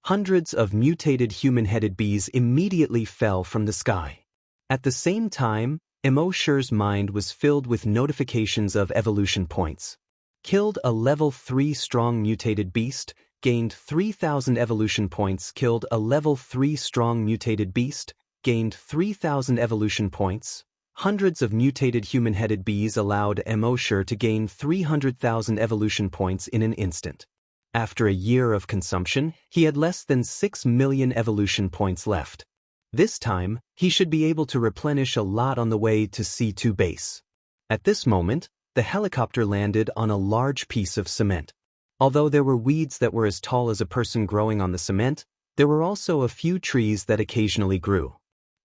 A: Hundreds of mutated human-headed bees immediately fell from the sky. At the same time, Shir's mind was filled with notifications of evolution points. Killed a level 3 strong mutated beast, gained 3,000 evolution points. Killed a level 3 strong mutated beast, gained 3,000 evolution points. Hundreds of mutated human-headed bees allowed Shir to gain 300,000 evolution points in an instant. After a year of consumption, he had less than 6 million evolution points left. This time, he should be able to replenish a lot on the way to C2 base. At this moment, the helicopter landed on a large piece of cement. Although there were weeds that were as tall as a person growing on the cement, there were also a few trees that occasionally grew.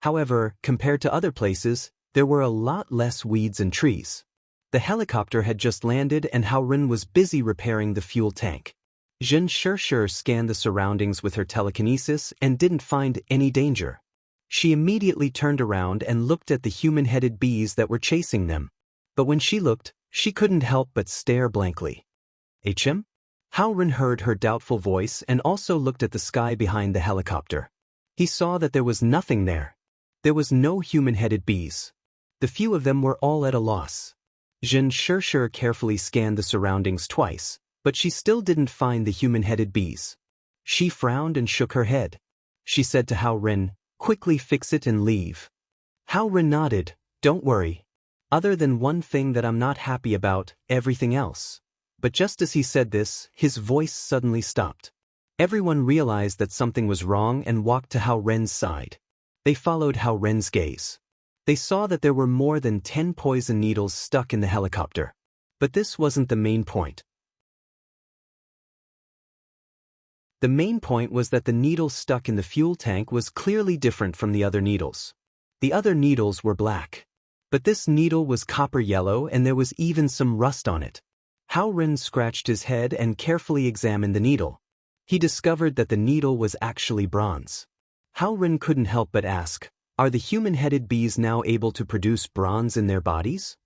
A: However, compared to other places, there were a lot less weeds and trees. The helicopter had just landed and Hao Ren was busy repairing the fuel tank. Zhen Shirshir scanned the surroundings with her telekinesis and didn't find any danger. She immediately turned around and looked at the human-headed bees that were chasing them. But when she looked, she couldn't help but stare blankly. "HM?" Hao Ren heard her doubtful voice and also looked at the sky behind the helicopter. He saw that there was nothing there. There was no human-headed bees. The few of them were all at a loss. Zhen Shirshir carefully scanned the surroundings twice, but she still didn't find the human-headed bees. She frowned and shook her head. She said to Hao Ren, "Quickly fix it and leave." Hao Ren nodded. "Don't worry. Other than one thing that I'm not happy about, everything else." But just as he said this, his voice suddenly stopped. Everyone realized that something was wrong and walked to Hao Ren's side. They followed Hao Ren's gaze. They saw that there were more than 10 poison needles stuck in the helicopter. But this wasn't the main point. The main point was that the needle stuck in the fuel tank was clearly different from the other needles. The other needles were black. But this needle was copper yellow and there was even some rust on it. Hao Ren scratched his head and carefully examined the needle. He discovered that the needle was actually bronze. Hao Ren couldn't help but ask, are the human-headed bees now able to produce bronze in their bodies?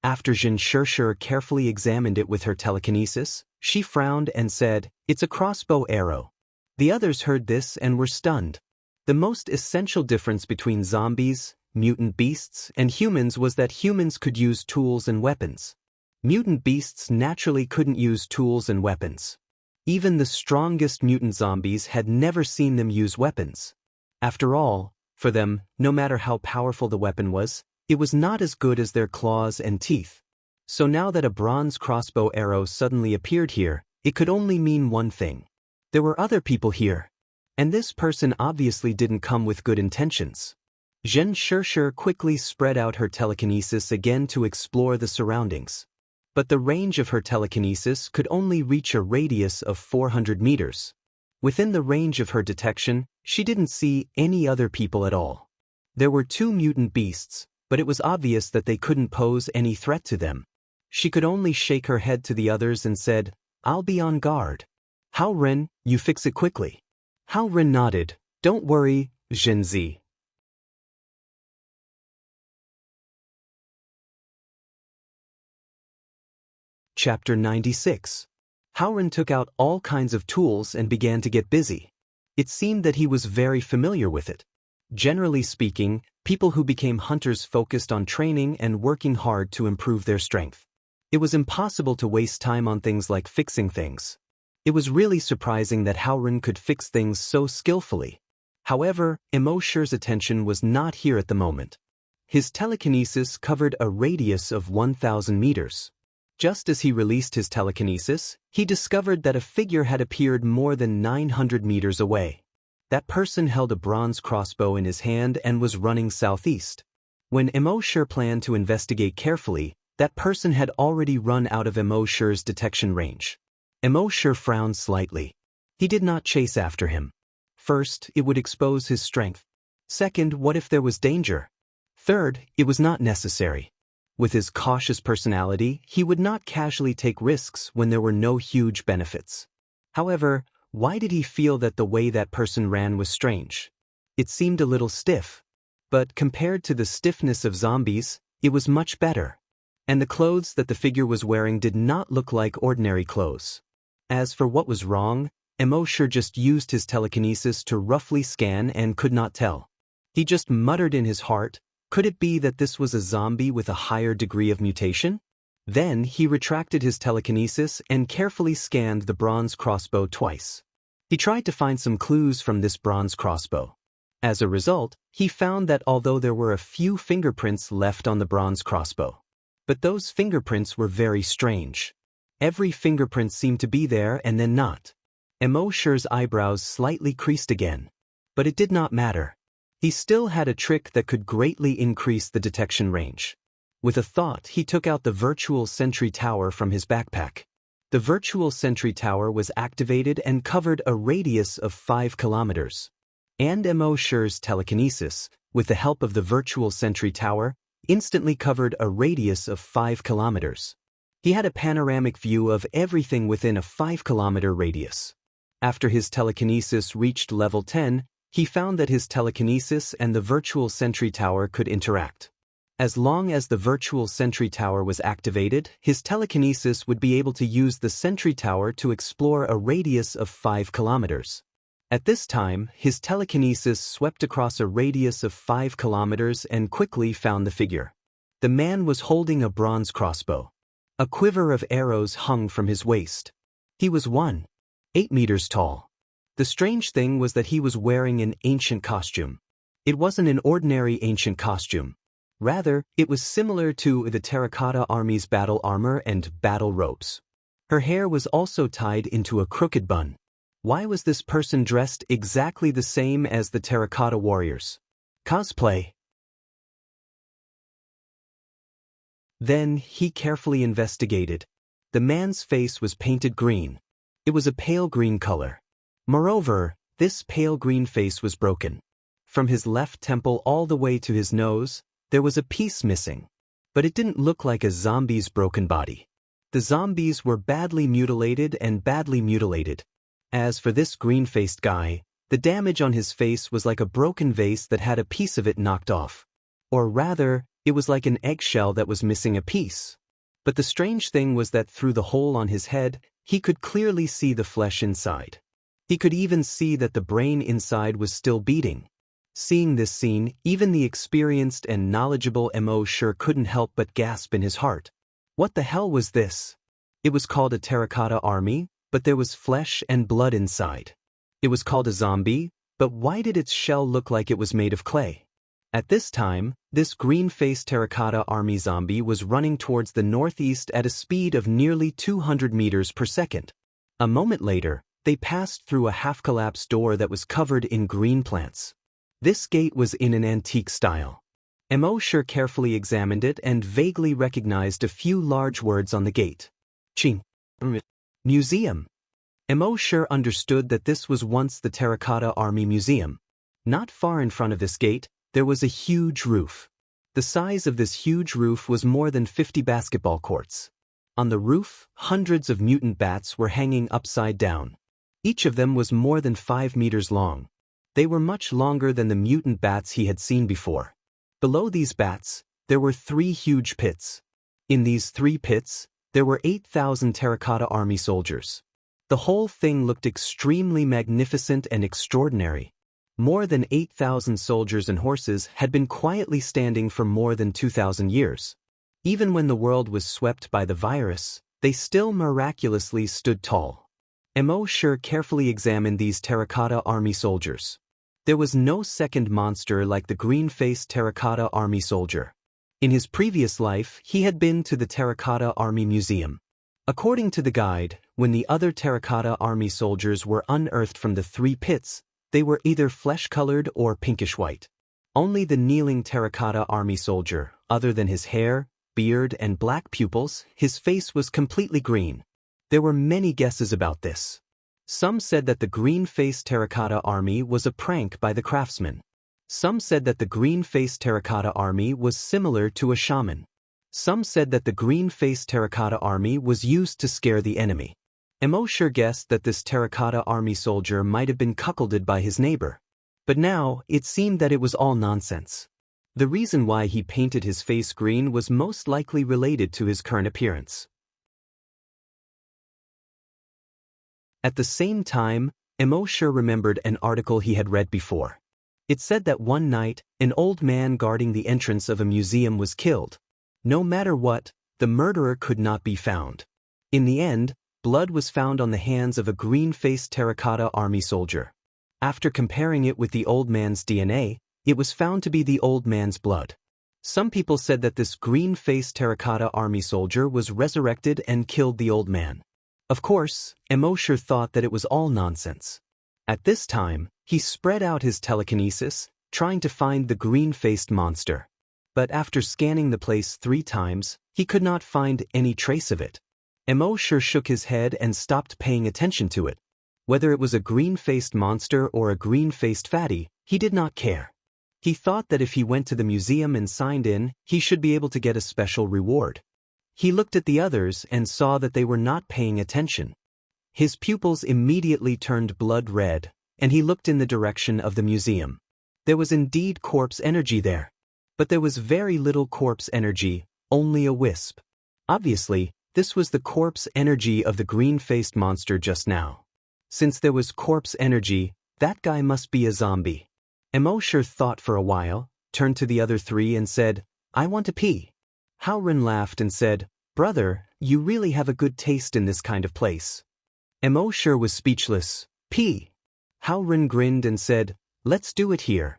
A: After Xianxia carefully examined it with her telekinesis, she frowned and said, it's a crossbow arrow. The others heard this and were stunned. The most essential difference between zombies, mutant beasts, and humans was that humans could use tools and weapons. Mutant beasts naturally couldn't use tools and weapons. Even the strongest mutant zombies had never seen them use weapons. After all, for them, no matter how powerful the weapon was, it was not as good as their claws and teeth. So now that a bronze crossbow arrow suddenly appeared here, it could only mean one thing. There were other people here. And this person obviously didn't come with good intentions. Xianxia quickly spread out her telekinesis again to explore the surroundings. But the range of her telekinesis could only reach a radius of 400 meters. Within the range of her detection, she didn't see any other people at all. There were 2 mutant beasts, but it was obvious that they couldn't pose any threat to them. She could only shake her head to the others and said, I'll be on guard. Hao Ren, you fix it quickly. Hao Ren nodded. Don't worry, Zhenzi. Chapter 96. Hao Ren took out all kinds of tools and began to get busy. It seemed that he was very familiar with it. Generally speaking, people who became hunters focused on training and working hard to improve their strength. It was impossible to waste time on things like fixing things. It was really surprising that Hao Ren could fix things so skillfully. However, Immortal's attention was not here at the moment. His telekinesis covered a radius of 1,000 meters. Just as he released his telekinesis, he discovered that a figure had appeared more than 900 meters away. That person held a bronze crossbow in his hand and was running southeast. When Immortal planned to investigate carefully, that person had already run out of Immortal's detection range. Immortal frowned slightly. He did not chase after him. First, it would expose his strength. Second, what if there was danger? Third, it was not necessary. With his cautious personality, he would not casually take risks when there were no huge benefits. However, why did he feel that the way that person ran was strange? It seemed a little stiff. But compared to the stiffness of zombies, it was much better. And the clothes that the figure was wearing did not look like ordinary clothes. As for what was wrong, Immortal just used his telekinesis to roughly scan and could not tell. He just muttered in his heart, could it be that this was a zombie with a higher degree of mutation? Then he retracted his telekinesis and carefully scanned the bronze crossbow twice. He tried to find some clues from this bronze crossbow. As a result, he found that although there were a few fingerprints left on the bronze crossbow, but those fingerprints were very strange. Every fingerprint seemed to be there and then not. Immortal's eyebrows slightly creased again. But it did not matter. He still had a trick that could greatly increase the detection range. With a thought, he took out the virtual sentry tower from his backpack. The virtual sentry tower was activated and covered a radius of 5 kilometers. And Immortal's telekinesis, with the help of the virtual sentry tower, instantly covered a radius of 5 kilometers. He had a panoramic view of everything within a 5-kilometer radius. After his telekinesis reached level 10, he found that his telekinesis and the virtual sentry tower could interact. As long as the virtual sentry tower was activated, his telekinesis would be able to use the sentry tower to explore a radius of 5 kilometers. At this time, his telekinesis swept across a radius of 5 kilometers and quickly found the figure. The man was holding a bronze crossbow. A quiver of arrows hung from his waist. He was 1.8 meters tall. The strange thing was that he was wearing an ancient costume. It wasn't an ordinary ancient costume. Rather, it was similar to the terracotta army's battle armor and battle robes. Her hair was also tied into a crooked bun. Why was this person dressed exactly the same as the terracotta warriors? Cosplay. Then he carefully investigated. The man's face was painted green. It was a pale green color. Moreover, this pale green face was broken. From his left temple all the way to his nose, there was a piece missing. But it didn't look like a zombie's broken body. The zombies were badly mutilated and badly mutilated. As for this green-faced guy, the damage on his face was like a broken vase that had a piece of it knocked off. Or rather, it was like an eggshell that was missing a piece. But the strange thing was that through the hole on his head, he could clearly see the flesh inside. He could even see that the brain inside was still beating. Seeing this scene, even the experienced and knowledgeable Mo sure couldn't help but gasp in his heart. What the hell was this? It was called a terracotta army, but there was flesh and blood inside. It was called a zombie, but why did its shell look like it was made of clay? At this time, this green-faced terracotta army zombie was running towards the northeast at a speed of nearly 200 meters per second. A moment later, they passed through a half-collapsed door that was covered in green plants. This gate was in an antique style. Mo sure carefully examined it and vaguely recognized a few large words on the gate. Qing. Museum. Mo sure understood that this was once the Terracotta Army Museum. Not far in front of this gate, there was a huge roof. The size of this huge roof was more than 50 basketball courts. On the roof, hundreds of mutant bats were hanging upside down. Each of them was more than 5 meters long. They were much longer than the mutant bats he had seen before. Below these bats, there were 3 huge pits. In these 3 pits, there were 8,000 Terracotta Army soldiers. The whole thing looked extremely magnificent and extraordinary. More than 8,000 soldiers and horses had been quietly standing for more than 2,000 years. Even when the world was swept by the virus, they still miraculously stood tall. Mo sure carefully examined these Terracotta Army soldiers. There was no second monster like the green-faced Terracotta Army soldier. In his previous life, he had been to the Terracotta Army Museum. According to the guide, when the other Terracotta Army soldiers were unearthed from the 3 pits, they were either flesh-colored or pinkish-white. Only the kneeling Terracotta Army soldier, other than his hair, beard, and black pupils, his face was completely green. There were many guesses about this. Some said that the green-faced Terracotta Army was a prank by the craftsman. Some said that the green-faced Terracotta Army was similar to a shaman. Some said that the green-faced Terracotta Army was used to scare the enemy. Mo sure guessed that this Terracotta Army soldier might have been cuckolded by his neighbor. But now, it seemed that it was all nonsense. The reason why he painted his face green was most likely related to his current appearance. At the same time, Mo sure remembered an article he had read before. It said that one night, an old man guarding the entrance of a museum was killed. No matter what, the murderer could not be found. In the end, blood was found on the hands of a green-faced Terracotta Army soldier. After comparing it with the old man's DNA, it was found to be the old man's blood. Some people said that this green-faced Terracotta Army soldier was resurrected and killed the old man. Of course, Mo sure thought that it was all nonsense. At this time, he spread out his telekinesis, trying to find the green-faced monster. But after scanning the place 3 times, he could not find any trace of it. Mo sure shook his head and stopped paying attention to it. Whether it was a green-faced monster or a green-faced fatty, he did not care. He thought that if he went to the museum and signed in, he should be able to get a special reward. He looked at the others and saw that they were not paying attention. His pupils immediately turned blood red, and he looked in the direction of the museum. There was indeed corpse energy there. But there was very little corpse energy, only a wisp. Obviously, this was the corpse energy of the green-faced monster just now. Since there was corpse energy, that guy must be a zombie. Mo sure thought for a while, turned to the other 3 and said, "I want to pee." Haoren laughed and said, "Brother, you really have a good taste in this kind of place." Mo sure was speechless. "Pee." Haoren grinned and said, "Let's do it here."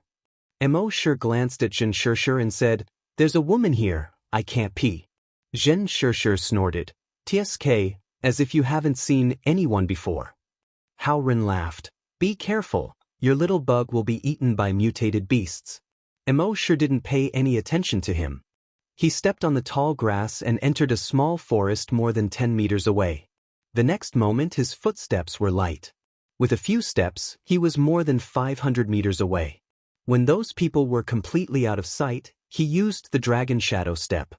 A: Mo sure glanced at Zhen Shishir and said, "There's a woman here, I can't pee." Zhen Shishir snorted, "TSK, as if you haven't seen anyone before." Haoren laughed, "Be careful, your little bug will be eaten by mutated beasts." Mo sure didn't pay any attention to him. He stepped on the tall grass and entered a small forest more than 10 meters away. The next moment his footsteps were light. With a few steps, he was more than 500 meters away. When those people were completely out of sight, he used the dragon shadow step.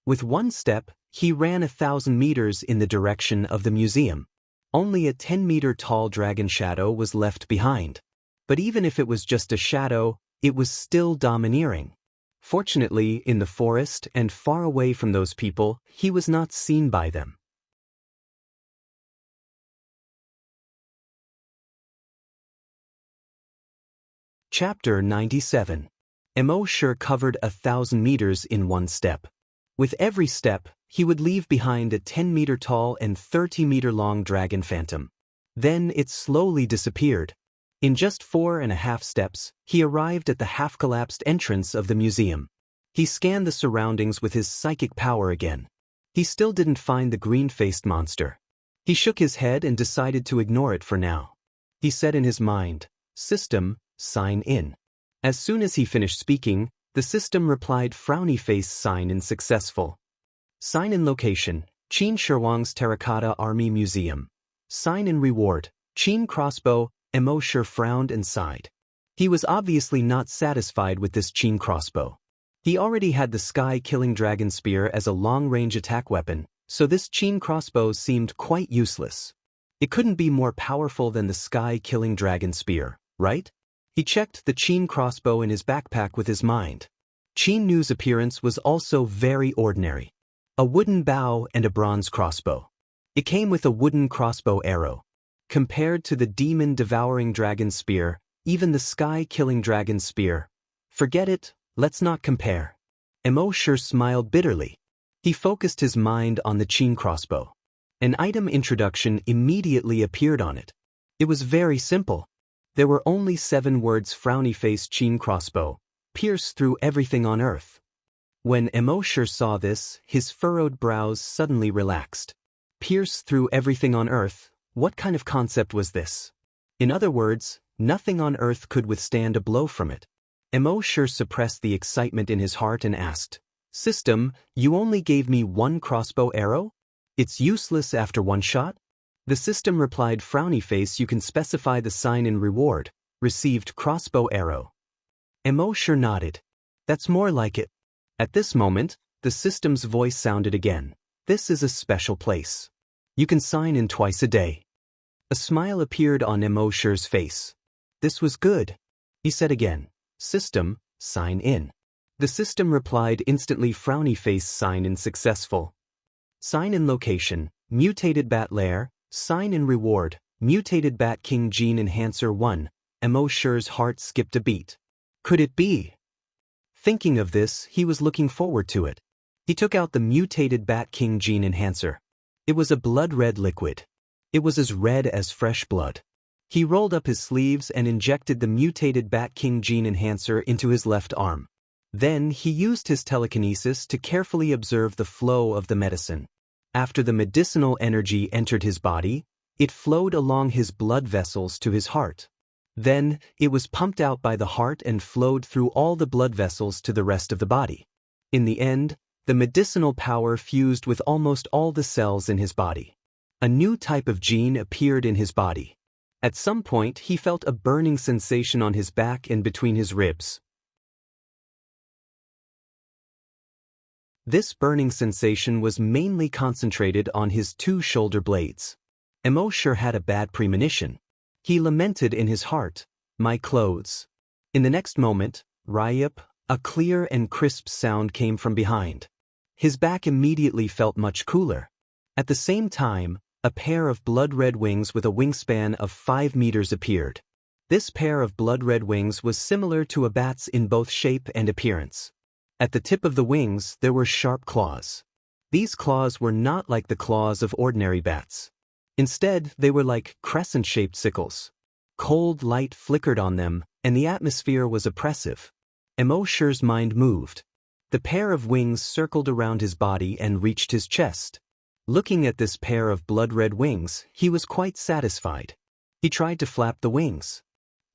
A: With one step, he ran 1,000 meters in the direction of the museum. Only a 10-meter-tall dragon shadow was left behind. But even if it was just a shadow, it was still domineering. Fortunately, in the forest and far away from those people, he was not seen by them. Chapter 97. Immortal covered 1,000 meters in one step. With every step, he would leave behind a 10-meter-tall and 30-meter-long dragon phantom. Then it slowly disappeared. In just 4.5 steps, he arrived at the half-collapsed entrance of the museum. He scanned the surroundings with his psychic power again. He still didn't find the green-faced monster. He shook his head and decided to ignore it for now. He said in his mind, "System, sign in." As soon as he finished speaking, the system replied, "Frowny face, sign in successful. Sign in location, Qin Shi Terracotta Army Museum. Sign in reward, Qin crossbow." Immortal frowned and sighed. He was obviously not satisfied with this Qin crossbow. He already had the sky-killing dragon spear as a long-range attack weapon, so this Qin crossbow seemed quite useless. It couldn't be more powerful than the sky-killing dragon spear, right? He checked the Qin crossbow in his backpack with his mind. Qin Nu's appearance was also very ordinary. A wooden bow and a bronze crossbow. It came with a wooden crossbow arrow. Compared to the demon-devouring dragon spear, even the sky-killing dragon spear. Forget it, let's not compare. Immortal smiled bitterly. He focused his mind on the Qin crossbow. An item introduction immediately appeared on it. It was very simple. There were only 7 words: frowny face Qin crossbow, pierce through everything on earth. When Immortal saw this, his furrowed brows suddenly relaxed. Pierce through everything on earth, what kind of concept was this? In other words, nothing on earth could withstand a blow from it. Immortal suppressed the excitement in his heart and asked, "System, you only gave me 1 crossbow arrow? It's useless after 1 shot?" The system replied, "Frowny face, you can specify the sign in reward, received crossbow arrow." Immortal nodded. "That's more like it." At this moment, the system's voice sounded again. "This is a special place. You can sign in twice a day." A smile appeared on Immortal's face. This was good. He said again, "System, sign in." The system replied instantly, "Frowny face, sign in successful. Sign in location, mutated bat lair, sign in reward, mutated bat king gene enhancer 1. Immortal's heart skipped a beat. Could it be? Thinking of this, he was looking forward to it. He took out the mutated bat king gene enhancer. It was a blood-red liquid. It was as red as fresh blood. He rolled up his sleeves and injected the mutated bat king gene enhancer into his left arm. Then he used his telekinesis to carefully observe the flow of the medicine. After the medicinal energy entered his body, it flowed along his blood vessels to his heart. Then, it was pumped out by the heart and flowed through all the blood vessels to the rest of the body. In the end, the medicinal power fused with almost all the cells in his body. A new type of gene appeared in his body. At some point, he felt a burning sensation on his back and between his ribs. This burning sensation was mainly concentrated on his 2 shoulder blades. Immortal had a bad premonition. He lamented in his heart, "My clothes." In the next moment, "Ryup," a clear and crisp sound came from behind. His back immediately felt much cooler. At the same time, a pair of blood-red wings with a wingspan of 5 meters appeared. This pair of blood-red wings was similar to a bat's in both shape and appearance. At the tip of the wings, there were sharp claws. These claws were not like the claws of ordinary bats. Instead, they were like crescent-shaped sickles. Cold light flickered on them, and the atmosphere was oppressive. Immortal's mind moved. The pair of wings circled around his body and reached his chest. Looking at this pair of blood-red wings, he was quite satisfied. He tried to flap the wings.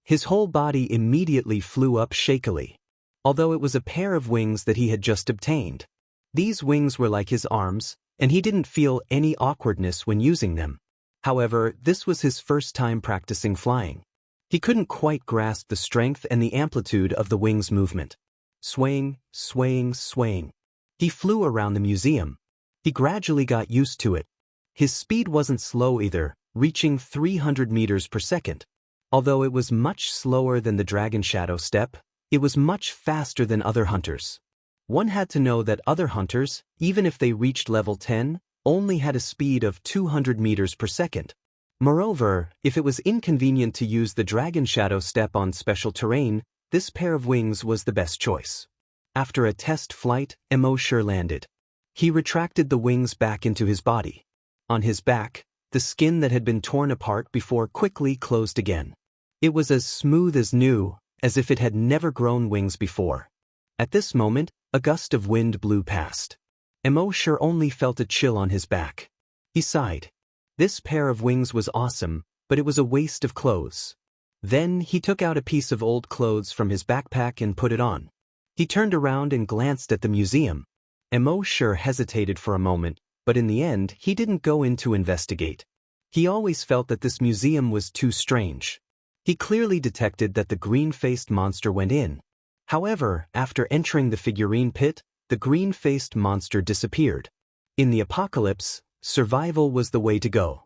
A: His whole body immediately flew up shakily. Although it was a pair of wings that he had just obtained. These wings were like his arms, and he didn't feel any awkwardness when using them. However, this was his first time practicing flying. He couldn't quite grasp the strength and the amplitude of the wings' movement. Swaying, swaying, swaying. He flew around the museum. He gradually got used to it. His speed wasn't slow either, reaching 300 meters per second. Although it was much slower than the dragon shadow step, it was much faster than other hunters. One had to know that other hunters, even if they reached level 10, only had a speed of 200 meters per second. Moreover, if it was inconvenient to use the dragon shadow step on special terrain, this pair of wings was the best choice. After a test flight, Immortal landed. He retracted the wings back into his body. On his back, the skin that had been torn apart before quickly closed again. It was as smooth as new, as if it had never grown wings before. At this moment, a gust of wind blew past. Immortal only felt a chill on his back. He sighed. This pair of wings was awesome, but it was a waste of clothes. Then he took out a piece of old clothes from his backpack and put it on. He turned around and glanced at the museum. Immortal hesitated for a moment, but in the end he didn't go in to investigate. He always felt that this museum was too strange. He clearly detected that the green-faced monster went in. However, after entering the figurine pit, the green-faced monster disappeared. In the apocalypse, survival was the way to go.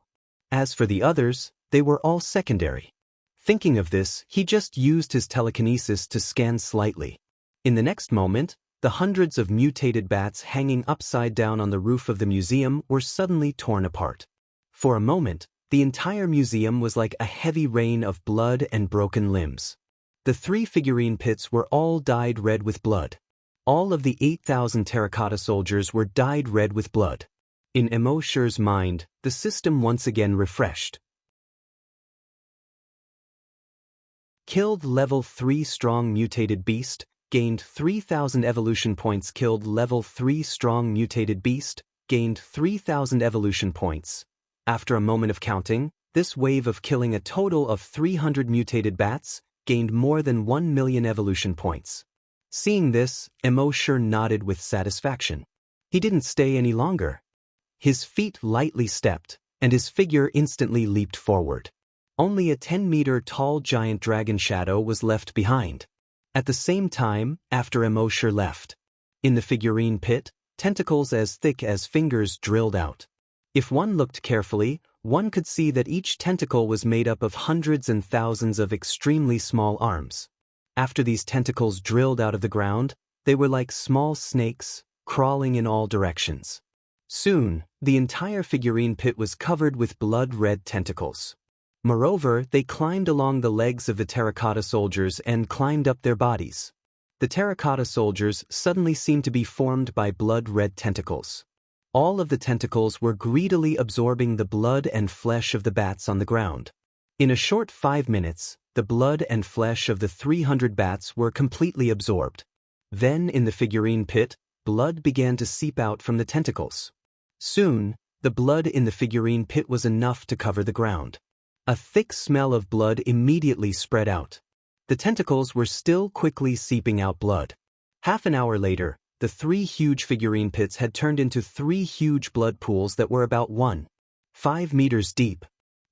A: As for the others, they were all secondary. Thinking of this, he just used his telekinesis to scan slightly. In the next moment, the hundreds of mutated bats hanging upside down on the roof of the museum were suddenly torn apart. For a moment, the entire museum was like a heavy rain of blood and broken limbs. The 3 figurine pits were all dyed red with blood. All of the 8,000 terracotta soldiers were dyed red with blood. In Immortal's mind, the system once again refreshed. Killed level 3 strong mutated beast, gained 3,000 evolution points. Killed level 3 strong mutated beast, gained 3,000 evolution points. After a moment of counting, this wave of killing a total of 300 mutated bats gained more than 1 million evolution points. Seeing this, Immortal nodded with satisfaction. He didn't stay any longer. His feet lightly stepped, and his figure instantly leaped forward. Only a 10-meter tall giant dragon shadow was left behind. At the same time, after Immortal left, in the figurine pit, tentacles as thick as fingers drilled out. If one looked carefully, one could see that each tentacle was made up of hundreds and thousands of extremely small arms. After these tentacles drilled out of the ground, they were like small snakes, crawling in all directions. Soon, the entire figurine pit was covered with blood-red tentacles. Moreover, they climbed along the legs of the terracotta soldiers and climbed up their bodies. The terracotta soldiers suddenly seemed to be formed by blood-red tentacles. All of the tentacles were greedily absorbing the blood and flesh of the bats on the ground. In a short 5 minutes, the blood and flesh of the 300 bats were completely absorbed. Then, in the figurine pit, blood began to seep out from the tentacles. Soon, the blood in the figurine pit was enough to cover the ground. A thick smell of blood immediately spread out. The tentacles were still quickly seeping out blood. Half an hour later, the 3 huge figurine pits had turned into 3 huge blood pools that were about 1.5 meters deep.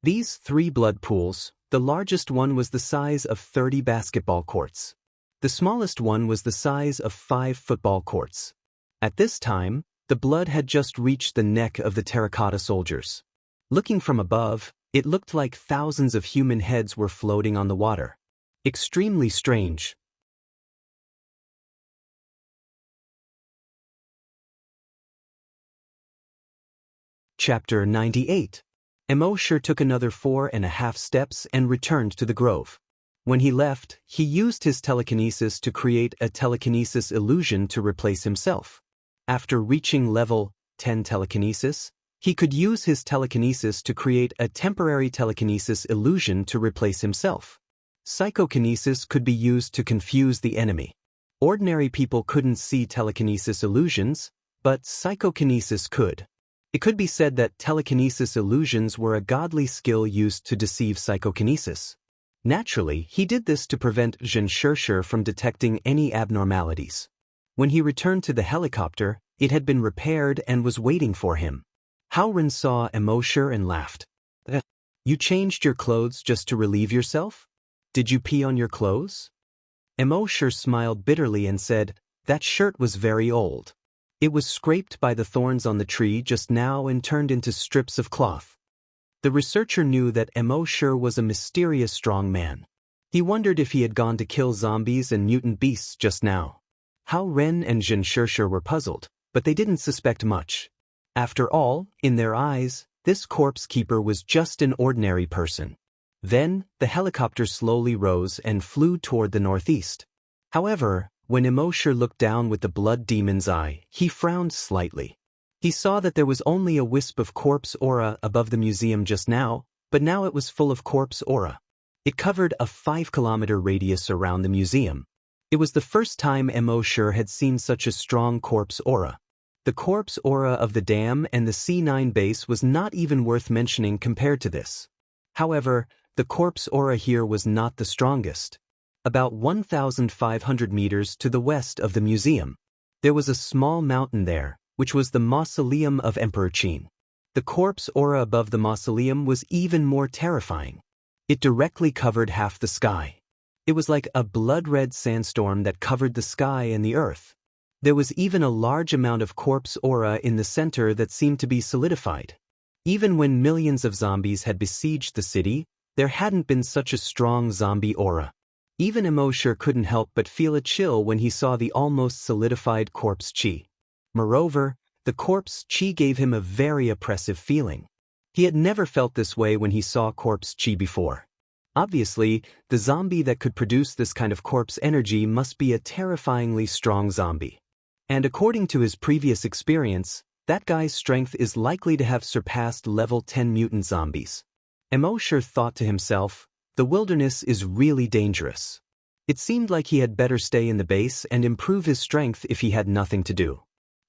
A: These 3 blood pools, the largest one was the size of 30 basketball courts. The smallest one was the size of 5 football courts. At this time, the blood had just reached the neck of the terracotta soldiers. Looking from above, it looked like thousands of human heads were floating on the water. Extremely strange. Chapter 98. Immortal took another 4.5 steps and returned to the grove. When he left, he used his telekinesis to create a telekinesis illusion to replace himself. After reaching level 10 telekinesis, he could use his telekinesis to create a temporary telekinesis illusion to replace himself. Psychokinesis could be used to confuse the enemy. Ordinary people couldn't see telekinesis illusions, but psychokinesis could. It could be said that telekinesis illusions were a godly skill used to deceive psychokinesis. Naturally, he did this to prevent Xianxia from detecting any abnormalities. When he returned to the helicopter, it had been repaired and was waiting for him. Howren saw Immortal and laughed. You changed your clothes just to relieve yourself? Did you pee on your clothes? Immortal smiled bitterly and said, that shirt was very old. It was scraped by the thorns on the tree just now and turned into strips of cloth. The researcher knew that Immortal was a mysterious strong man. He wondered if he had gone to kill zombies and mutant beasts just now. Hao Ren and Xianxia were puzzled, but they didn't suspect much. After all, in their eyes, this corpse keeper was just an ordinary person. Then, the helicopter slowly rose and flew toward the northeast. However, when Immortal looked down with the blood demon's eye, he frowned slightly. He saw that there was only a wisp of corpse aura above the museum just now, but now it was full of corpse aura. It covered a 5-kilometer radius around the museum. It was the first time Immortal had seen such a strong corpse aura. The corpse aura of the dam and the C9 base was not even worth mentioning compared to this. However, the corpse aura here was not the strongest. About 1,500 meters to the west of the museum, there was a small mountain there, which was the mausoleum of Emperor Qin. The corpse aura above the mausoleum was even more terrifying. It directly covered half the sky. It was like a blood-red sandstorm that covered the sky and the earth. There was even a large amount of corpse aura in the center that seemed to be solidified. Even when millions of zombies had besieged the city, there hadn't been such a strong zombie aura. Even Immortal couldn't help but feel a chill when he saw the almost solidified corpse chi. Moreover, the corpse chi gave him a very oppressive feeling. He had never felt this way when he saw corpse chi before. Obviously, the zombie that could produce this kind of corpse energy must be a terrifyingly strong zombie. And according to his previous experience, that guy's strength is likely to have surpassed level 10 mutant zombies. Immortal thought to himself, the wilderness is really dangerous. It seemed like he had better stay in the base and improve his strength if he had nothing to do.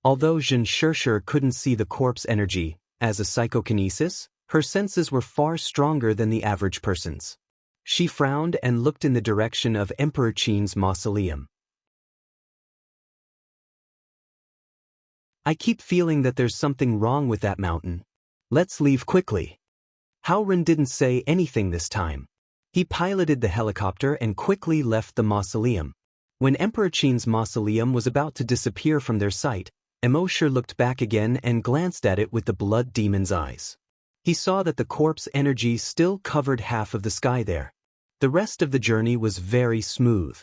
A: Although Xianxia couldn't see the corpse energy, as a psychokinesis, her senses were far stronger than the average person's. She frowned and looked in the direction of Emperor Qin's mausoleum. I keep feeling that there's something wrong with that mountain. Let's leave quickly. Hao Ren didn't say anything this time. He piloted the helicopter and quickly left the mausoleum. When Emperor Qin's mausoleum was about to disappear from their sight, Immortal looked back again and glanced at it with the blood demon's eyes. He saw that the corpse energy still covered half of the sky there. The rest of the journey was very smooth.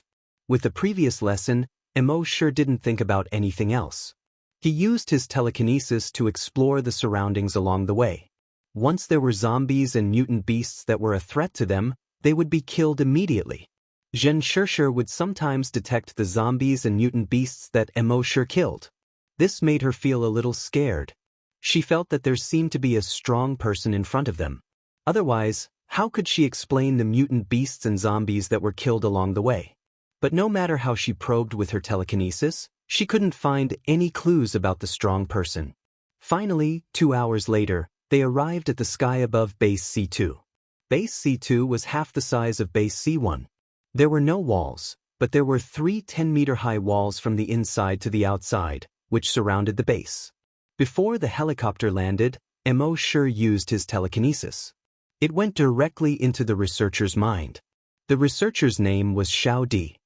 A: With the previous lesson, Immortal didn't think about anything else. He used his telekinesis to explore the surroundings along the way. Once there were zombies and mutant beasts that were a threat to them, they would be killed immediately. Xianxia would sometimes detect the zombies and mutant beasts that Immortal killed. This made her feel a little scared. She felt that there seemed to be a strong person in front of them. Otherwise, how could she explain the mutant beasts and zombies that were killed along the way? But no matter how she probed with her telekinesis, she couldn't find any clues about the strong person. Finally, 2 hours later, they arrived at the sky above Base C2. Base C2 was half the size of Base C1. There were no walls, but there were 3 10-meter-high walls from the inside to the outside, which surrounded the base. Before the helicopter landed, Immortal used his telekinesis. It went directly into the researcher's mind. The researcher's name was Xiao Di.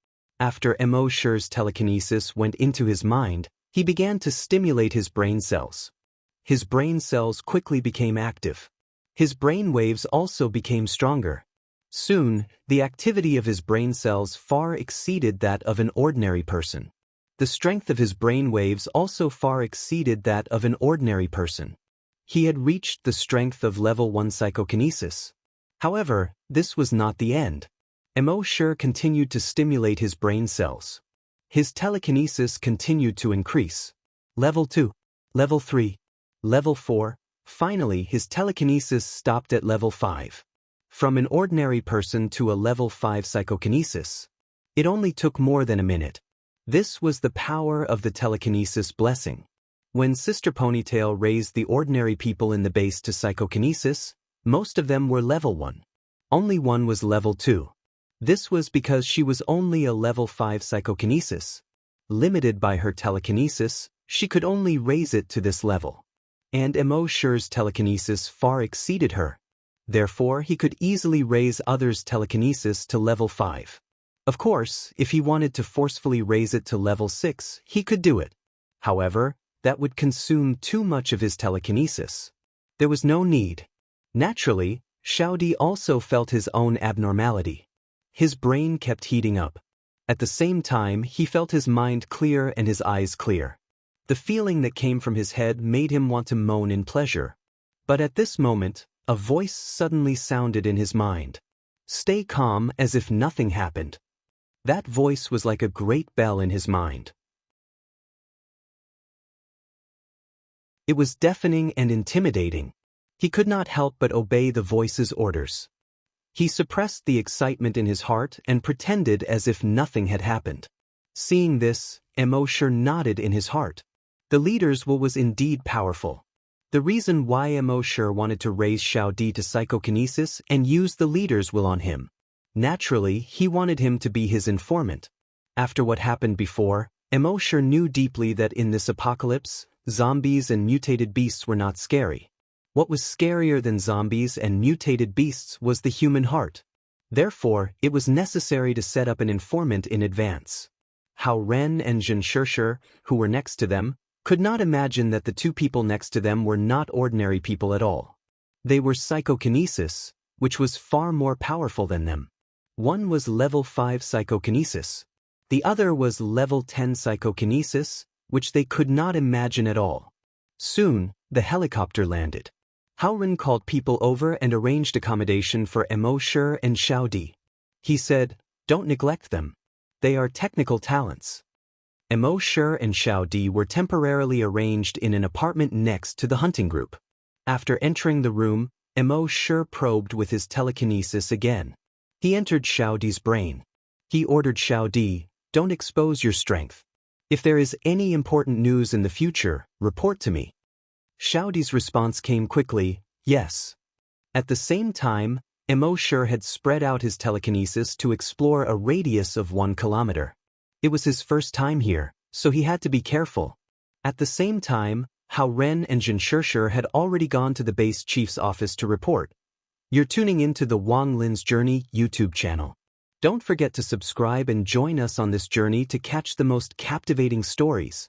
A: After Immortal's telekinesis went into his mind, he began to stimulate his brain cells. His brain cells quickly became active. His brain waves also became stronger. Soon, the activity of his brain cells far exceeded that of an ordinary person. The strength of his brain waves also far exceeded that of an ordinary person. He had reached the strength of level 1 psychokinesis. However, this was not the end. Immortal continued to stimulate his brain cells. His telekinesis continued to increase. Level 2, Level 3, Level 4, finally his telekinesis stopped at Level 5. From an ordinary person to a Level 5 psychokinesis. It only took more than a minute. This was the power of the telekinesis blessing. When Sister Ponytail raised the ordinary people in the base to psychokinesis, most of them were Level 1. Only one was Level 2. This was because she was only a Level 5 psychokinesis. Limited by her telekinesis, she could only raise it to this level. And Immortal's telekinesis far exceeded her. Therefore, he could easily raise others' telekinesis to level 5. Of course, if he wanted to forcefully raise it to level 6, he could do it. However, that would consume too much of his telekinesis. There was no need. Naturally, Xiaodi also felt his own abnormality. His brain kept heating up. At the same time, he felt his mind clear and his eyes clear. The feeling that came from his head made him want to moan in pleasure. But at this moment, a voice suddenly sounded in his mind. Stay calm as if nothing happened. That voice was like a great bell in his mind. It was deafening and intimidating. He could not help but obey the voice's orders. He suppressed the excitement in his heart and pretended as if nothing had happened. Seeing this, Immortal nodded in his heart. The leader's will was indeed powerful. The reason why Immortal wanted to raise Xiaodi to psychokinesis and use the leader's will on him. Naturally, he wanted him to be his informant. After what happened before, Immortal knew deeply that in this apocalypse, zombies and mutated beasts were not scary. What was scarier than zombies and mutated beasts was the human heart. Therefore, it was necessary to set up an informant in advance. How Ren and Xianxia, who were next to them, could not imagine that the two people next to them were not ordinary people at all. They were psychokinesis, which was far more powerful than them. One was level 5 psychokinesis. The other was level 10 psychokinesis, which they could not imagine at all. Soon, the helicopter landed. Ren called people over and arranged accommodation for Immortal and Xiaodi. He said, "Don't neglect them. They are technical talents." Immortal and Xiaodi were temporarily arranged in an apartment next to the hunting group. After entering the room, Immortal probed with his telekinesis again. He entered Xiaodi's brain. He ordered Xiaodi, "Don't expose your strength. If there is any important news in the future, report to me." Xiaodi's response came quickly, "Yes." At the same time, Immortal had spread out his telekinesis to explore a radius of 1 kilometer. It was his first time here, so he had to be careful. At the same time, Ren and Xianxia had already gone to the base chief's office to report. You're tuning into the Wang Lin's Journey YouTube channel. Don't forget to subscribe and join us on this journey to catch the most captivating stories.